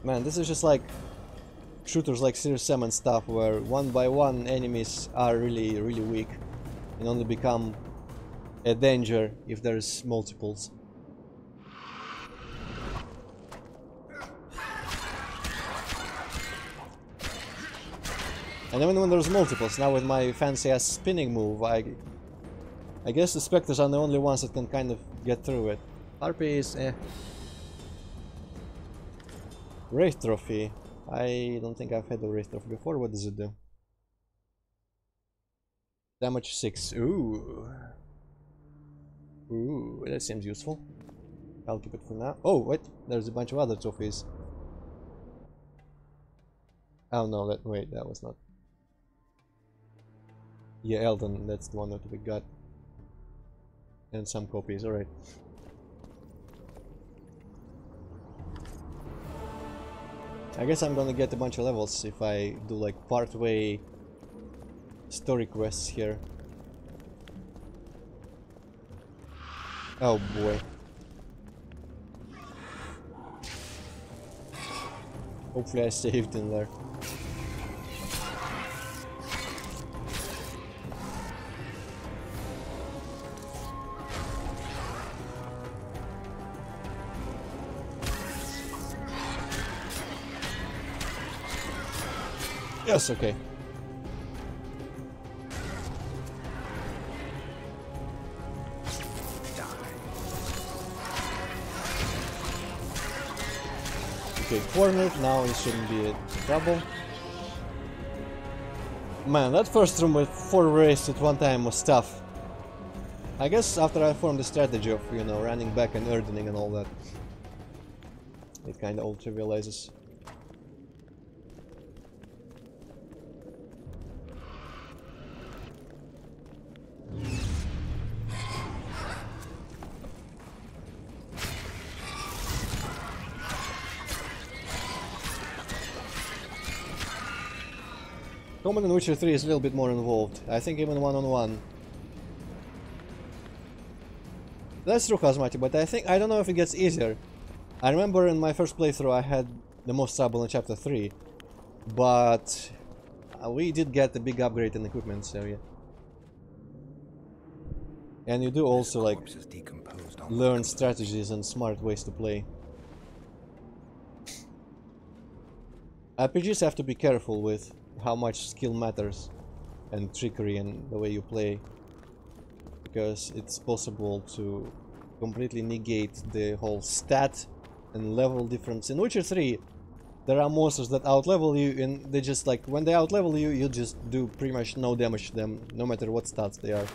Man, this is just like shooters like Serious Sam and stuff, where one by one enemies are really weak and only become a danger if there's multiples. And even when there's multiples, now with my fancy ass spinning move, I guess the Spectres are the only ones that can kind of get through it. RP is Wraith Trophy. I don't think I've had a Wraith Trophy before. What does it do? Damage 6. Ooh. Ooh, that seems useful. I'll keep it for now. Oh, wait, there's a bunch of other trophies. Oh no, wait, that was not. Yeah, Eldon, that's the one that we got. And some copies, alright. I guess I'm gonna get a bunch of levels if I do like part-way story quests here. Oh boy. Hopefully I saved in there. Yes, okay. Okay, cornered, now it shouldn't be a trouble. Man, that first room with 4 wraiths at one time was tough. I guess after I formed the strategy of, you know, running back and earthening and all that, it kinda all trivializes. Combat in Witcher 3 is a little bit more involved. I think even one-on-one. That's true, Cosmati, but I don't know if it gets easier. I remember in my first playthrough I had the most trouble in chapter 3. But we did get a big upgrade in equipment, so yeah. And you do also like learn strategies and smart ways to play. RPGs have to be careful with how much skill matters and trickery and the way you play, because it's possible to completely negate the whole stat and level difference. In Witcher 3 there are monsters that outlevel you, and they just like, when they outlevel you, you just do pretty much no damage to them, no matter what stats they are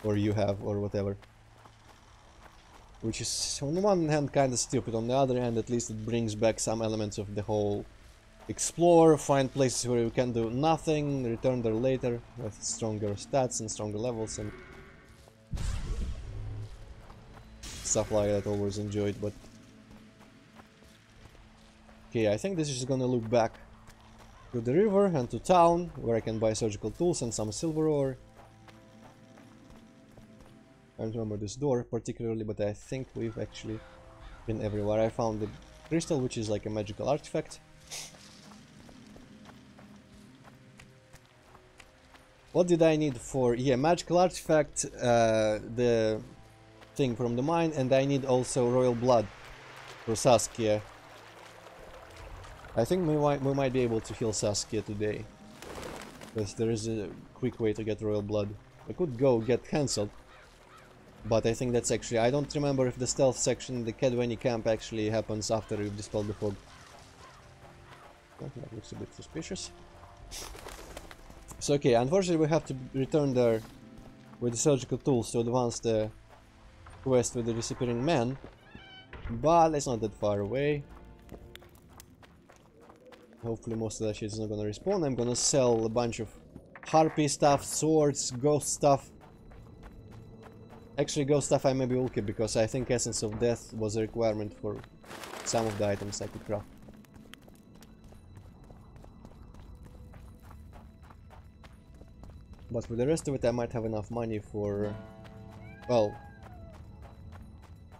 or you have or whatever, which is on the one hand kind of stupid. On the other hand, at least it brings back some elements of the whole explore, find places where you can do nothing, return there later with stronger stats and stronger levels and stuff like that. Always enjoyed, but okay, I think this is gonna look back to the river and to town where I can buy surgical tools and some silver ore. I don't remember this door particularly, but I think we've actually been everywhere. I found the crystal, which is like a magical artifact. What did I need for... yeah, magical artifact, the thing from the mine, and I need also royal blood for Saskia. I think we might be able to heal Saskia today, because there is a quick way to get royal blood. I could go get cancelled, but I think that's actually... I don't remember if the stealth section, the Kedweni camp, actually happens after you've dispelled the fog. Oh, that looks a bit suspicious. So okay, unfortunately we have to return there with the surgical tools to advance the quest with the disappearing man, but it's not that far away. Hopefully most of that shit is not gonna respawn. I'm gonna sell a bunch of harpy stuff, swords, ghost stuff. Actually, ghost stuff I maybe will keep, because I think Essence of Death was a requirement for some of the items I could craft. But for the rest of it I might have enough money for... well,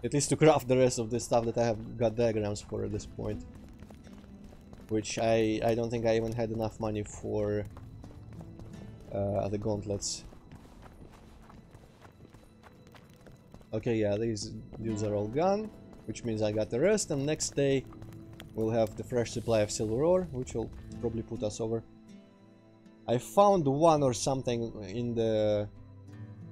at least to craft the rest of the stuff that I have got diagrams for at this point. Which I don't think I even had enough money for the gauntlets. Okay, yeah, these dudes are all gone, which means I got the rest, and next day we'll have the fresh supply of silver ore, which will probably put us over. I found one or something in the...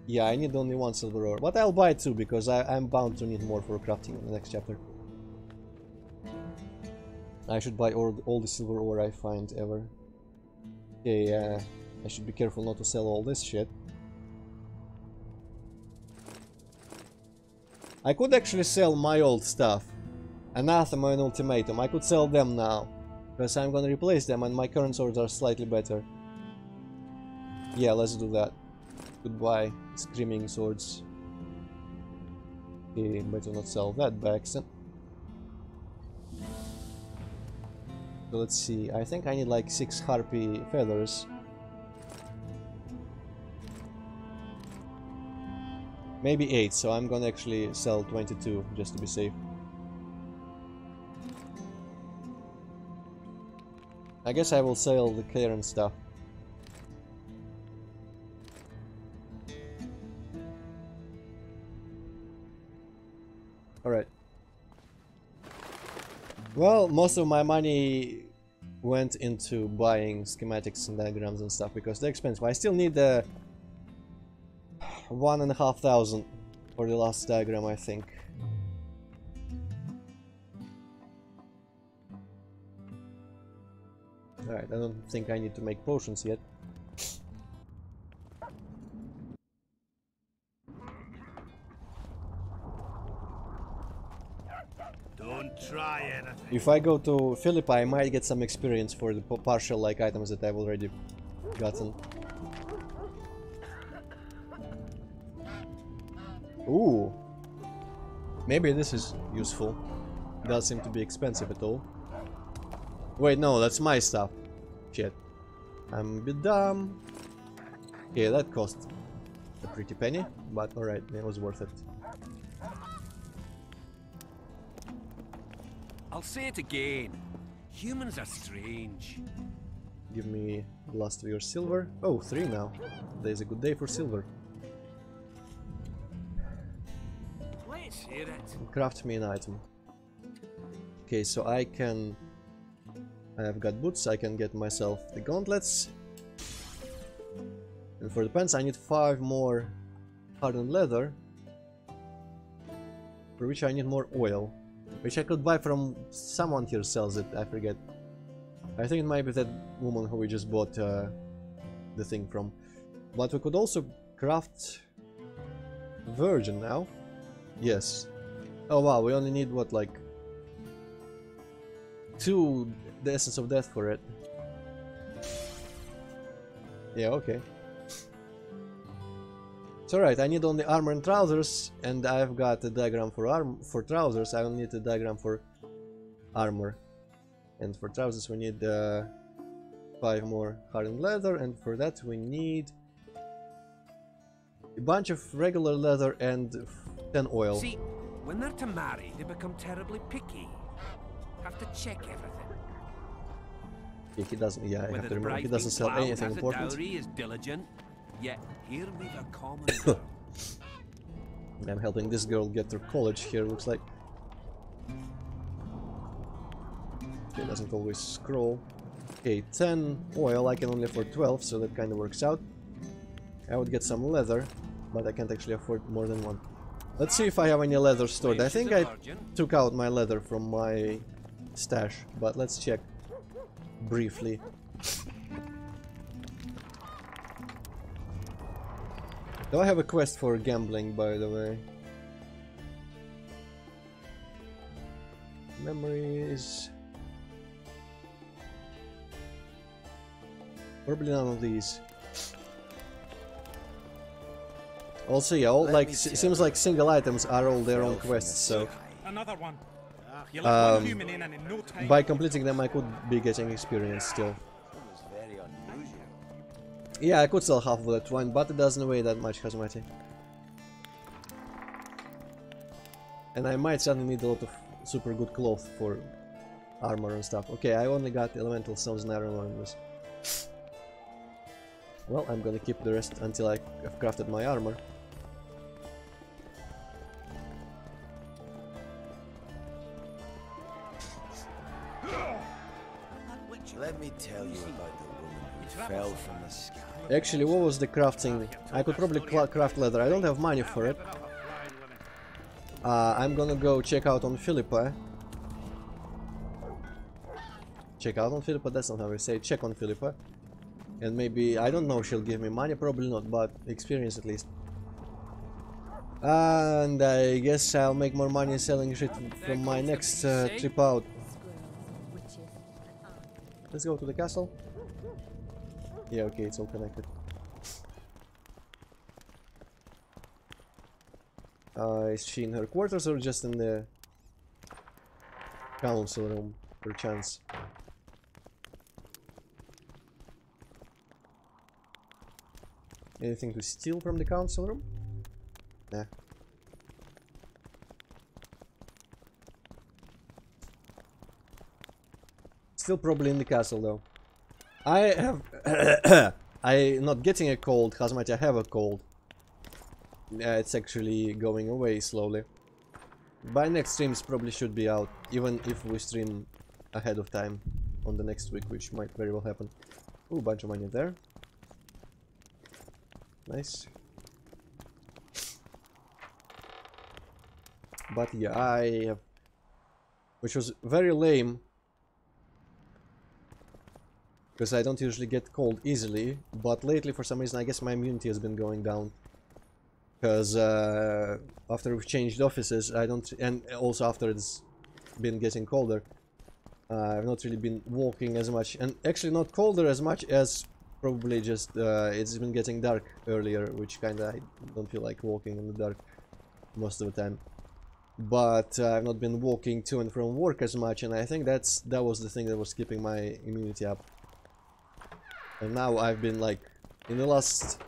yeah, I need only one silver ore, but I'll buy two, because I'm bound to need more for crafting in the next chapter. I should buy all the silver ore I find ever. Okay, I should be careful not to sell all this shit. I could actually sell my old stuff. Anathema and Ultimatum, I could sell them now, because I'm gonna replace them and my current swords are slightly better. Yeah, let's do that. Goodbye, screaming swords. Okay, better not sell that by accident. So let's see, I think I need like 6 harpy feathers. Maybe 8, so I'm gonna actually sell 22 just to be safe. I guess I will sell the Cairn stuff. Alright. Well, most of my money went into buying schematics and diagrams and stuff because they're expensive. I still need the 1,500 for the last diagram, I think. Alright, I don't think I need to make potions yet. Don't try anything. If I go to Philippi, I might get some experience for the partial like items that I've already gotten. Ooh, maybe this is useful. Doesn't seem to be expensive at all. Wait, no, that's my stuff. Shit, I'm a bit dumb. Okay, that cost a pretty penny, but alright, it was worth it. I'll say it again. Humans are strange. Give me the last of your silver. Oh, 3 now. Today's a good day for silver. Let's hear it. Craft me an item. Okay, so I have got boots, I can get myself the gauntlets. And for the pants I need 5 more hardened leather, for which I need more oil, which I could buy from someone here sells it, I forget. I think it might be that woman who we just bought the thing from. But we could also craft Vergen now. Yes. Oh wow, we only need what, like 2 the Essence of Death for it. Yeah, okay. It's alright, I need only armor and trousers, and I've got a diagram for trousers. I don't need a diagram for armor. And for trousers we need 5 more hardened leather, and for that we need a bunch of regular leather and 10 oil. See, when they're to marry, they become terribly picky. Have to check everything. Yeah, he doesn't. Yeah, I Whether have to the remember. He bride's doesn't sell being anything plowed as a important. dowry is diligent, yet here we've a common girl. I'm helping this girl get through college here, looks like. Okay, doesn't always scroll. Okay, 10 oil, I can only afford 12, so that kind of works out. I would get some leather, but I can't actually afford more than one. Let's see if I have any leather stored. I think I took out my leather from my stash, but let's check briefly. Do I have a quest for gambling, by the way? Memories... Probably none of these. Also, yeah, all like seems like single items are all their own quests, so Another one. You let one human in and in no time. by completing them I could be getting experience still. Yeah, I could sell half of that one, but it doesn't weigh that much, Hazmati. And I might suddenly need a lot of super good cloth for armor and stuff. Okay, I only got elemental stones and iron on this. Well, I'm gonna keep the rest until I have crafted my armor. Let me tell you about the woman who fell from the sky. Actually, what was the crafting? I could probably craft leather. I don't have money for it. I'm gonna go check out on Philippa. Check out on Philippa? That's not how we say it. Check on Philippa. And maybe, I don't know, she'll give me money, probably not, but experience at least. And I guess I'll make more money selling shit from my next trip out. Let's go to the castle. Yeah, okay, it's all connected. Is she in her quarters or just in the council room, per chance? Anything to steal from the council room? Nah. Still probably in the castle though. I have I'm not getting a cold, Hazmati, I have a cold. It's actually going away slowly. By next streams probably should be out, even if we stream ahead of time on the next week, which might very well happen. Ooh, bunch of money there. Nice. But yeah, I have... Which was very lame. Because I don't usually get cold easily. But lately, for some reason, I guess my immunity has been going down. Because after we've changed offices, I don't... And also after it's been getting colder. I've not really been walking as much. And actually not colder as much as... Probably just it's been getting dark earlier, which kinda I don't feel like walking in the dark most of the time. But I've not been walking to and from work as much, and I think that was the thing that was keeping my immunity up. And now I've been like in the last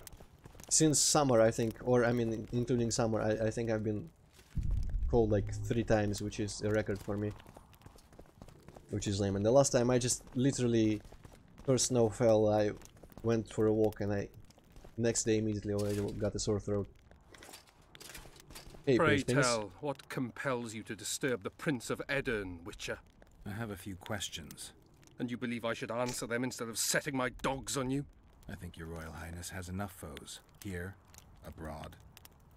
since summer, I think, or I mean including summer, I think I've been cold like 3 times, which is a record for me. Which is lame. And the last time I just literally first snow fell, I went for a walk and I next day immediately already got a sore throat. Hey, Pray Prince tell, what compels you to disturb the Prince of Edern, Witcher? I have a few questions. And you believe I should answer them instead of setting my dogs on you? I think your Royal Highness has enough foes, here, abroad,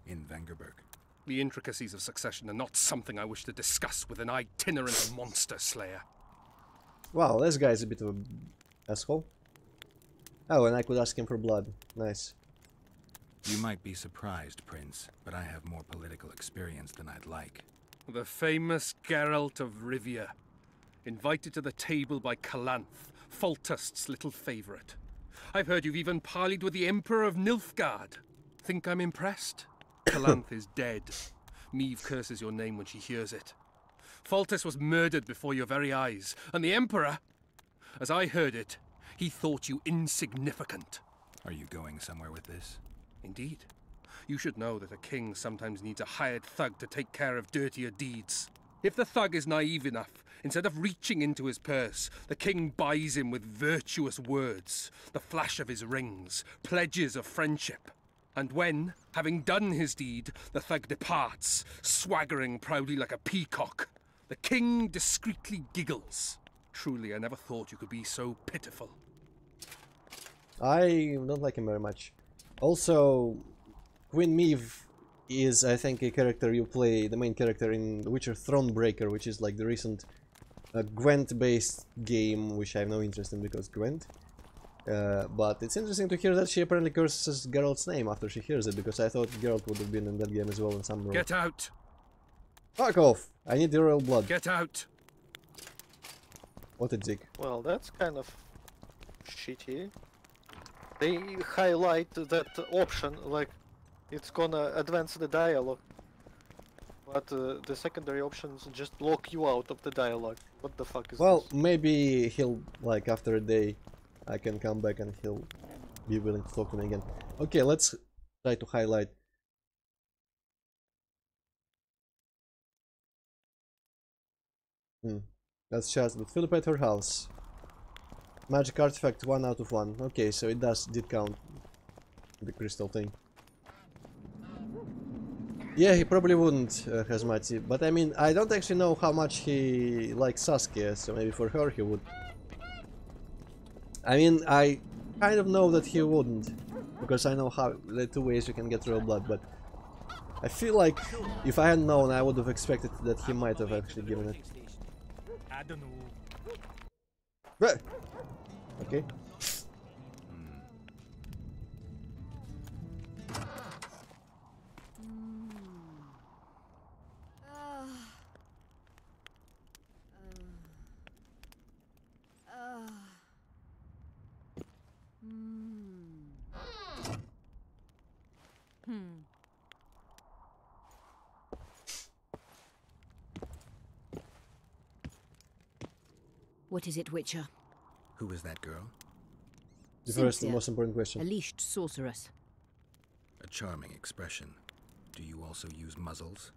in Vengerberg. The intricacies of succession are not something I wish to discuss with an itinerant monster slayer. Wow, this guy's a bit of an asshole. Oh, and I could ask him for blood. Nice. You might be surprised, Prince, but I have more political experience than I'd like. The famous Geralt of Rivia. Invited to the table by Calanth, Foltest's little favourite. I've heard you've even parleyed with the Emperor of Nilfgaard. Think I'm impressed? Calanth is dead. Meve curses your name when she hears it. Foltest was murdered before your very eyes, and the Emperor, as I heard it, he thought you insignificant. Are you going somewhere with this? Indeed. You should know that a king sometimes needs a hired thug to take care of dirtier deeds. If the thug is naive enough, instead of reaching into his purse, the king buys him with virtuous words, the flash of his rings, pledges of friendship. And when, having done his deed, the thug departs, swaggering proudly like a peacock, the king discreetly giggles. Truly, I never thought you could be so pitiful. I don't like him very much. Also, Queen Meve is, I think, a character you play, the main character in The Witcher Thronebreaker, which is like the recent Gwent-based game, which I have no interest in because Gwent. But it's interesting to hear that she apparently curses Geralt's name after she hears it, because I thought Geralt would have been in that game as well in some role. Get out! Fuck off! I need the royal blood. Get out! What a dick. Well, that's kind of shitty. They highlight that option, like it's gonna advance the dialogue, but the secondary options just block you out of the dialogue. What the fuck is Well, this? maybe he'll, like, after a day, I can come back and he'll be willing to talk to me again. Okay, let's try to highlight. That's just with Philip at her house. Magic artifact 1 out of 1. Okay, so it did count. The crystal thing. Yeah, he probably wouldn't, Hazmati, but I mean, I don't actually know how much he likes Saskia, so maybe for her he would. I mean, I kind of know that he wouldn't, because I know how the two ways you can get royal blood, but I feel like if I had known, I would have expected that he might have actually given it. I don't know. But, okay. What is it, Witcher? Who is that girl? The first and most important question. A leashed sorceress. A charming expression. Do you also use muzzles?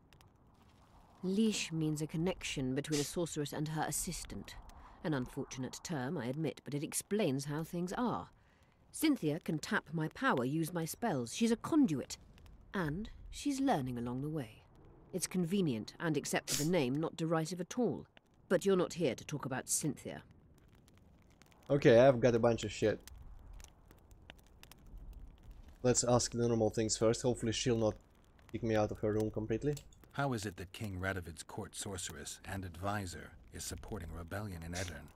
Leash means a connection between a sorceress and her assistant. An unfortunate term, I admit, but it explains how things are. Cynthia can tap my power, use my spells. She's a conduit. And she's learning along the way. It's convenient and, except for the name, not derisive at all. But you're not here to talk about Cynthia. Okay, I've got a bunch of shit. Let's ask the normal things first. Hopefully she'll not kick me out of her room completely. How is it that King Radovid's court sorceress and advisor is supporting rebellion in Edirn?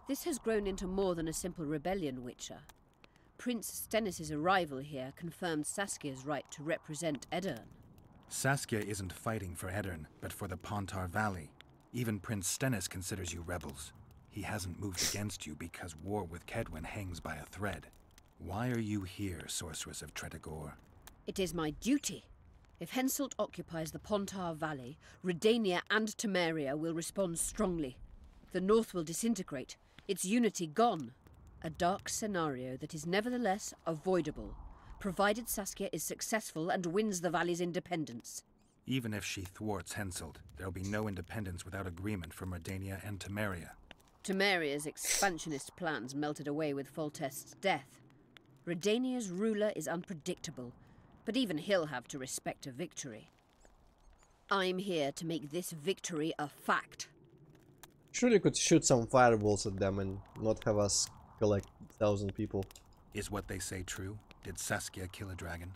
This has grown into more than a simple rebellion, Witcher. Prince Stennis' arrival here confirmed Saskia's right to represent Edirn. Saskia isn't fighting for Edirn, but for the Pontar Valley. Even Prince Stennis considers you rebels. He hasn't moved against you because war with Kedwin hangs by a thread. Why are you here, Sorceress of Tretogor? It is my duty. If Henselt occupies the Pontar Valley, Redania and Temeria will respond strongly. The North will disintegrate, its unity gone. A dark scenario that is nevertheless avoidable, provided Saskia is successful and wins the Valley's independence. Even if she thwarts Henselt, there'll be no independence without agreement from Redania and Temeria. Temeria's expansionist plans melted away with Foltest's death. Redania's ruler is unpredictable, but even he'll have to respect a victory. I'm here to make this victory a fact. Surely could shoot some fireballs at them and not have us collect 1,000 people. Is what they say true? Did Saskia kill a dragon?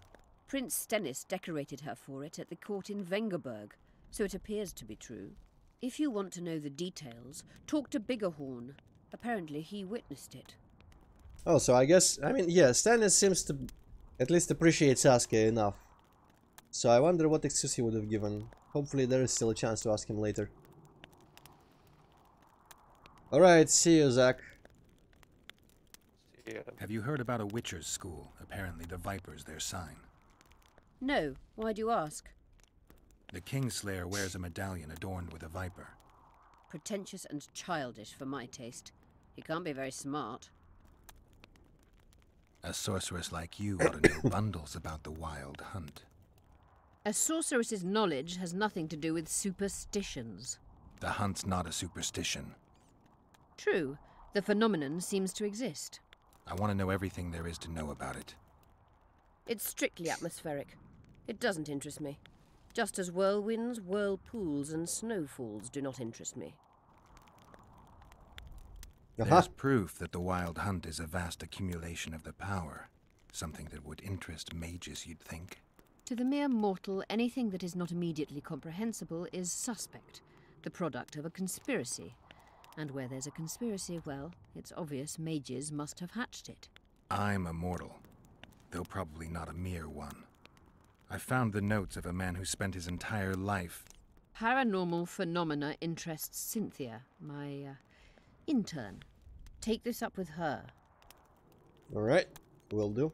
Prince Stennis decorated her for it at the court in Vengerberg, so it appears to be true. If you want to know the details, talk to Biggerhorn. Apparently he witnessed it. Oh, so I guess, I mean, yeah, Stennis seems to at least appreciate Saskia enough. So I wonder what excuse he would have given. Hopefully there is still a chance to ask him later. Alright, see you, Zach. Yeah. Have you heard about a Witcher's school? Apparently the Viper's their sign. No. Why do you ask? The Kingslayer wears a medallion adorned with a viper. Pretentious and childish for my taste. He can't be very smart. A sorceress like you ought to know bundles about the Wild Hunt. A sorceress's knowledge has nothing to do with superstitions. The hunt's not a superstition. True. The phenomenon seems to exist. I want to know everything there is to know about it. It's strictly atmospheric. It doesn't interest me. Just as whirlwinds, whirlpools, and snowfalls do not interest me. There's proof that the Wild Hunt is a vast accumulation of the power. Something that would interest mages, you'd think. To the mere mortal, anything that is not immediately comprehensible is suspect, the product of a conspiracy. And where there's a conspiracy, well, it's obvious mages must have hatched it. I'm a mortal, though probably not a mere one. I found the notes of a man who spent his entire life... Paranormal phenomena interests Cynthia, my intern. Take this up with her. Alright, will do.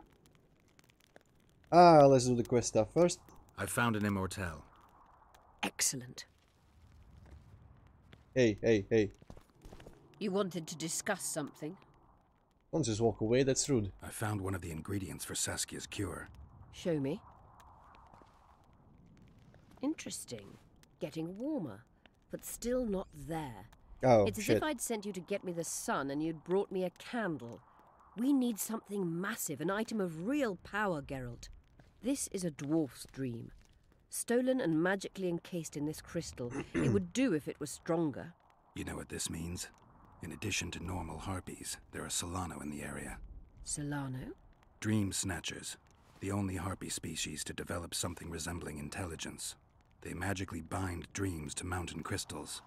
Let's do the quest stuff first. I found an immortal. Excellent. Hey. You wanted to discuss something? Don't just walk away, that's rude. I found one of the ingredients for Saskia's cure. Show me. Interesting. Getting warmer, but still not there. Oh, it's as shit. if I'd sent you to get me the sun and you'd brought me a candle. We need something massive, an item of real power, Geralt. This is a dwarf's dream. Stolen and magically encased in this crystal. It would do if it was stronger. You know what this means? In addition to normal harpies, there are Solano in the area. Solano? Dream snatchers. The only harpy species to develop something resembling intelligence. They magically bind dreams to mountain crystals.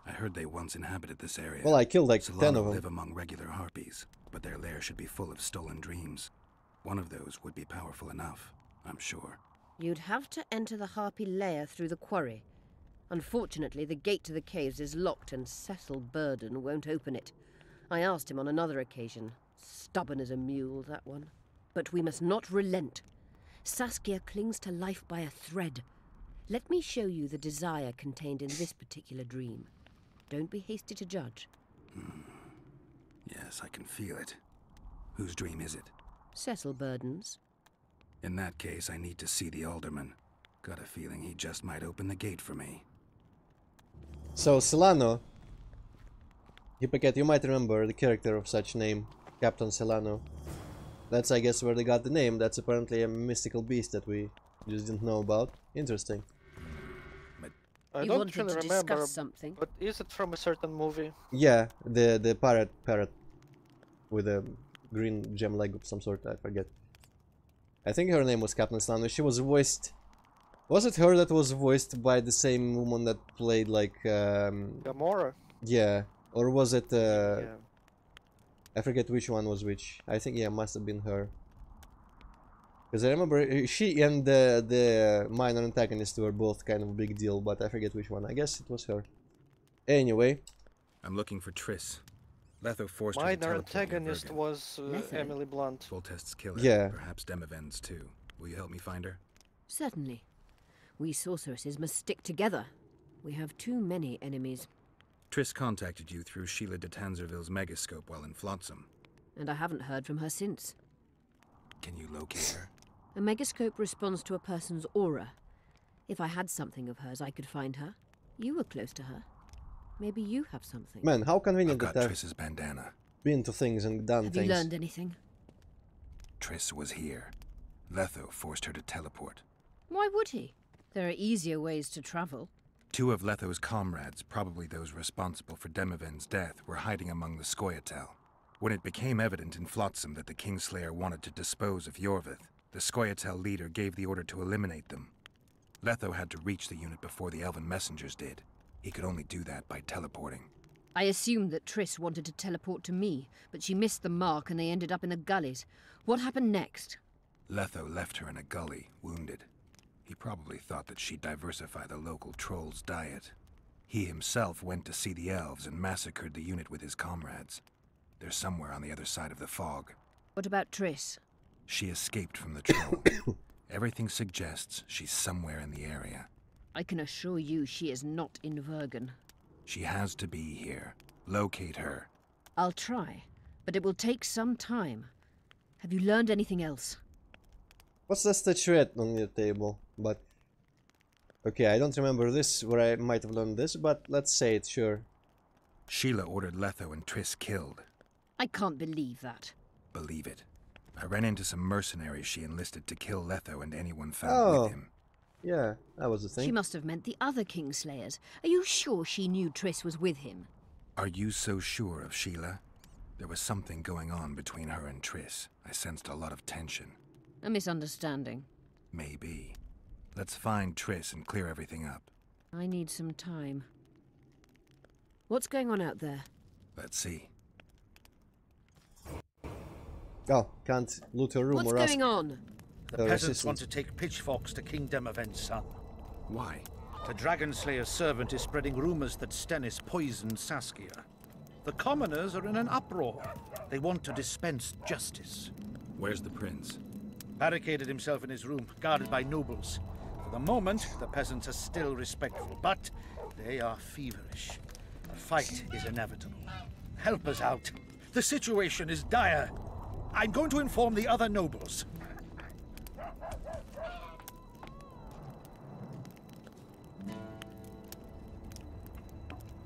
I heard they once inhabited this area. Well, I killed like Solano 10 of them. live among regular harpies, but their lair should be full of stolen dreams. One of those would be powerful enough, I'm sure. You'd have to enter the harpy lair through the quarry. Unfortunately, the gate to the caves is locked and Cecil Burden won't open it. I asked him on another occasion. Stubborn as a mule, that one. But we must not relent. Saskia clings to life by a thread. Let me show you the desire contained in this particular dream. Don't be hasty to judge. Yes, I can feel it. Whose dream is it? Cecil Burden's. In that case, I need to see the alderman. Got a feeling he just might open the gate for me. So, Solano. You might remember the character of such name, Captain Solano. That's, I guess, where they got the name. That's apparently a mystical beast that we just didn't know about. Interesting. I You don't wanted really to remember, discuss something. but is it from a certain movie? Yeah, the parrot with a green gem leg of some sort, I forget. I think her name was Captain Solano. She was voiced... Was it her that was voiced by the same woman that played like... Gamora? Yeah. Or was it... Yeah. I forget which one was which. I think, yeah, must have been her. Because I remember she and the minor antagonist were both kind of a big deal, but I forget which one. I guess it was her. Anyway. I'm looking for Triss. Letho forced her to Minor teleport near antagonist Vergen. was Emily Blunt. Voltest's killer. Yeah. Perhaps Demavend's too. Will you help me find her? Certainly. We sorceresses must stick together. We have too many enemies. Triss contacted you through Sheila de Tanzerville's megascope while in Flotsam. And I haven't heard from her since. Can you locate her? A megascope responds to a person's aura. If I had something of hers, I could find her. You were close to her. Maybe you have something. Man, how convenient I've that got I've Triss's bandana. been to things and done Have things. you learned anything? Triss was here. Letho forced her to teleport. Why would he? There are easier ways to travel. Two of Letho's comrades, probably those responsible for Demavend's death, were hiding among the Scoia'tael. When it became evident in Flotsam that the Kingslayer wanted to dispose of Yorvith, the Scoia'tael leader gave the order to eliminate them. Letho had to reach the unit before the elven messengers did. He could only do that by teleporting. I assumed that Triss wanted to teleport to me, but she missed the mark and they ended up in the gullies. What happened next? Letho left her in a gully, wounded. He probably thought that she'd diversify the local trolls' diet. He himself went to see the elves and massacred the unit with his comrades. They're somewhere on the other side of the fog. What about Triss? She escaped from the troll. Everything suggests she's somewhere in the area. I can assure you she is not in Vergen. She has to be here. Locate her. I'll try, but it will take some time. Have you learned anything else? What's the statuette on your table? But okay, I don't remember this, where I might have learned this, but let's say it, sure. Sheila ordered Letho and Triss killed. I can't believe that. Believe it. I ran into some mercenaries she enlisted to kill Letho and anyone found with him. Yeah, that was the thing. She must have meant the other Kingslayers. Are you sure she knew Triss was with him? Are you so sure of Sheila? There was something going on between her and Triss. I sensed a lot of tension. A misunderstanding. Maybe. Let's find Triss and clear everything up. I need some time. What's going on out there? Let's see. Oh, can't loot her room What's or ask. going on? The peasants want to take pitchforks to King Demavend's son. Why? The Dragonslayer's servant is spreading rumors that Stennis poisoned Saskia. The commoners are in an uproar. They want to dispense justice. Where's the prince? Barricaded himself in his room, guarded by nobles. For the moment, the peasants are still respectful, but they are feverish. A fight is inevitable. Help us out. The situation is dire. I'm going to inform the other nobles.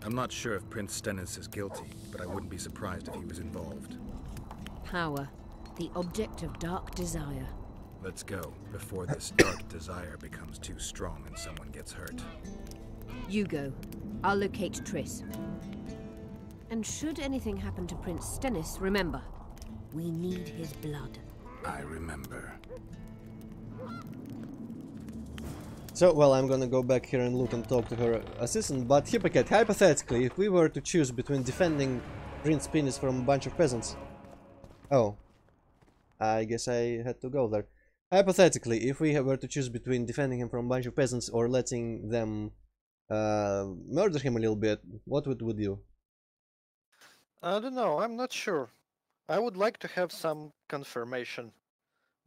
I'm not sure if Prince Stennis is guilty, but I wouldn't be surprised if he was involved. Power. The object of dark desire. Let's go, before this dark desire becomes too strong and someone gets hurt. You go. I'll locate Triss. And should anything happen to Prince Stennis, remember, we need his blood. I remember. So, well, I'm gonna go back here and loot and talk to her assistant, but hypothetically, if we were to choose between defending Prince Stennis from a bunch of peasants... Oh. I guess I had to go there. Hypothetically, if we were to choose between defending him from a bunch of peasants or letting them murder him a little bit, what would we do? I don't know, I'm not sure. I would like to have some confirmation,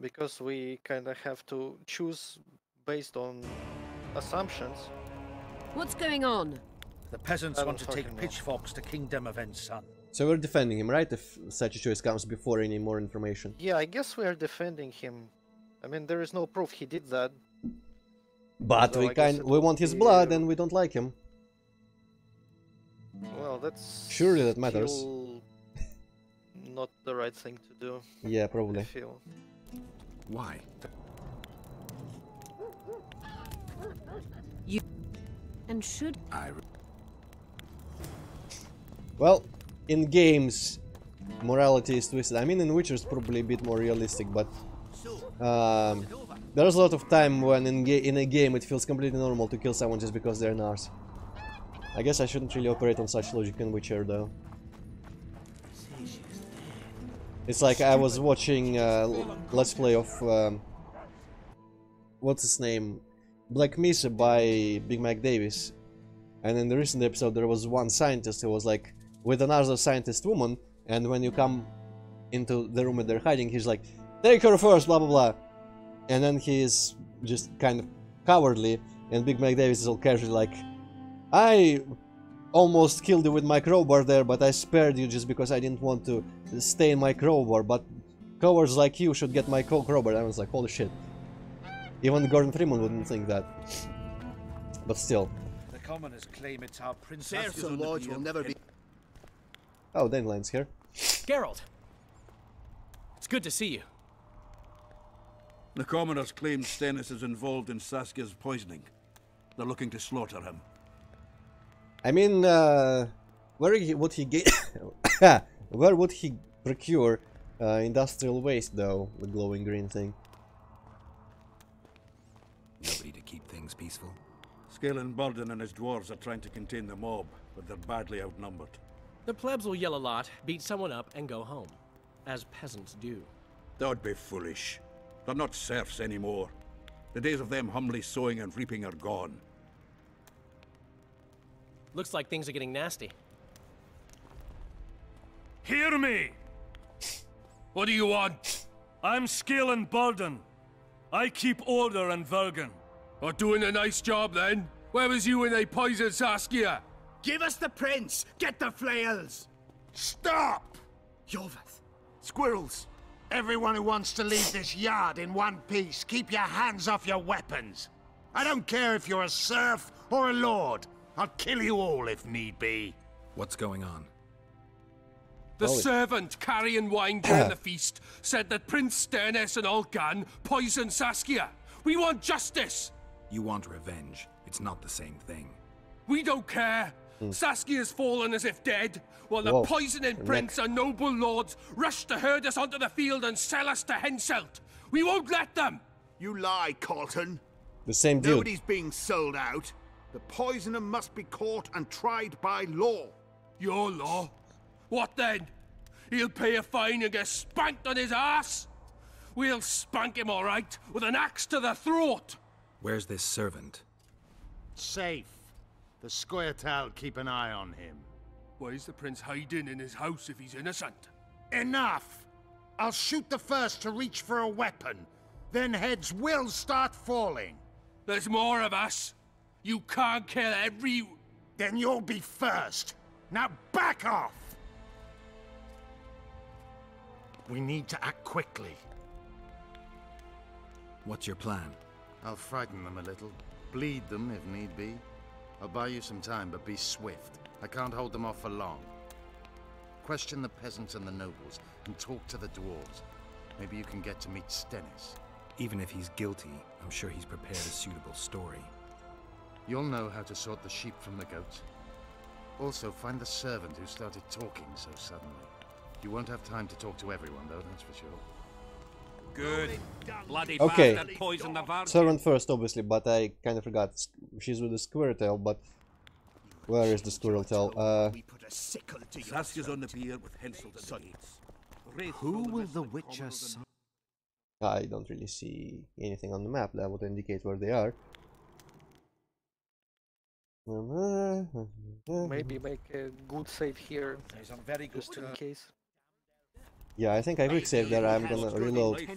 because we kinda have to choose based on assumptions. What's going on? The peasants want to take pitchforks to King Demavend's son. So we're defending him, right? If such a choice comes before any more information. Yeah, I guess we are defending him. I mean, there is no proof he did that. But So we want his blood and we don't like him. Well, that's surely that matters. still not the right thing to do. Yeah, probably. I feel. Why? You and should Well, in games, morality is twisted. I mean, in Witcher it's probably a bit more realistic, but there's a lot of time when in a game it feels completely normal to kill someone just because they're Nars. I guess I shouldn't really operate on such logic in Witcher, though. It's like I was watching Let's Play of what's his name, Black Mesa by Big Mac Davis, and in the recent episode there was one scientist who was like with another scientist woman, and when you come into the room that they're hiding, he's like, take her first, blah blah blah, and then he's just kind of cowardly, and Big Mac Davis is all casually like, I almost killed you with my crowbar there, but I spared you just because I didn't want to stay in my crowbar, but cowards like you should get my crowbar. I was like, holy shit. Even Gordon Freeman wouldn't think that. But still. The commoners claim it's our princess. Serfs and lords will never be... Oh, Dandelions here. Geralt! It's good to see you. The commoners claim Stennis is involved in Saskia's poisoning. They're looking to slaughter him. I mean, where would he get... where would he procure industrial waste, though? The glowing green thing. Nobody to keep things peaceful? Scalen Burden and his dwarves are trying to contain the mob, but they're badly outnumbered. The plebs will yell a lot, beat someone up, and go home. As peasants do. That would be foolish. They're not serfs anymore. The days of them humbly sowing and reaping are gone. Looks like things are getting nasty. Hear me! What do you want? I'm Skill and Burden. I keep order in Vergen. Are doing a nice job then? Where was you when they poisoned Saskia? Give us the prince! Get the flails! Stop! Yorvith. Squirrels! Everyone who wants to leave this yard in one piece, keep your hands off your weapons. I don't care if you're a serf or a lord. I'll kill you all if need be. What's going on? The servant carrying wine during the feast said that Prince Stennis and Vergen poisoned Saskia. We want justice! You want revenge. It's not the same thing. We don't care. Saskia's fallen as if dead, while the poisoning prince and noble lords rush to herd us onto the field and sell us to Henselt. We won't let them! You lie, Colton. The same dude. Nobody's being sold out. The poisoner must be caught and tried by law. Your law? What then? He'll pay a fine and get spanked on his ass? We'll spank him all right, with an axe to the throat. Where's this servant? Safe. The Squirt'll keep an eye on him. Why is the prince hiding in his house if he's innocent? Enough! I'll shoot the first to reach for a weapon. Then heads will start falling. There's more of us. You can't kill every... Then you'll be first. Now back off! We need to act quickly. What's your plan? I'll frighten them a little. Bleed them if need be. I'll buy you some time, but be swift. I can't hold them off for long. Question the peasants and the nobles, and talk to the dwarves. Maybe you can get to meet Stennis. Even if he's guilty, I'm sure he's prepared a suitable story. You'll know how to sort the sheep from the goats. Also, find the servant who started talking so suddenly. You won't have time to talk to everyone, though, that's for sure. Good. Bloody Okay. bastard poisoned the Vergen. Servant first, obviously, but I kind of forgot. She's with the Squirtle, but where is the Squirtle? Saskia's on the pier with Henselt at the gates. Who will the Witcher sign? I don't really see anything on the map that would indicate where they are. Maybe make a good save here, just in case. Yeah, I think I quick save there. I'm gonna reload.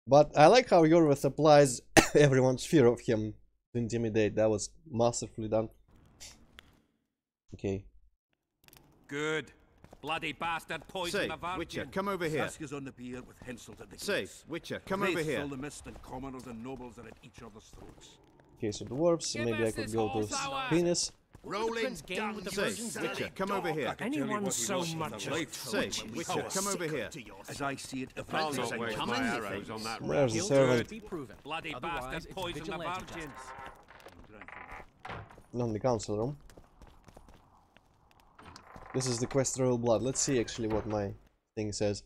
But I like how Yorvith applies everyone's fear of him to intimidate. That was masterfully done. Okay. Good. Bloody bastard poisoned the Vergen. Witcher, come over here. Saskia's on the pier with Henselt at the Say, gates. Witcher, come over here. Fill the mist and commoners and nobles are at each other's throats. Okay, so dwarves. Maybe I could go to penis. Rolling down. Say, Witcher, come over here. Anyone so much as Say, Witcher, come over here. As I see it, if I'll I'll not not waste waste my my arrows on that Where's the servant? Be proven. bloody Otherwise, bastard it's poisoned the vigilante Vergen. Not in the council room. This is the quest Royal Blood. Let's see actually what my thing says.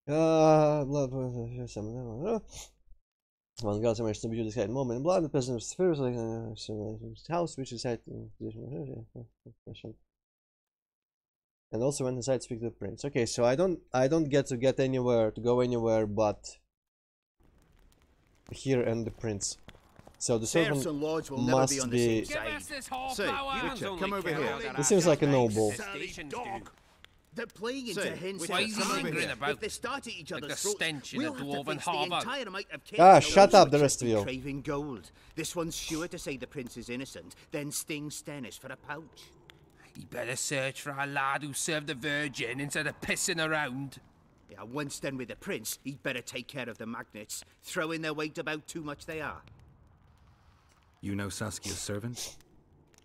Blood. One god emerged to the side moment in blood. The person was first like house, which is side and also went inside to speak to the prince. Okay, so I don't get anywhere to go anywhere but here and the prince. So the servant must be. Say, Witcher, come over here. This seems like a noble. They're playing into Henselt. Why is he lingering about? If they start at each Like the other's throats, stench in we'll a have to dwarven fix the harbour. entire amount of cake. Ah, shut up, the rest of you. Craving gold. This one's sure to say the prince is innocent, then sting Stennis for a pouch. He better search for a lad who served the Virgin instead of pissing around. Yeah, once done with the prince, he'd better take care of the magnets, throwing their weight about too much they are. You know Saskia's servant?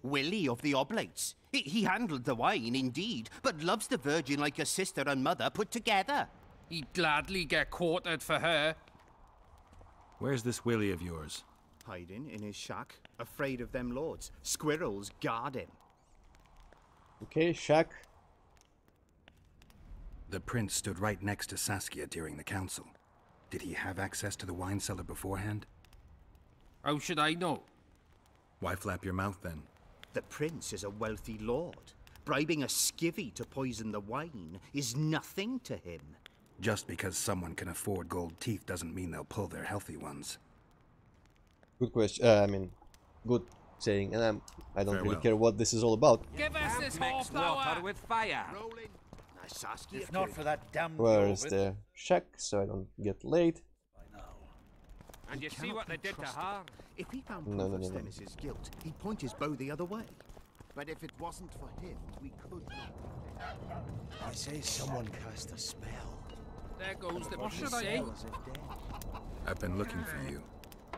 Willie of the Oblates. He handled the wine, indeed, but loves the Virgin like a sister and mother put together. He'd gladly get quartered for her. Where's this Willie of yours? Hiding in his shack, afraid of them lords. Squirrels guard him. Okay, shack. The prince stood right next to Saskia during the council. Did he have access to the wine cellar beforehand? How should I know? Why flap your mouth then? The prince is a wealthy lord. Bribing a skivvy to poison the wine is nothing to him. Just because someone can afford gold teeth doesn't mean they'll pull their healthy ones. Good question. I mean, good saying, and I don't really care what this is all about. Give us this water with fire. If not for that damn Where is the shack, so I don't get late? And you see what they did to her? If he found No. Stennis's guilt, he'd point his bow the other way. But if it wasn't for him, we could not. I say someone cast a spell. There goes the... What should I say? I've been looking for you.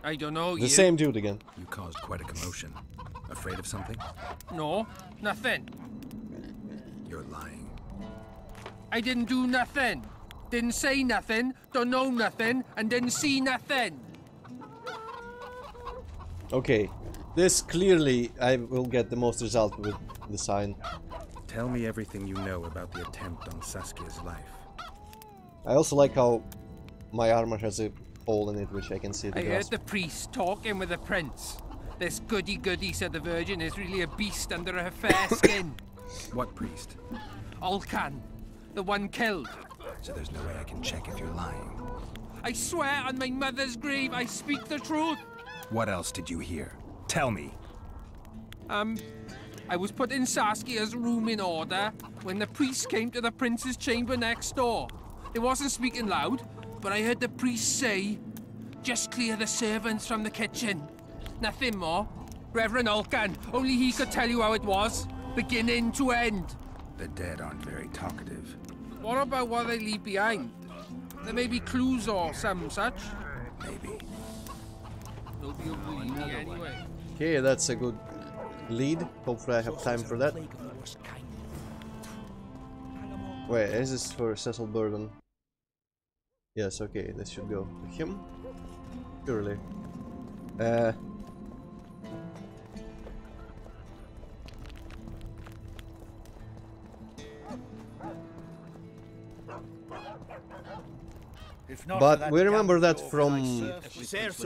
I don't know. The same dude again. You caused quite a commotion. Afraid of something? No, nothing. You're lying. I didn't do nothing. Didn't say nothing, don't know nothing, and didn't see nothing. Okay, this clearly I will get the most result with the sign. Tell me everything you know about the attempt on Saskia's life. I also like how my armor has a hole in it, which I can see the I grasp. heard the priest talking with the prince. This goody-goody, said the Virgin, is really a beast under her fair skin. What priest? Alcan, the one killed. So there's no way I can check if you're lying. I swear on my mother's grave, I speak the truth. What else did you hear? Tell me. I was put in Saskia's room in order when the priest came to the prince's chamber next door. They wasn't speaking loud, but I heard the priest say, just clear the servants from the kitchen. Nothing more. Reverend Alcan, only he could tell you how it was, beginning to end. The dead aren't very talkative. What about what they leave behind? There may be clues or some such. Maybe. Nobody will believe me anyway. Okay, that's a good lead. Hopefully I have time for that. Wait, is this for Cecil Burden? Yes, okay, this should go to him. Surely. But we remember that from shit.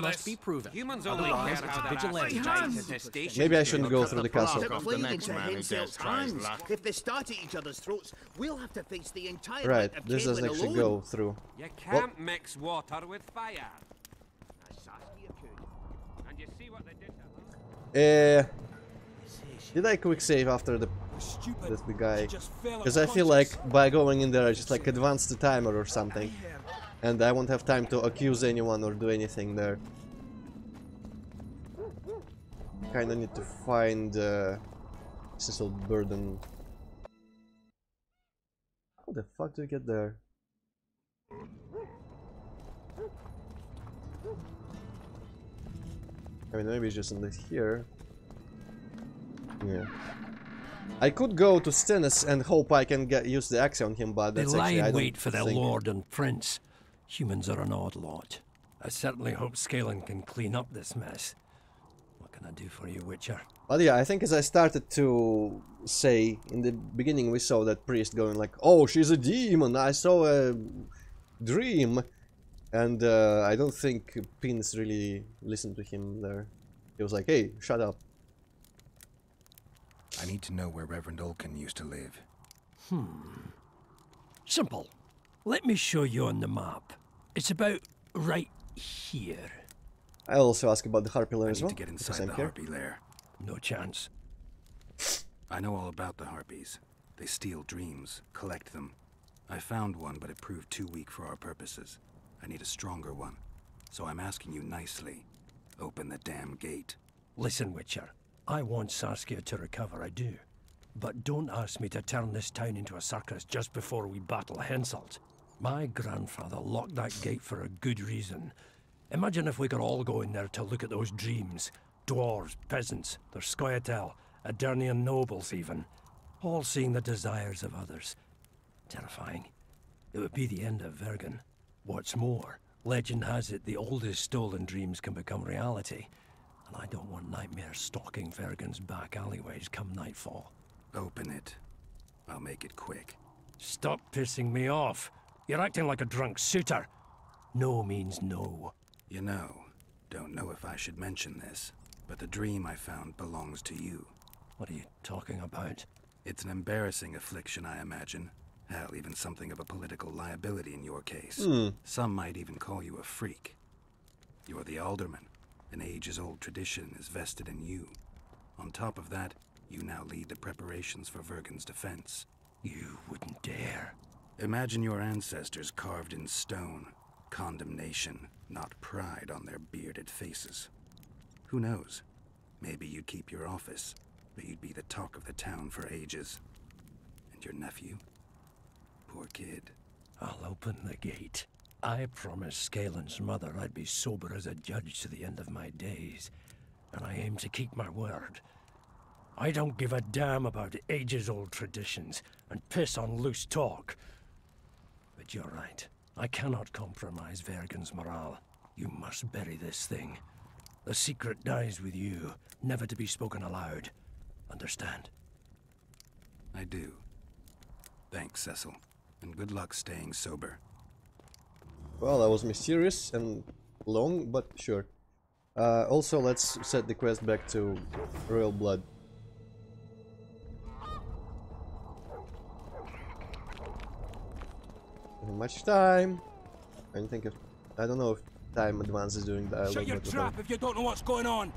Must be proven. Humans only care how vigilante at this station. Maybe I shouldn't go through the castle. If they start at each other's throats, we'll have to face the entire Right, this doesn't actually go through. You can't mix water with fire. And you see what they did to her? Did I quick save after the guy? Because I feel like by going in there I just like advance the timer or something, and I won't have time to accuse anyone or do anything there. Kinda need to find Cecil Burden. How the fuck do you get there? I mean, maybe it's just in this here. Yeah. I could go to Stennis and hope I can use the axe on him, but that's they actually lie I in don't wait for their think... lord and prince. Humans are an odd lot. I certainly hope Scaling can clean up this mess. What can I do for you, Witcher? But yeah, I think as I started to say, in the beginning we saw that priest going like, oh, she's a demon, I saw a dream. And I don't think Pins really listened to him there. He was like, hey, shut up. I need to know where Reverend Olkin used to live. Simple. Let me show you on the map. It's about right here. I'll also ask about the Harpy Lair as well. I need to get inside the Harpy Lair. No chance. I know all about the Harpies. They steal dreams, collect them. I found one, but it proved too weak for our purposes. I need a stronger one. So I'm asking you nicely. Open the damn gate. Listen, Witcher. I want Saskia to recover, I do. But don't ask me to turn this town into a circus just before we battle Henselt. My grandfather locked that gate for a good reason. Imagine if we could all go in there to look at those dreams. Dwarves, peasants, their scoia'tael, Adernian nobles even. All seeing the desires of others. Terrifying. It would be the end of Vergen. What's more, legend has it the oldest stolen dreams can become reality. And I don't want nightmares stalking Vergen's back alleyways come nightfall. Open it. I'll make it quick. Stop pissing me off. You're acting like a drunk suitor. No means no. You know, don't know if I should mention this, but the dream I found belongs to you. What are you talking about? It's an embarrassing affliction, I imagine. Hell, even something of a political liability in your case. Some might even call you a freak. You're the alderman. An ages-old tradition is vested in you. On top of that, you now lead the preparations for Vergen's defense. You wouldn't dare. Imagine your ancestors carved in stone. Condemnation, not pride on their bearded faces. Who knows? Maybe you'd keep your office, but you'd be the talk of the town for ages. And your nephew? Poor kid. I'll open the gate. I promised Scalen's mother I'd be sober as a judge to the end of my days, and I aim to keep my word. I don't give a damn about ages-old traditions and piss on loose talk. But you're right. I cannot compromise Vergen's morale. You must bury this thing. The secret dies with you, never to be spoken aloud. Understand? I do. Thanks, Cecil. And good luck staying sober. Well, that was mysterious and long, but sure. Also, let's set the quest back to Royal Blood. Not much time. I don't know if time advances during dialogue. Shut your trap if you don't know what's going on.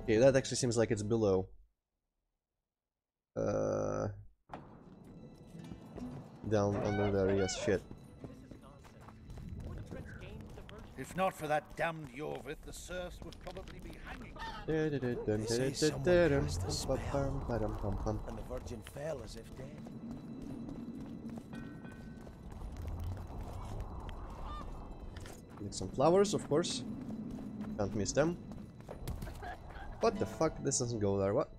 Okay, that actually seems like it's below. Down under there, yes, shit. If not for that damned Yorvith, the serfs would probably be hanging. And the Virgin fell as if dead. Need some flowers, of course. Can't miss them. What the fuck? This doesn't go there, what?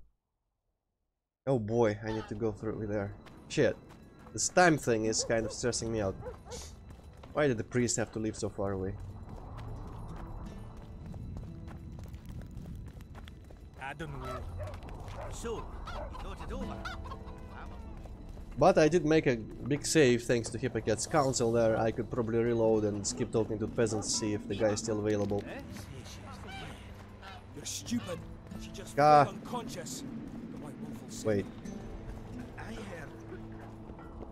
Oh boy, I need to go through there. Shit. This time thing is kind of stressing me out. Why did the priest have to live so far away? I don't know. So, you thought it over? But I did make a big save thanks to Hippocat's counsel there. I could probably reload and skip talking to peasants, see if the guy is still available. You're stupid. She just Ah. fell unconscious. The White Wolf will say. Wait.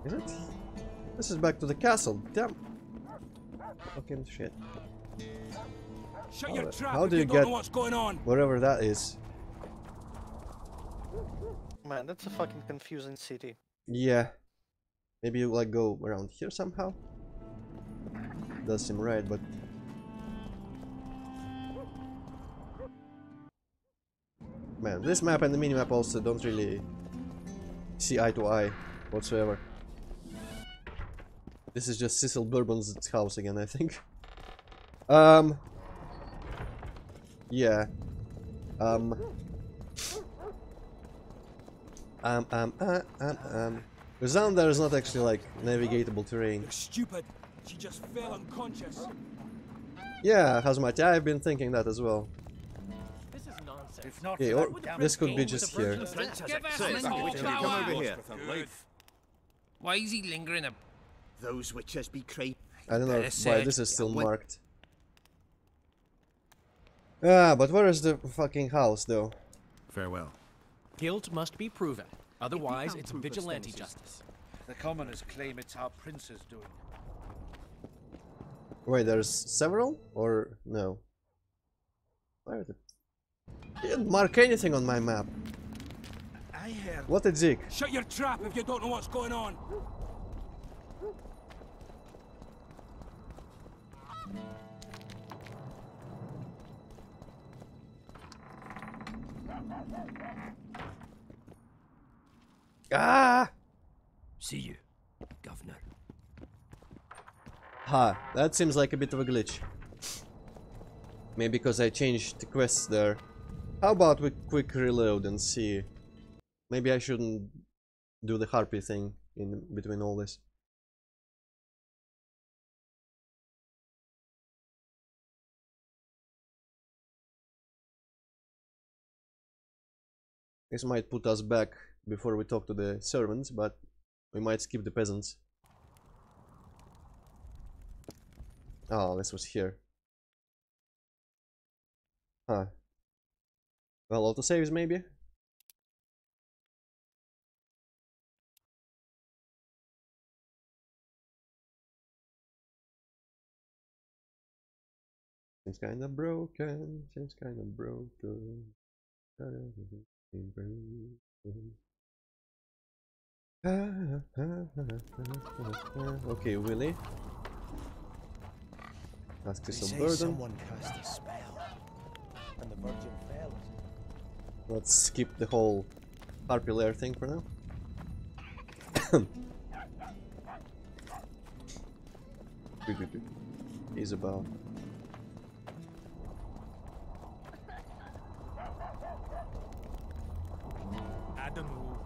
Is it? This is back to the castle. Damn. Fucking shit. Shut your trap How if do you don't get know what's going on. wherever that is? Man, that's a fucking confusing city. Yeah. Maybe you like go around here somehow? Does seem right, but man, this map and the minimap also don't really see eye to eye whatsoever. This is just Cecil Bourbon's house again, I think. Yeah. Because down there is not actually like navigatable terrain. You're stupid. She just fell unconscious. Yeah, Hazmat, I've been thinking that as well. This is nonsense. If not Okay, for or that this could be just here. Come over here. Why is he lingering up? Those witches betray. I don't know why this is still marked. Ah, but where is the fucking house, though? Farewell. Guilt must be proven. Otherwise, it's vigilante justice. The commoners claim it's our prince is doing. Wait, there's several? Or no? Where is it? It didn't mark anything on my map. I heard. What a dick. Shut your trap if you don't know what's going on. Ah! See you, Governor. Ha, that seems like a bit of a glitch. Maybe because I changed the quests there. How about we quick reload and see? Maybe I shouldn't do the harpy thing in between all this. This might put us back before we talk to the servants, but we might skip the peasants. Oh, this was here. Huh. Well, autosaves maybe? Seems kind of broken. Seems kind of broken. Okay, Willie. Ask They us a say burden. someone cast a spell, and the Virgin fell. Let's skip the whole Harpy Lair thing for now. Isabel. I don't know.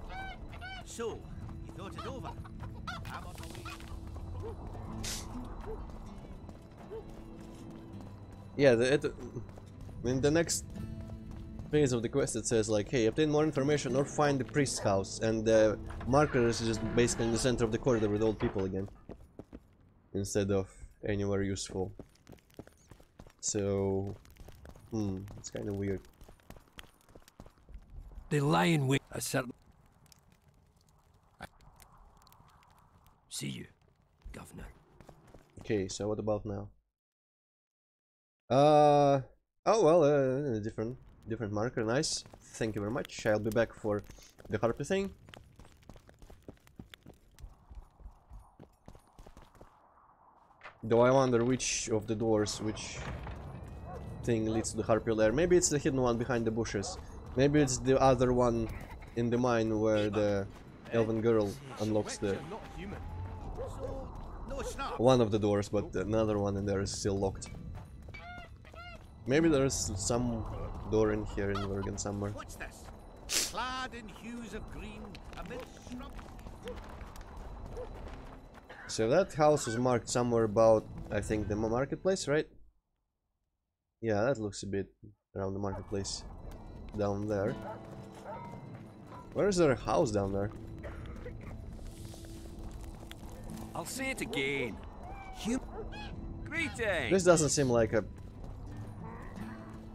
So, you thought it over? I'm on my way. Yeah, in the next phase of the quest it says like, hey, obtain more information or find the priest's house, and the marker is just basically in the center of the corridor with old people again, instead of anywhere useful. So, it's kind of weird. They lie in wait. I certainly see you, Governor. Okay, so what about now? Oh well, different marker, nice. Thank you very much. I'll be back for the Harpy thing. Though I wonder which of the doors, which thing leads to the Harpy Lair. Maybe it's the hidden one behind the bushes. Maybe it's the other one in the mine where the elven girl unlocks the one of the doors, but another one in there is still locked. Maybe there's some door in here in Vergen somewhere. What's this? Clad in hues of green, amid shrubs. So that house was marked somewhere about, I think, the marketplace, right? Yeah, that looks a bit around the marketplace. Down there. Where is there a house down there? I'll say it again. Greetings. This doesn't seem like a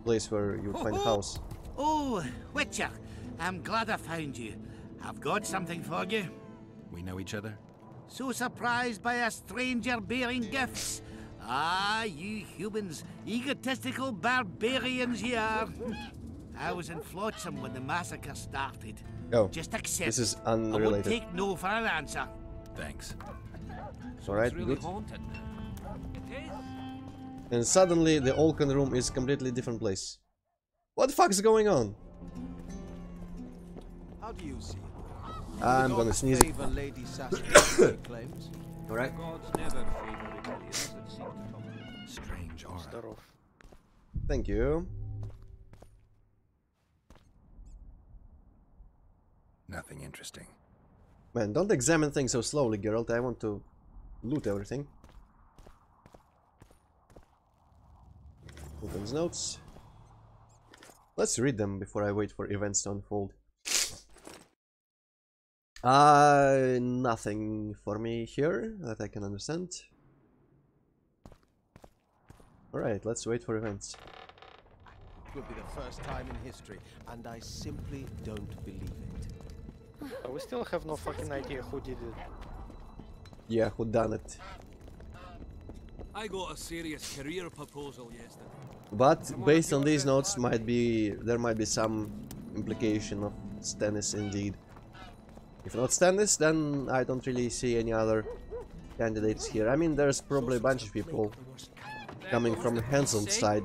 place where you would find a house. Oh, Witcher, I'm glad I found you. I've got something for you. We know each other? So surprised by a stranger bearing gifts. Ah, you humans, egotistical barbarians you are. I was in Flotsam when the massacre started. Oh, just accept this is it. I won't unrelated. take no for an answer. Thanks. Alright, Really good. haunted. It is. And suddenly the Olken room is completely different place. What the fuck is going on? How do you see it? I'm gonna sneeze. Favor Lady Saskia's claims. Alright. Gods never favor rebellions that seek to come. Strange aura. Thank you. Nothing interesting. Man, don't examine things so slowly, Geralt. I want to loot everything. Opens notes. Let's read them before I wait for events to unfold. Nothing for me here that I can understand. Alright, let's wait for events. It will be the first time in history, and I simply don't believe it. We still have no fucking idea who did it. Yeah, who done it? I got a serious career proposal yesterday. But based on these notes, there might be some implication of Stennis indeed. If not Stennis, then I don't really see any other candidates here. I mean, there's probably a bunch of people coming from Hansel's side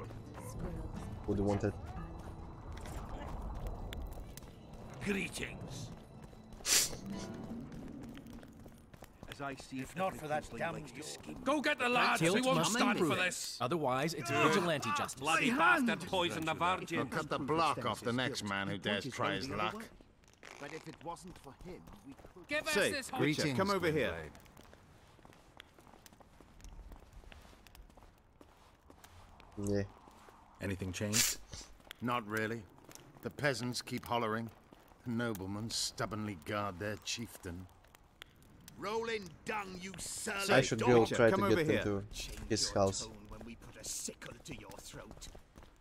who want it. Greetings. As I see, if not for that damn scheme. Go get the lads, we won't stand for this. Otherwise, it's vigilante justice. Bloody bastard poisoned the Vergen. I'll cut the block off the next man who dares try his luck. But if it wasn't for him, we could... Give us Say, this Greetings, come over here. Yeah. Anything changed? Not really. The peasants keep hollering. The noblemen stubbornly guard their chieftain. Rolling dung, you surly I should go try come to over get here. into his house. when we put a sickle to your throat.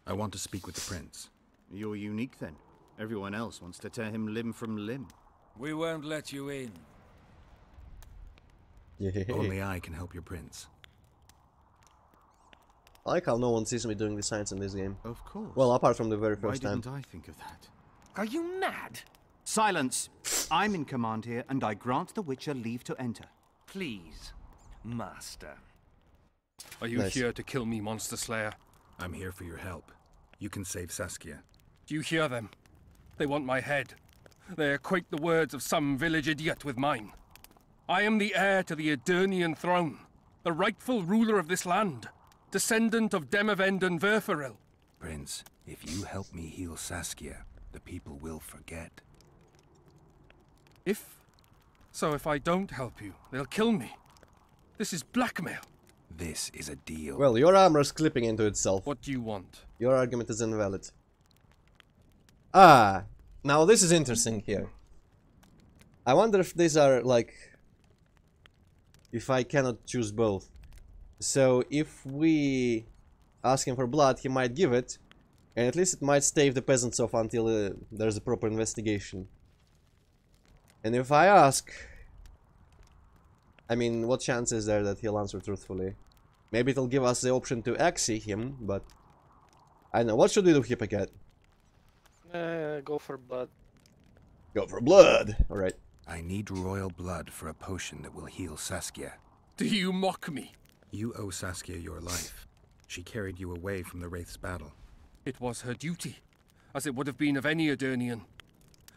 I want to speak with the prince. You're unique then. Everyone else wants to tear him limb from limb. We won't let you in. Yeah. Only I can help your prince. I like how no one sees me doing the science in this game. Of course. Well, apart from the very first time. Why didn't I think of that? Are you mad? Silence! I'm in command here, and I grant the Witcher leave to enter. Please, Master. Are you here to kill me, Monster Slayer? I'm here for your help. You can save Saskia. Do you hear them? They want my head. They equate the words of some village idiot with mine. I am the heir to the Edirnian throne, the rightful ruler of this land, descendant of Demavend and Verferil. Prince, if you help me heal Saskia, the people will forget. If I don't help you, they'll kill me. This is blackmail. This is a deal. Well, your armor's clipping into itself. What do you want? Your argument is invalid. Ah, now this is interesting here. I wonder if these are like... if I cannot choose both. So if we ask him for blood, he might give it. And at least it might stave the peasants off until there's a proper investigation. And if I ask... I mean, what chance is there that he'll answer truthfully? Maybe it'll give us the option to axe him, but... I don't know. What should we do, Hippocat? Go for blood. Go for blood! Alright. I need royal blood for a potion that will heal Saskia. Do you mock me? You owe Saskia your life. She carried you away from the Wraith's battle. It was her duty, as it would have been of any Edirnian.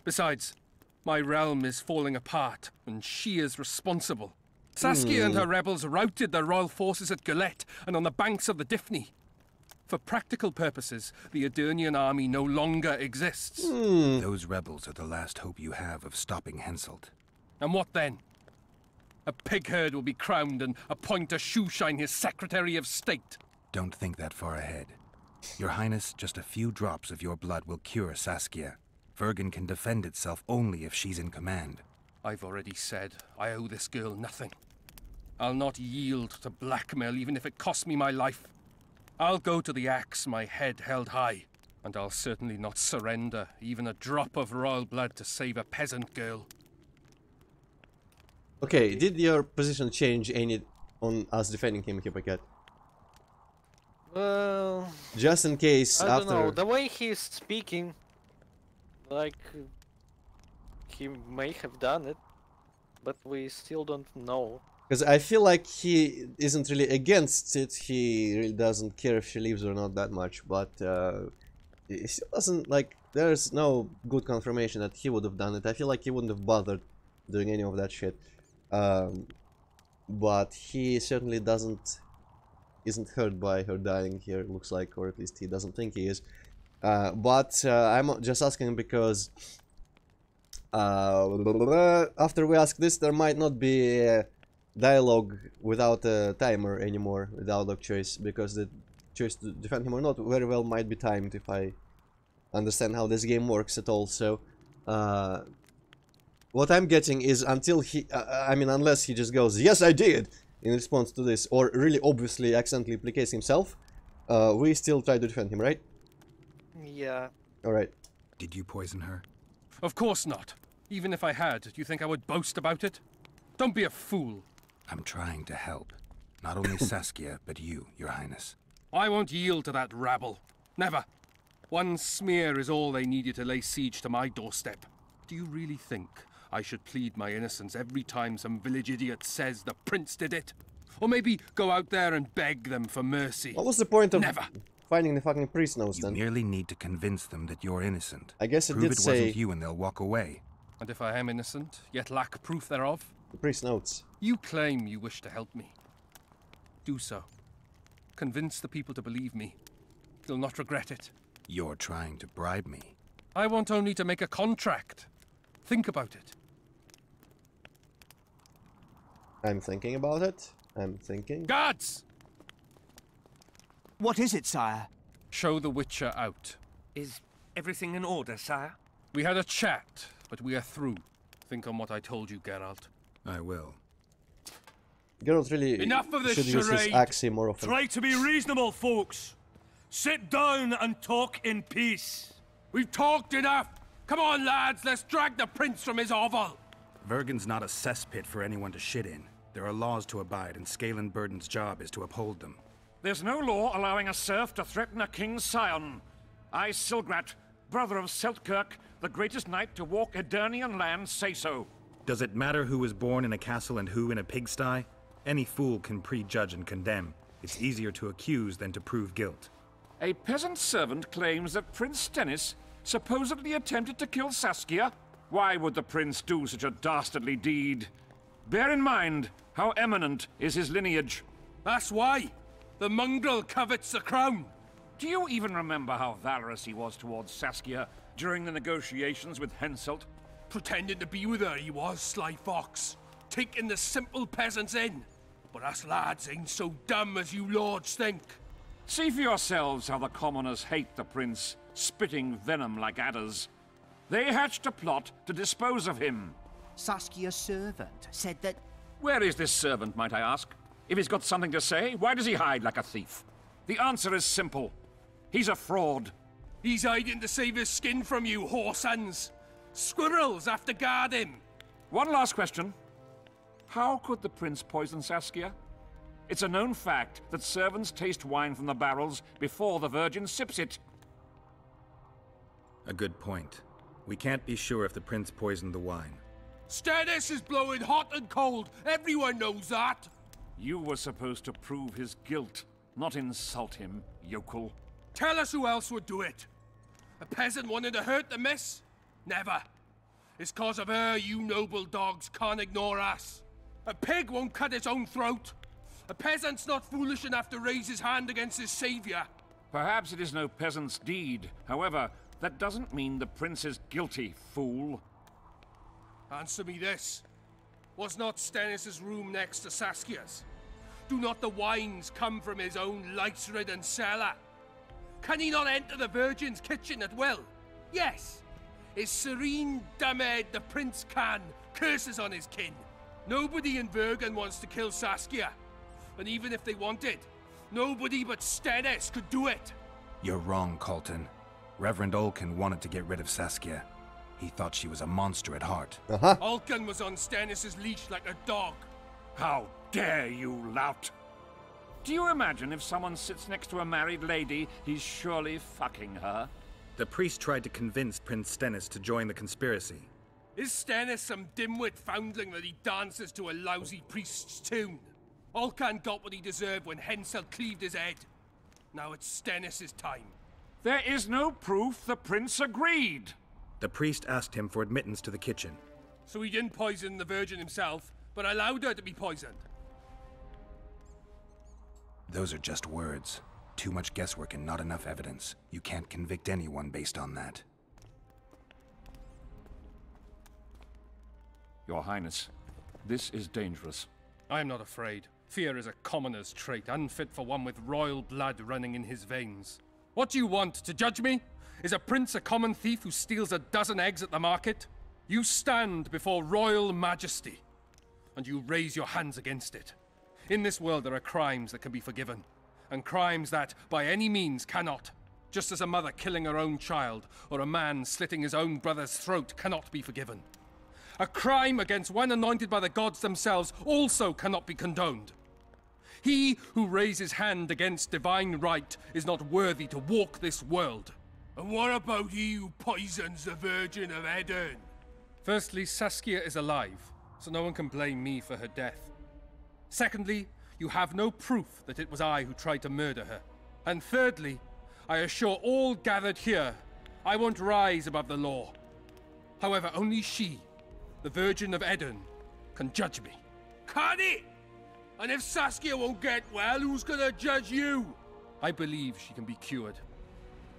Besides, my realm is falling apart, and she is responsible. Saskia and her rebels routed the royal forces at Gillette and on the banks of the Dyfni. For practical purposes, the Edirnian army no longer exists. Those rebels are the last hope you have of stopping Henselt. And what then? A pig herd will be crowned and appoint a shoeshine his Secretary of State. Don't think that far ahead. Your Highness, just a few drops of your blood will cure Saskia. Vergen can defend itself only if she's in command. I've already said I owe this girl nothing. I'll not yield to blackmail even if it costs me my life. I'll go to the axe, my head held high. And I'll certainly not surrender even a drop of royal blood to save a peasant girl. Okay, did your position change any on us defending him, Hippocat? Well... just in case I after... don't know, the way he's speaking... like... he may have done it, but we still don't know. Because I feel like he isn't really against it, he really doesn't care if she leaves or not that much, but he still doesn't, like, there's no good confirmation that he would have done it. I feel like he wouldn't have bothered doing any of that shit. But he certainly isn't hurt by her dying here, it looks like, or at least he doesn't think he is. But I'm just asking because after we ask this, there might not be dialogue without a timer anymore, the dialogue choice, because the choice to defend him or not very well might be timed if I understand how this game works at all. So what I'm getting is until he, I mean, unless he just goes, yes I did, in response to this, or really obviously accidentally implicates himself, we still try to defend him, right? Yeah. Alright. Did you poison her? Of course not. Even if I had, do you think I would boast about it? Don't be a fool. I'm trying to help. Not only Saskia, but you, Your Highness. I won't yield to that rabble. Never. One smear is all they needed to lay siege to my doorstep. Do you really think I should plead my innocence every time some village idiot says the prince did it? Or maybe go out there and beg them for mercy? What was the point of Never. finding the fucking priest notes then? You merely need to convince them that you're innocent. I guess it Prove did it say... wasn't you and they'll walk away. And if I am innocent, yet lack proof thereof? The priest notes. You claim you wish to help me. Do so. Convince the people to believe me. You'll not regret it. You're trying to bribe me. I want only to make a contract. Think about it. I'm thinking about it. I'm thinking. Guards! What is it, sire? Show the Witcher out. Is everything in order, sire? We had a chat, but we are through. Think on what I told you, Geralt. I will. Geralt really Enough of this should use his charade. axe more often. Try to be reasonable, folks. Sit down and talk in peace. We've talked enough. Come on, lads, let's drag the prince from his hovel. Vergen's not a cesspit for anyone to shit in. There are laws to abide, and Scalen Burden's job is to uphold them. There's no law allowing a serf to threaten a king's scion. I, Silgrat, brother of Seltkirk, the greatest knight to walk Edirnian land, say so. Does it matter who was born in a castle and who in a pigsty? Any fool can prejudge and condemn. It's easier to accuse than to prove guilt. A peasant servant claims that Prince Stennis supposedly attempted to kill Saskia. Why would the prince do such a dastardly deed? Bear in mind how eminent is his lineage. That's why. The mongrel covets the crown. Do you even remember how valorous he was towards Saskia during the negotiations with Henselt? Pretending to be with her he was, sly fox. Taking the simple peasants in. But us lads ain't so dumb as you lords think. See for yourselves how the commoners hate the prince, spitting venom like adders. They hatched a plot to dispose of him. Saskia's servant said that... Where is this servant, might I ask? If he's got something to say, why does he hide like a thief? The answer is simple. He's a fraud. He's hiding to save his skin from you, whoresons. Squirrels have to guard him. One last question. How could the prince poison Saskia? It's a known fact that servants taste wine from the barrels before the Vergen sips it. A good point. We can't be sure if the prince poisoned the wine. Stennis is blowing hot and cold. Everyone knows that. You were supposed to prove his guilt, not insult him, yokel. Tell us who else would do it. A peasant wanting to hurt the miss? Never. It's cause of her you noble dogs can't ignore us. A pig won't cut its own throat. A peasant's not foolish enough to raise his hand against his savior. Perhaps it is no peasant's deed. However, that doesn't mean the prince is guilty, fool. Answer me this. Was not Stennis' room next to Saskia's? Do not the wines come from his own lice-ridden cellar? Can he not enter the Virgin's kitchen at will? Yes. His serene dumbhead the prince can, curses on his kin. Nobody in Vergen wants to kill Saskia. And even if they wanted, nobody but Stennis could do it. You're wrong, Colton. Reverend Olkin wanted to get rid of Saskia. He thought she was a monster at heart. Olkin was on Stennis' leash like a dog. How dare you, lout! Do you imagine if someone sits next to a married lady, he's surely fucking her? The priest tried to convince Prince Stennis to join the conspiracy. Is Stennis some dimwit foundling that he dances to a lousy priest's tune? Olcan got what he deserved when Henselt cleaved his head. Now it's Stennis' time. There is no proof the prince agreed. The priest asked him for admittance to the kitchen. So he didn't poison the Virgin himself, but allowed her to be poisoned. Those are just words. Too much guesswork and not enough evidence. You can't convict anyone based on that. Your Highness, this is dangerous. I am not afraid. Fear is a commoner's trait, unfit for one with royal blood running in his veins. What do you want, to judge me? Is a prince a common thief who steals a dozen eggs at the market? You stand before royal majesty, and you raise your hands against it. In this world there are crimes that can be forgiven, and crimes that, by any means, cannot. Just as a mother killing her own child, or a man slitting his own brother's throat cannot be forgiven. A crime against one anointed by the gods themselves also cannot be condoned. He who raises hand against divine right is not worthy to walk this world. And what about he who poisons the Virgin of Eden? Firstly, Saskia is alive, so no one can blame me for her death. Secondly, you have no proof that it was I who tried to murder her. And thirdly, I assure all gathered here, I won't rise above the law. However, only she, the Virgin of Eden, can judge me. Can it? And if Saskia won't get well, who's gonna judge you? I believe she can be cured.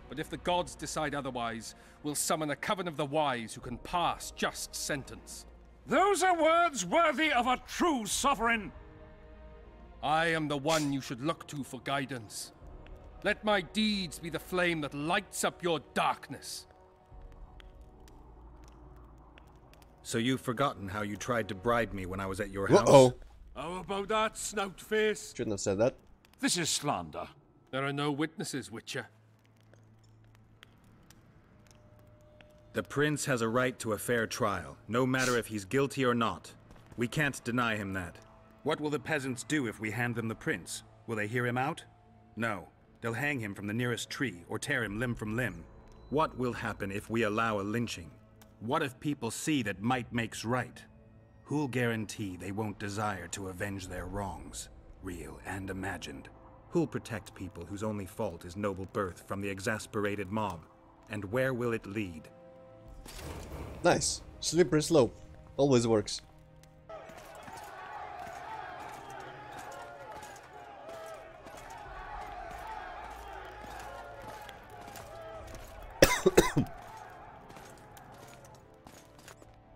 But if the gods decide otherwise, we'll summon a coven of the wise who can pass just sentence. Those are words worthy of a true sovereign. I am the one you should look to for guidance. Let my deeds be the flame that lights up your darkness. So you've forgotten how you tried to bribe me when I was at your house? Uh-oh. How about that, snout face? Shouldn't have said that. This is slander. There are no witnesses, Witcher. The prince has a right to a fair trial, no matter if he's guilty or not. We can't deny him that. What will the peasants do if we hand them the prince? Will they hear him out? No. They'll hang him from the nearest tree, or tear him limb from limb. What will happen if we allow a lynching? What if people see that might makes right? Who'll guarantee they won't desire to avenge their wrongs, real and imagined? Who'll protect people whose only fault is noble birth from the exasperated mob? And where will it lead? Nice. Slippery slope. Always works.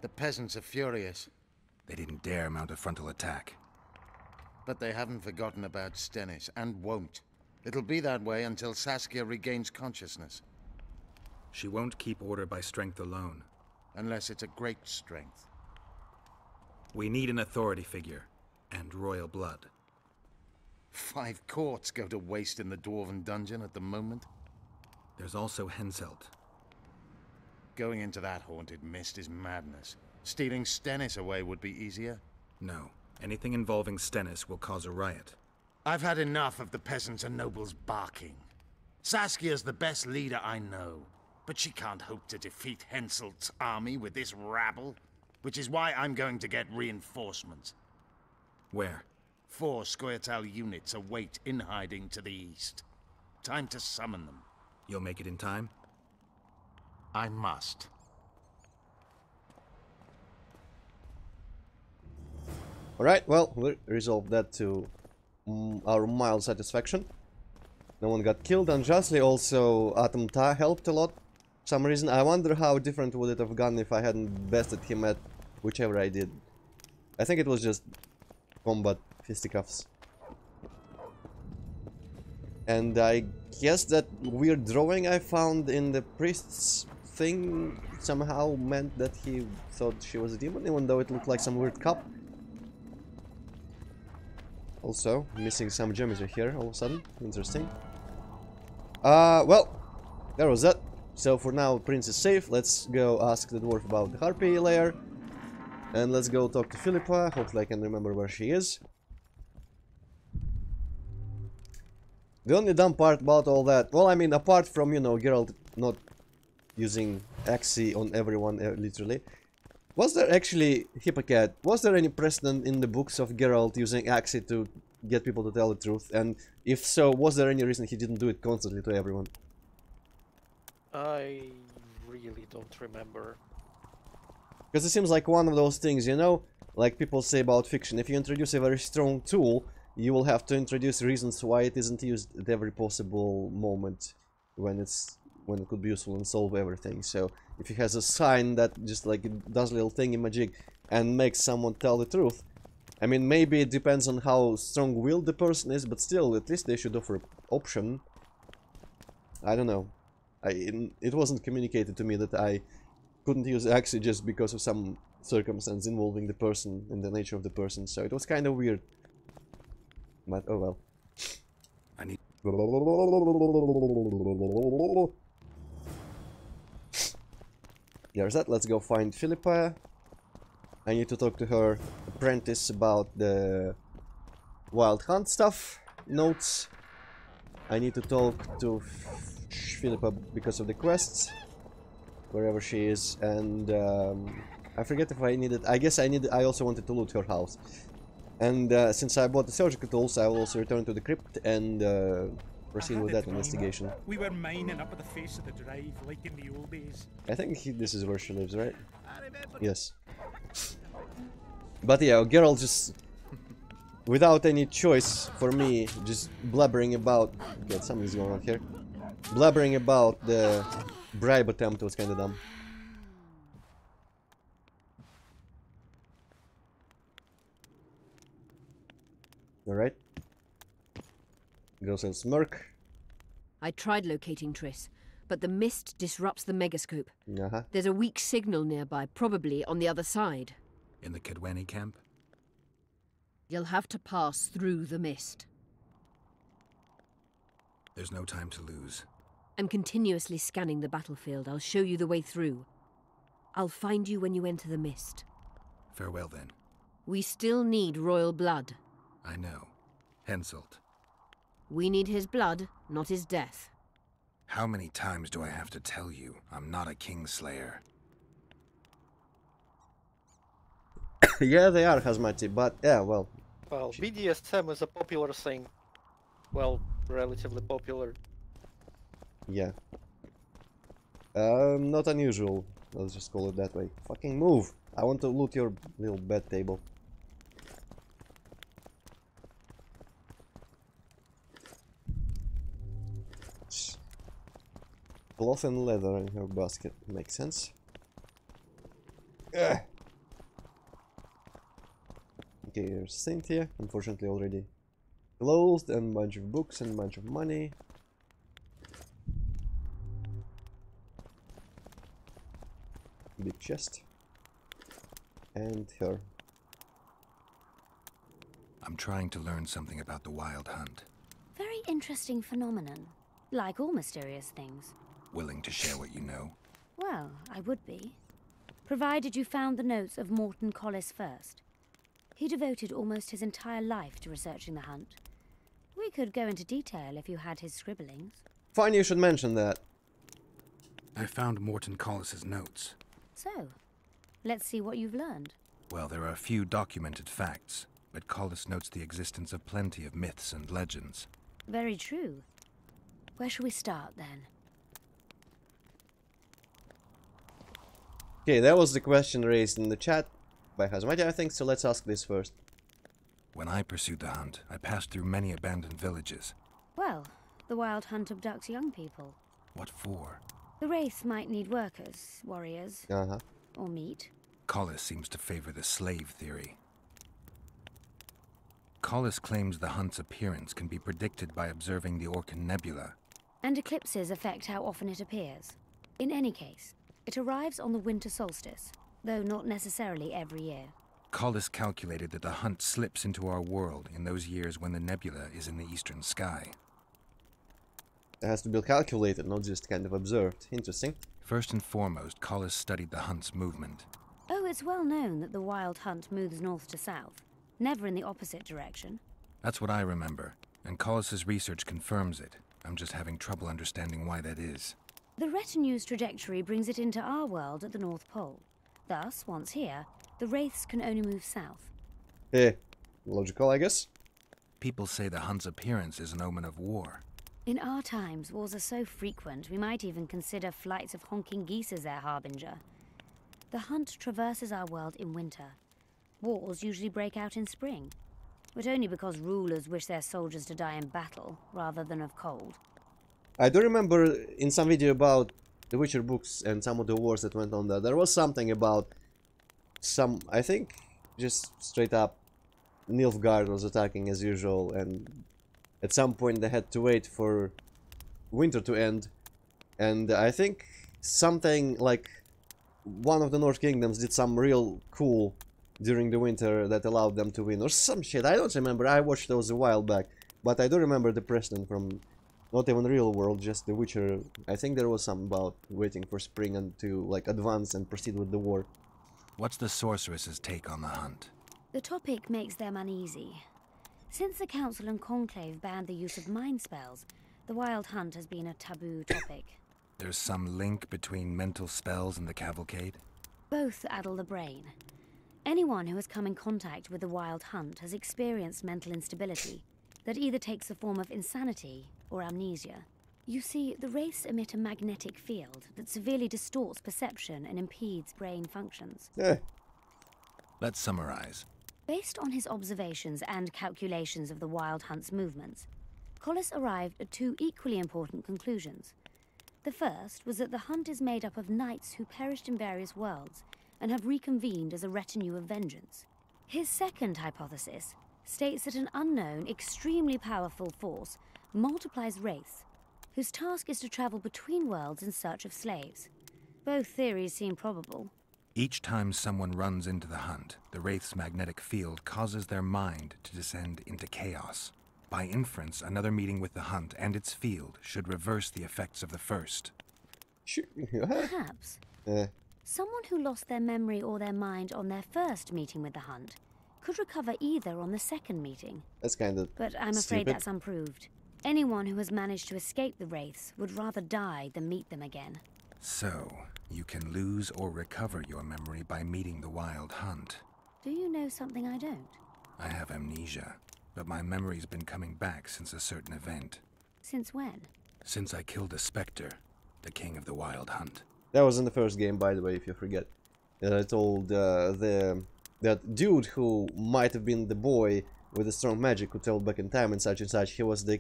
The peasants are furious. They didn't dare mount a frontal attack. But they haven't forgotten about Stennis, and won't. It'll be that way until Saskia regains consciousness. She won't keep order by strength alone. Unless it's a great strength. We need an authority figure, and royal blood. 5 courts go to waste in the Dwarven dungeon at the moment. There's also Henselt. Going into that haunted mist is madness. Stealing Stennis away would be easier. No. Anything involving Stennis will cause a riot. I've had enough of the peasants and nobles barking. Saskia's the best leader I know, but she can't hope to defeat Henselt's army with this rabble, which is why I'm going to get reinforcements. Where? 4 Scoia'tael units await in hiding to the east. Time to summon them. You'll make it in time? I must. Alright, well, we resolved that to our mild satisfaction. No one got killed unjustly. Also, Atom Ta helped a lot. For some reason, I wonder how different would it have gone if I hadn't bested him at whichever I did. I think it was just combat fisticuffs. And I guess that weird drawing I found in the priest's thing somehow meant that he thought she was a demon, even though it looked like some weird cup. Also, missing some geometry here all of a sudden. Interesting. Well, there was that. So for now, Prince is safe. Let's go ask the dwarf about the Harpy lair. And let's go talk to Philippa. Hopefully I can remember where she is. The only dumb part about all that, well, I mean, apart from, you know, Geralt not using Axii on everyone, literally. Was there actually, Hippocat, was there any precedent in the books of Geralt using Axii to get people to tell the truth? And if so, was there any reason he didn't do it constantly to everyone? I really don't remember. Because it seems like one of those things, you know, like people say about fiction. If you introduce a very strong tool, you will have to introduce reasons why it isn't used at every possible moment when it could be useful and solve everything. So if he has a sign that just like it does a little thingy magic and makes someone tell the truth, I mean, maybe it depends on how strong-willed the person is, but still, at least they should offer an option. I don't know. It wasn't communicated to me that I couldn't use Axii just because of some circumstance involving the person and the nature of the person, so it was kind of weird. But oh well. I need... There's that. Let's go find Philippa. I need to talk to her apprentice about the Wild Hunt stuff, notes. I need to talk to Philippa because of the quests, wherever she is, and I forget if I needed. I guess I also wanted to loot her house, and since I bought the surgical tools, I will also return to the crypt and proceed with that investigation. We were mining up at the face of the drive, like in the old days. I think this is where she lives, right? Yes. But yeah, Geralt just, without any choice for me, just blabbering about... Okay, something's going on here. Blabbering about the bribe attempt was kind of dumb. Alright. Goes and smirk. I tried locating Triss, but the mist disrupts the megascope. Uh-huh. There's a weak signal nearby, probably on the other side. In the Kedweni camp? You'll have to pass through the mist. There's no time to lose. I'm continuously scanning the battlefield. I'll show you the way through. I'll find you when you enter the mist. Farewell, then. We still need royal blood. I know. Henselt. We need his blood, not his death. How many times do I have to tell you I'm not a kingslayer? Yeah, they are Hazmati, but yeah, well. Well, BDSM is a popular thing. Well, relatively popular. Yeah. Not unusual. Let's just call it that way. Fucking move! I want to loot your little bed table. Cloth and leather in her basket. Makes sense. Ugh. Okay, here's Cynthia. Unfortunately already closed, and a bunch of books and a bunch of money. Big chest. And her. I'm trying to learn something about the Wild Hunt. Very interesting phenomenon. Like all mysterious things. Willing to share what you know? Well, I would be. Provided you found the notes of Morton Collis first. He devoted almost his entire life to researching the hunt. We could go into detail if you had his scribblings. Fine, you should mention that. I found Morton Collis's notes. So, let's see what you've learned. Well, there are a few documented facts, but Collis notes the existence of plenty of myths and legends. Very true. Where shall we start, then? Okay, that was the question raised in the chat by Hazmati, I think, so let's ask this first. When I pursued the hunt, I passed through many abandoned villages. Well, the Wild Hunt abducts young people. What for? The Wraiths might need workers, warriors, or meat. Collis seems to favor the slave theory. Collis claims the hunt's appearance can be predicted by observing the Orcan Nebula. And eclipses affect how often it appears. In any case, it arrives on the winter solstice, though not necessarily every year. Collis calculated that the hunt slips into our world in those years when the nebula is in the eastern sky. It has to be calculated, not just kind of observed. Interesting. First and foremost, Collis studied the hunt's movement. Oh, it's well known that the Wild Hunt moves north to south, never in the opposite direction. That's what I remember, and Collis's research confirms it. I'm just having trouble understanding why that is. The retinue's trajectory brings it into our world at the North Pole. Thus, once here, the Wraiths can only move south. Eh, logical, I guess. People say the hunt's appearance is an omen of war. In our times, wars are so frequent, we might even consider flights of honking geese as their harbinger. The hunt traverses our world in winter. Wars usually break out in spring, but only because rulers wish their soldiers to die in battle, rather than of cold. I do remember in some video about the Witcher books and some of the wars that went on there was something about some, I think, just straight up Nilfgaard was attacking as usual, and at some point they had to wait for winter to end, and I think something like one of the North Kingdoms did some real cool during the winter that allowed them to win, or some shit. I don't remember, I watched those a while back, but I do remember the precedent from not even real world, just the Witcher. I think there was something about waiting for spring and to like advance and proceed with the war. What's the sorceress's take on the hunt? The topic makes them uneasy. Since the Council and Conclave banned the use of mind spells, the Wild Hunt has been a taboo topic. There's some link between mental spells and the cavalcade? Both addle the brain. Anyone who has come in contact with the Wild Hunt has experienced mental instability that either takes the form of insanity or amnesia. You see, the Wraiths emit a magnetic field that severely distorts perception and impedes brain functions. Let's summarize. Based on his observations and calculations of the Wild Hunt's movements, Collis arrived at two equally important conclusions. The first was that the hunt is made up of knights who perished in various worlds and have reconvened as a retinue of vengeance. His second hypothesis states that an unknown, extremely powerful force multiplies Wraiths, whose task is to travel between worlds in search of slaves. Both theories seem probable. Each time someone runs into the hunt, the Wraith's magnetic field causes their mind to descend into chaos. By inference, another meeting with the hunt and its field should reverse the effects of the first. Perhaps. Someone who lost their memory or their mind on their first meeting with the hunt could recover either on the second meeting. That's kind of But I'm afraid stupid. that's unproved. Anyone who has managed to escape the Wraiths would rather die than meet them again. So, you can lose or recover your memory by meeting the Wild Hunt. Do you know something I don't? I have amnesia, but my memory's been coming back since a certain event. Since when? Since I killed a Spectre, the king of the Wild Hunt. That was in the first game, by the way, if you forget. I told that dude who might have been the boy with the strong magic who traveled back in time and such, he was the,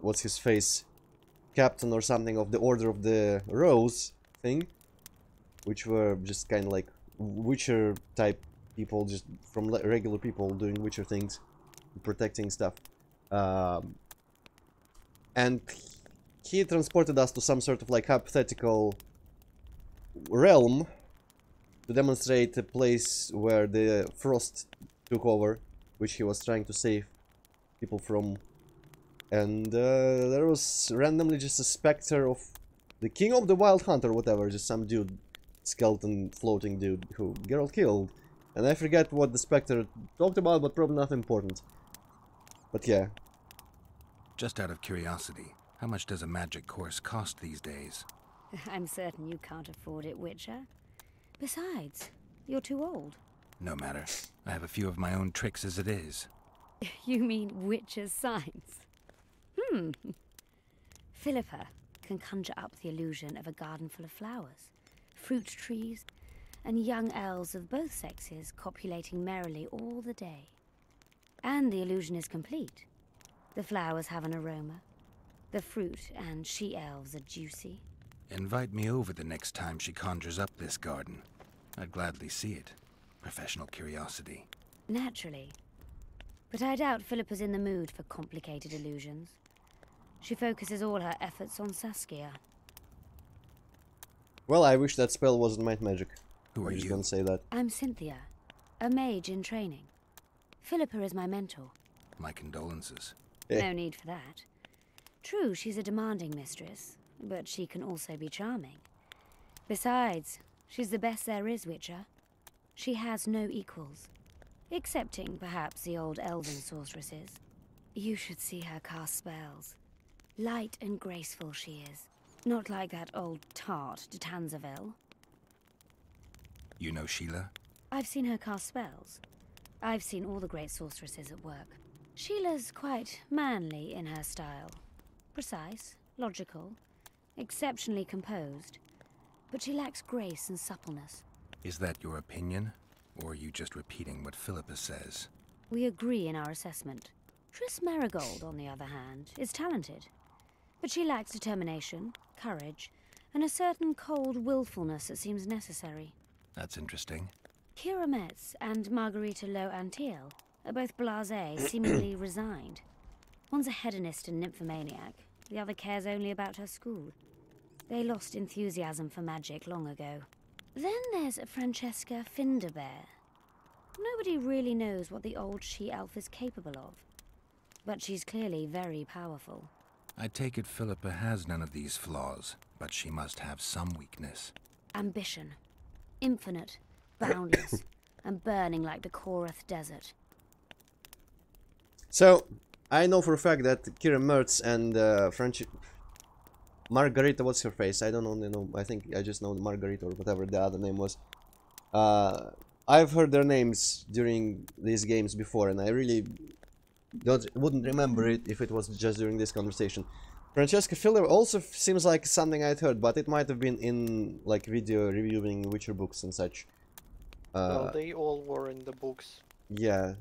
what's his face, captain or something of the Order of the Rose thing, which were just kind of like Witcher type people, just from regular people doing Witcher things, protecting stuff. And he transported us to some sort of like hypothetical realm to demonstrate a place where the frost took over, which he was trying to save people from. And there was randomly just a specter of the king of the Wild Hunt or whatever, just some dude, skeleton floating dude who Geralt killed. And I forget what the specter talked about, but probably not important. But yeah. Just out of curiosity, how much does a magic course cost these days? I'm certain you can't afford it, Witcher. Besides, you're too old. No matter. I have a few of my own tricks as it is. You mean Witcher's signs? Philippa can conjure up the illusion of a garden full of flowers, fruit trees, and young elves of both sexes copulating merrily all the day. And the illusion is complete. The flowers have an aroma. The fruit and she-elves are juicy. Invite me over the next time she conjures up this garden. I'd gladly see it. Professional curiosity. Naturally. But I doubt Philippa's in the mood for complicated illusions. She focuses all her efforts on Saskia. Well, I wish that spell wasn't might magic. Who are you? Gonna say that. I'm Cynthia, a mage in training. Philippa is my mentor. My condolences. No need for that. True, she's a demanding mistress, but she can also be charming. Besides, she's the best there is, Witcher. She has no equals, excepting perhaps the old elven sorceresses. You should see her cast spells. Light and graceful she is, not like that old tart de Tanzaville. You know Sheila? I've seen her cast spells. I've seen all the great sorceresses at work. Sheila's quite manly in her style. Precise, logical, exceptionally composed. But she lacks grace and suppleness. Is that your opinion? Or are you just repeating what Philippa says? We agree in our assessment. Triss Marigold, on the other hand, is talented. But she lacks determination, courage, and a certain cold willfulness that seems necessary. That's interesting. Kira Metz and Margarita Lo-Antiel are both blasé, seemingly resigned. One's a hedonist and nymphomaniac. The other cares only about her school. They lost enthusiasm for magic long ago. Then there's Francesca Finderbear. Nobody really knows what the old she-elf is capable of. But she's clearly very powerful. I take it Philippa has none of these flaws, but she must have some weakness. Ambition. Infinite, boundless, and burning like the Korath Desert. So, I know for a fact that Kira Mertz and Margarita, what's her face? I don't know, I think I just know Margarita or whatever the other name was. I've heard their names during these games before, and I really wouldn't remember it if it was just during this conversation. Francesca Filler also seems like something I'd heard, but it might have been in like video reviewing Witcher books and such. Well, they all were in the books. Yeah,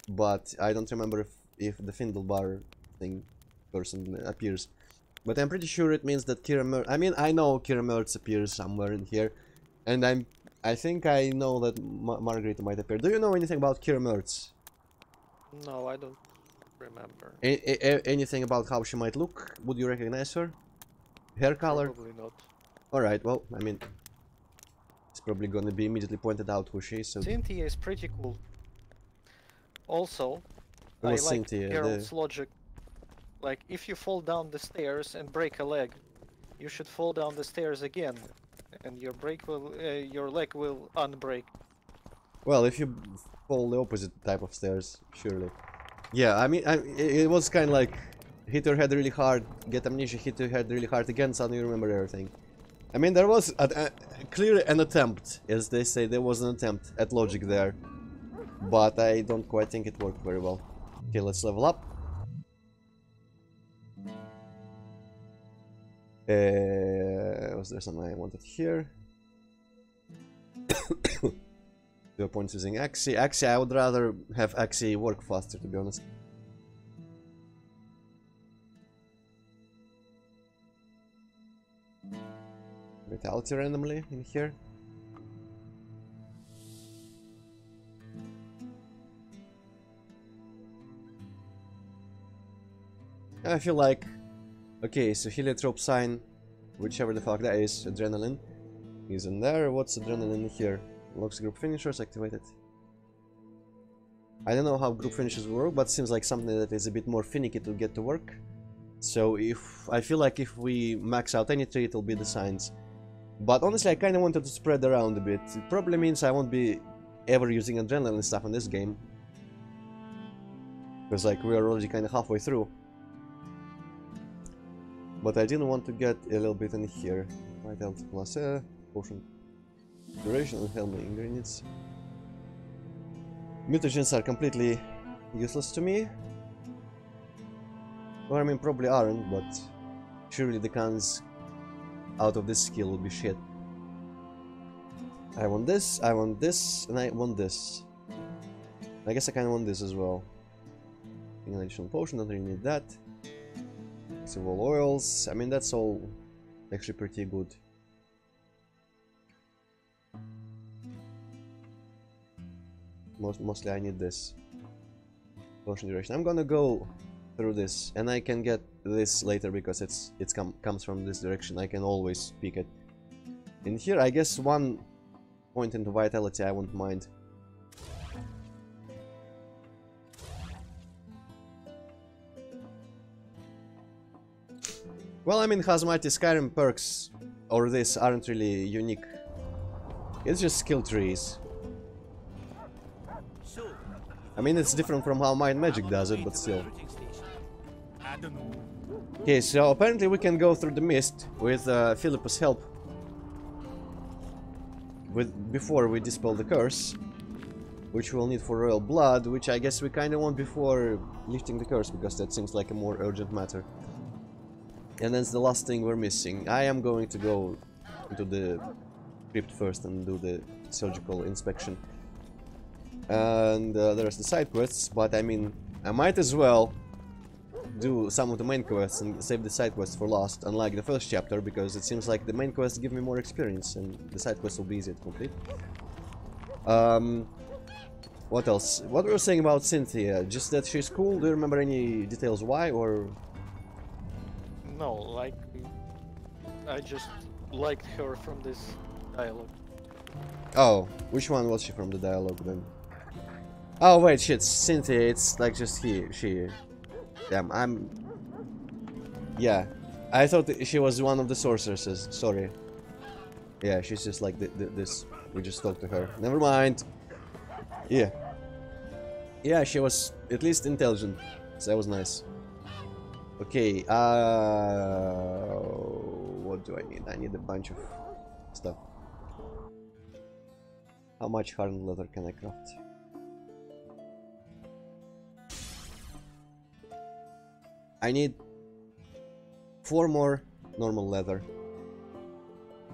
but I don't remember if the Findelbar thing person appears. But I'm pretty sure it means that Kira Mertz... I mean, I know Kira Mertz appears somewhere in here, and I think I know that Margarita might appear. Do you know anything about Kira Mertz? No, I don't remember. Anything about how she might look? Would you recognize her? Hair color? Probably not. Alright, well, I mean... It's probably gonna be immediately pointed out who she is, so... Cynthia is pretty cool. Also, Who I was like Cynthia? Geralt's logic. Like, if you fall down the stairs and break a leg, you should fall down the stairs again, and your leg will unbreak. Well, if you fall the opposite type of stairs, surely. Yeah, I mean, it was kind of like hit your head really hard, get amnesia, hit your head really hard again, suddenly you remember everything. I mean, there was clearly an attempt, as they say, there was an attempt at logic there. But I don't quite think it worked very well. Okay, let's level up. Was there something I wanted here? 2 points using Axie. Axie, I would rather have Axie work faster, to be honest. Vitality randomly in here. I feel like... Okay, so heliotrope sign, whichever the fuck that is, adrenaline is in there. What's adrenaline here? Locks group finishers activated. I don't know how group finishers work, but seems like something that is a bit more finicky to get to work. So if I feel like if we max out any tree, it'll be the signs. But honestly, I kind of wanted to spread around a bit. It probably means I won't be ever using adrenaline stuff in this game. Because like we are already kind of halfway through. But I didn't want to get a little bit in here. Vitality plus potion duration and helmet ingredients. Mutagens are completely useless to me. Or I mean probably aren't, but surely the cons out of this skill will be shit. I want this, and I want this. I guess I kinda want this as well. An additional potion, don't really need that. Civil oils, I mean that's all actually pretty good. Mostly I need this. Potion duration. I'm gonna go through this, and I can get this later because it comes from this direction. I can always pick it. In here, I guess 1 point into vitality I won't mind. Well, I mean, Hazmati Skyrim perks or this aren't really unique. It's just skill trees. I mean, it's different from how Mind Magic does it, but still. Okay, so apparently we can go through the mist with Philippus' help. Before we dispel the curse, which we'll need for royal blood, which I guess we kind of want before lifting the curse, because that seems like a more urgent matter. And that's the last thing we're missing. I am going to go into the crypt first and do the surgical inspection. And there's the side quests, but I mean, I might as well do some of the main quests and save the side quests for last, unlike the first chapter, because it seems like the main quests give me more experience and the side quests will be easier to complete. What else? What were you saying about Cynthia? Just that she's cool? Do you remember any details why, or...? No, like... I just liked her from this dialogue. Oh, which one was she from the dialogue then? Oh wait, shit, Cynthia, it's like just she... Damn, yeah, I thought she was one of the sorceresses, sorry. Yeah, she's just like this, we just talked to her. Never mind. Yeah. Yeah, she was at least intelligent, so that was nice. Okay, what do I need? I need a bunch of stuff. How much hardened leather can I craft? I need 4 more normal leather.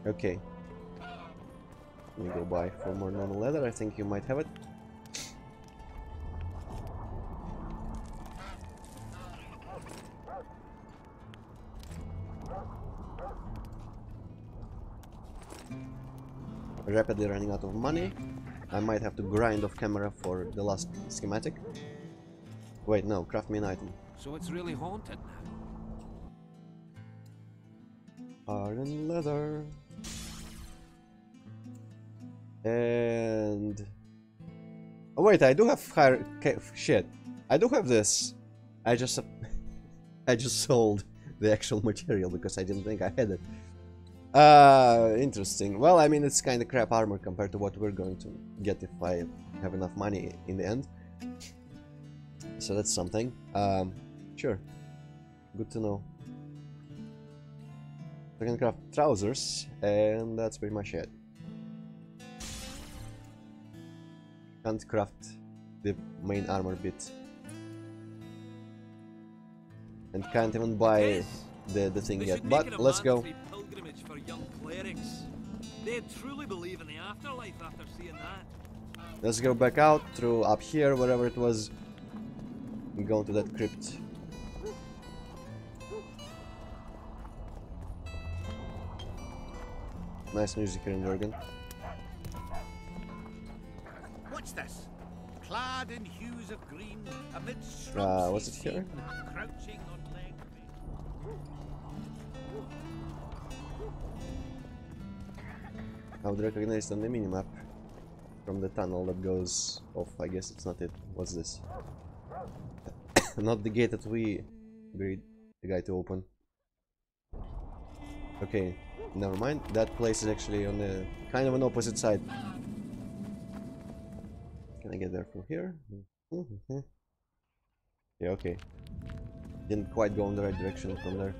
Okay. Let me go buy 4 more normal leather. I think you might have it. Rapidly running out of money. I might have to grind off camera for the last schematic. Wait, no, craft me an item. So it's really haunted now. Iron leather. And... oh wait, I do have higher... shit. I do have this. I just sold the actual material because I didn't think I had it. Interesting. Well, I mean, it's kind of crap armor compared to what we're going to get if I have enough money in the end. So that's something. Sure. Good to know. I can craft trousers, and that's pretty much it. Can't craft the main armor bit. And can't even buy the thing yet. But let's go. Pilgrimage for young clerics. They'd truly believe in the afterlife after seeing that. Let's go back out through up here, wherever it was. And go to that crypt. Nice music here in Vergen. What's this? Clad in hues of green, amidst What's it here? crouching on leg. I would recognize it on the minimap from the tunnel that goes off. I guess it's not it. What's this? Not the gate that we agreed the guy to open. Okay, never mind. That place is actually on the kind of an opposite side. Can I get there from here? Yeah, okay. Didn't quite go in the right direction from there.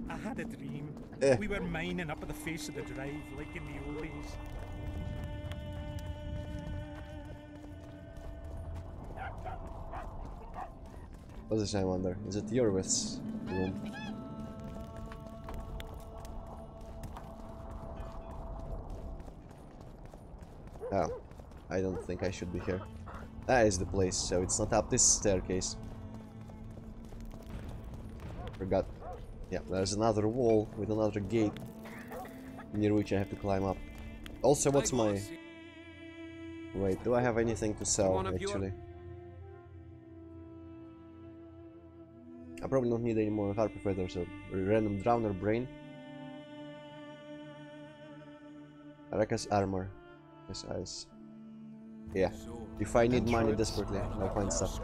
I had a dream. Eh. We were mining up at the face of the drive, like in the old days. What's this, I wonder? Is it Yorwith's room? Oh, I don't think I should be here. That is the place, so it's not up this staircase. Forgot. Yeah, there's another wall with another gate near which I have to climb up. Also, what's my... Wait, do I have anything to sell, actually? I probably don't need any more harpy feathers or random drowner brain. Arakas armor. Yes, eyes. Yeah. If I need money desperately, I'll find stuff.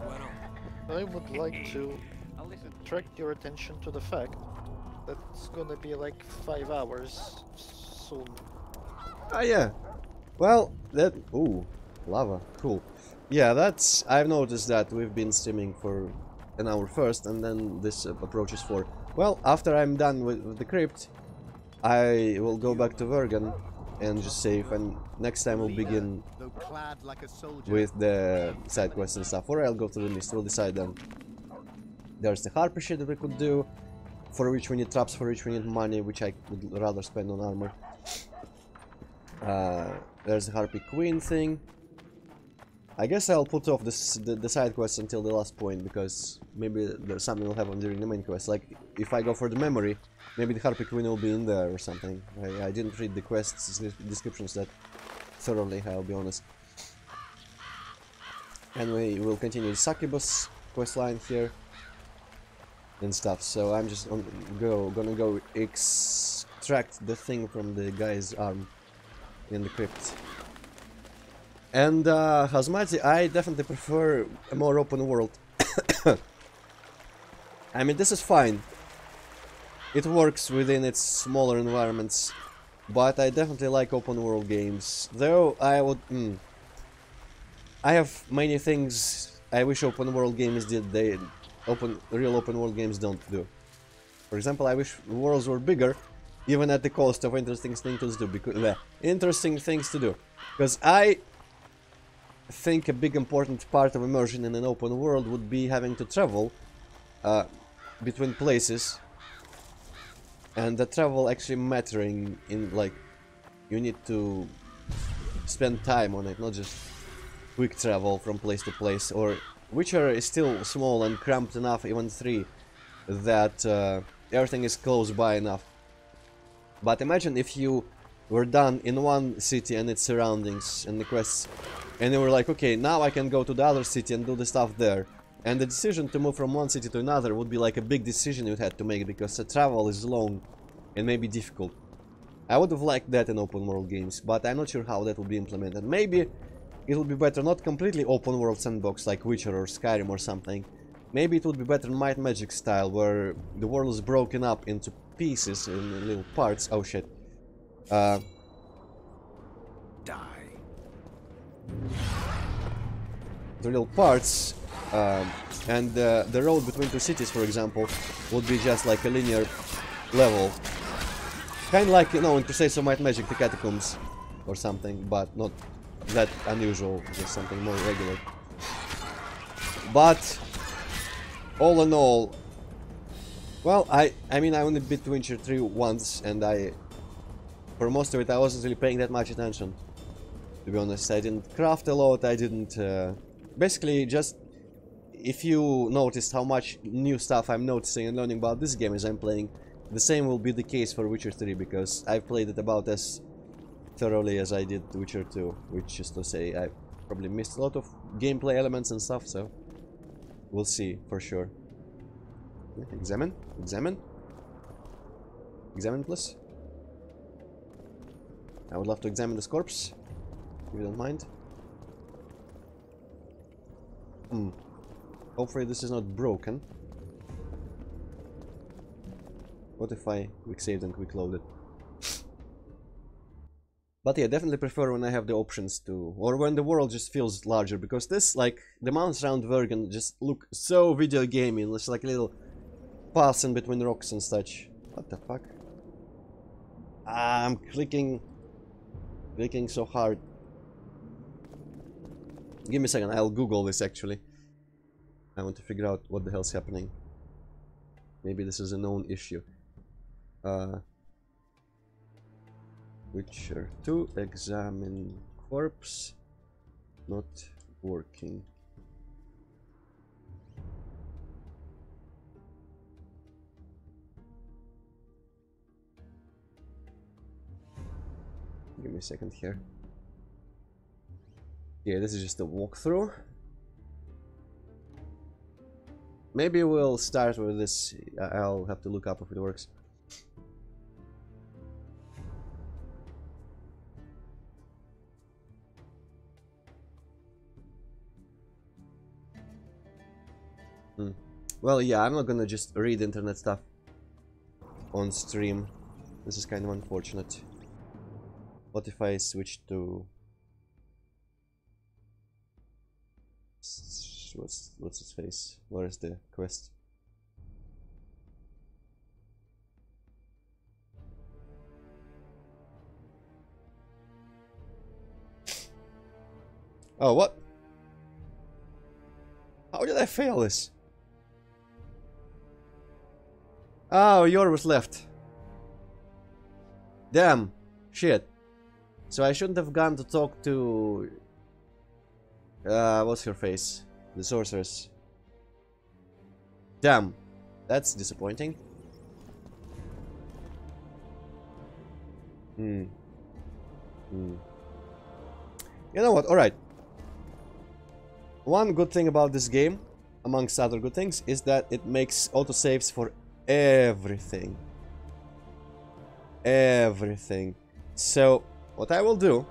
I would like to attract your attention to the fact that it's gonna be like 5 hours soon. Ah, yeah. Well, that... Ooh, lava. Cool. Yeah, that's... I've noticed that we've been streaming for an hour first, and then this approaches 4. Well, after I'm done with the crypt, I will go back to Vergen and just save, and next time we'll begin with the side quests and stuff, or I'll go through the list, we'll decide then. There's the harpy shit that we could do, for which we need traps, for which we need money, which I would rather spend on armor. There's the harpy queen thing. I guess I'll put off the side quests until the last point, because maybe there's something will happen during the main quest. Like, if I go for the memory, maybe the Harpy Queen will be in there or something. I didn't read the quests descriptions that thoroughly, I'll be honest. Anyway, we'll continue the Succubus quest line here and stuff. So I'm just gonna go extract the thing from the guy's arm in the crypt. And Hazmati, I definitely prefer a more open world. I mean, this is fine. It works within its smaller environments, but I definitely like open world games. Though I would... I have many things I wish open world games did, real open world games don't do. For example, I wish worlds were bigger, even at the cost of interesting things to do. Because I think a big important part of immersion in an open world would be having to travel between places, and the travel actually mattering in, like, you need to spend time on it, not just quick travel from place to place. Or Witcher is still small and cramped enough, even 3, that everything is close by enough. But imagine if you were done in one city and its surroundings and the quests, and you were like, okay, now I can go to the other city and do the stuff there. And the decision to move from one city to another would be like a big decision you had to make, because the travel is long and maybe difficult. I would have liked that in open world games, but I'm not sure how that will be implemented. Maybe it would be better not completely open world sandbox like Witcher or Skyrim or something. Maybe it would be better Might and Magic style, where the world is broken up into pieces, in little parts. Oh shit. Die. the little parts, and the road between two cities, for example, would be just like a linear level. Kind of like, you know, in Crusades of Might and Magic, the Catacombs or something, but not that unusual, just something more regular. But all in all, well, I mean, I only beat Witcher 3 once, and for most of it I wasn't really paying that much attention, to be honest. I didn't craft a lot, I didn't basically, just if you noticed how much new stuff I'm noticing and learning about this game as I'm playing, the same will be the case for Witcher 3, because I've played it about as thoroughly as I did Witcher 2, which is to say I probably missed a lot of gameplay elements and stuff, so we'll see for sure. Examine, examine, examine, please. I would love to examine this corpse, if you don't mind. Hopefully this is not broken. What if I quick saved and quick loaded? But yeah, definitely prefer when I have the options to, or when the world just feels larger, because this, like, the mountains around Vergen just look so video gamey. It's like a little paths in between rocks and such. What the fuck? I'm clicking so hard. Give me a second, I'll Google this actually. I want to figure out what the hell's happening. Maybe this is a known issue. Witcher 2, examine corpse, not working. Give me a second here. Yeah, this is just a walkthrough. Maybe we'll start with this. I'll have to look up if it works. Well, yeah, I'm not gonna just read internet stuff on stream. This is kind of unfortunate. What if I switch to... What's his face? Where is the quest? Oh, what? How did I fail this? Oh, Yor was left. Damn. Shit. So I shouldn't have gone to talk to... what's her face? The sorceress. Damn. That's disappointing. You know what? Alright. One good thing about this game, amongst other good things, is that it makes autosaves for everything. Everything. So, what I will do,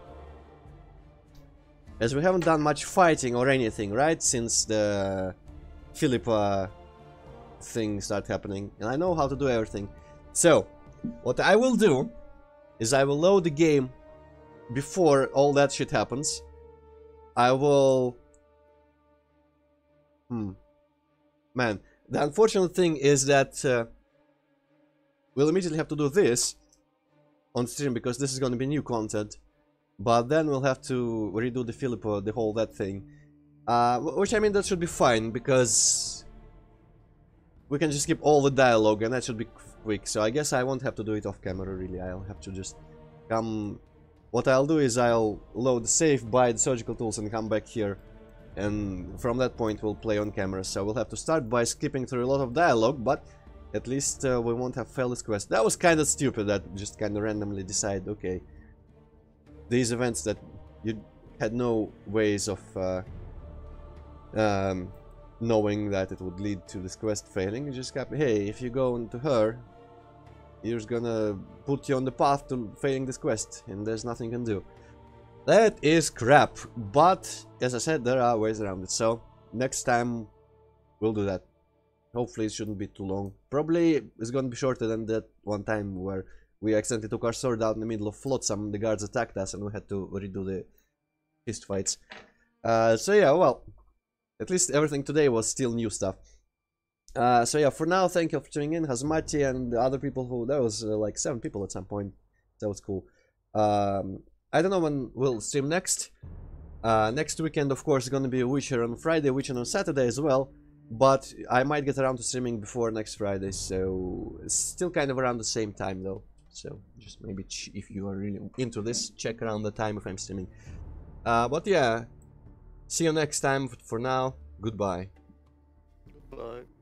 as we haven't done much fighting or anything, right, since the Philippa thing started happening, and I know how to do everything. So, what I will do is I will load the game before all that shit happens. I will... Man, the unfortunate thing is that we'll immediately have to do this on stream, because this is going to be new content. But then we'll have to redo the Philippa, the whole that thing. Which, I mean, that should be fine, because we can just skip all the dialogue and that should be quick. So I guess I won't have to do it off camera, really. I'll have to just come... What I'll do is I'll load the save, buy the surgical tools and come back here. And from that point we'll play on camera. So we'll have to start by skipping through a lot of dialogue, but at least we won't have failed this quest. That was kind of stupid, that just kind of randomly decide, okay, these events that you had no ways of knowing that it would lead to this quest failing. You just kept, hey, if you go into her, you're just gonna put you on the path to failing this quest, and there's nothing you can do. That is crap, but as I said, there are ways around it, so next time we'll do that. Hopefully it shouldn't be too long. Probably it's gonna be shorter than that one time where we accidentally took our sword out in the middle of Flotsam, the guards attacked us and we had to redo fist fights. So yeah, well, at least everything today was still new stuff. So yeah, for now, thank you for tuning in. Hazmati and the other people who... There was like 7 people at some point. That was cool. I don't know when we'll stream next. Next weekend, of course, is gonna be Witcher on Friday, Witcher on Saturday as well. But I might get around to streaming before next Friday, so still kind of around the same time though. So just maybe if you are really into this, check around the time if I'm streaming. But yeah, see you next time. For now, goodbye. Goodbye.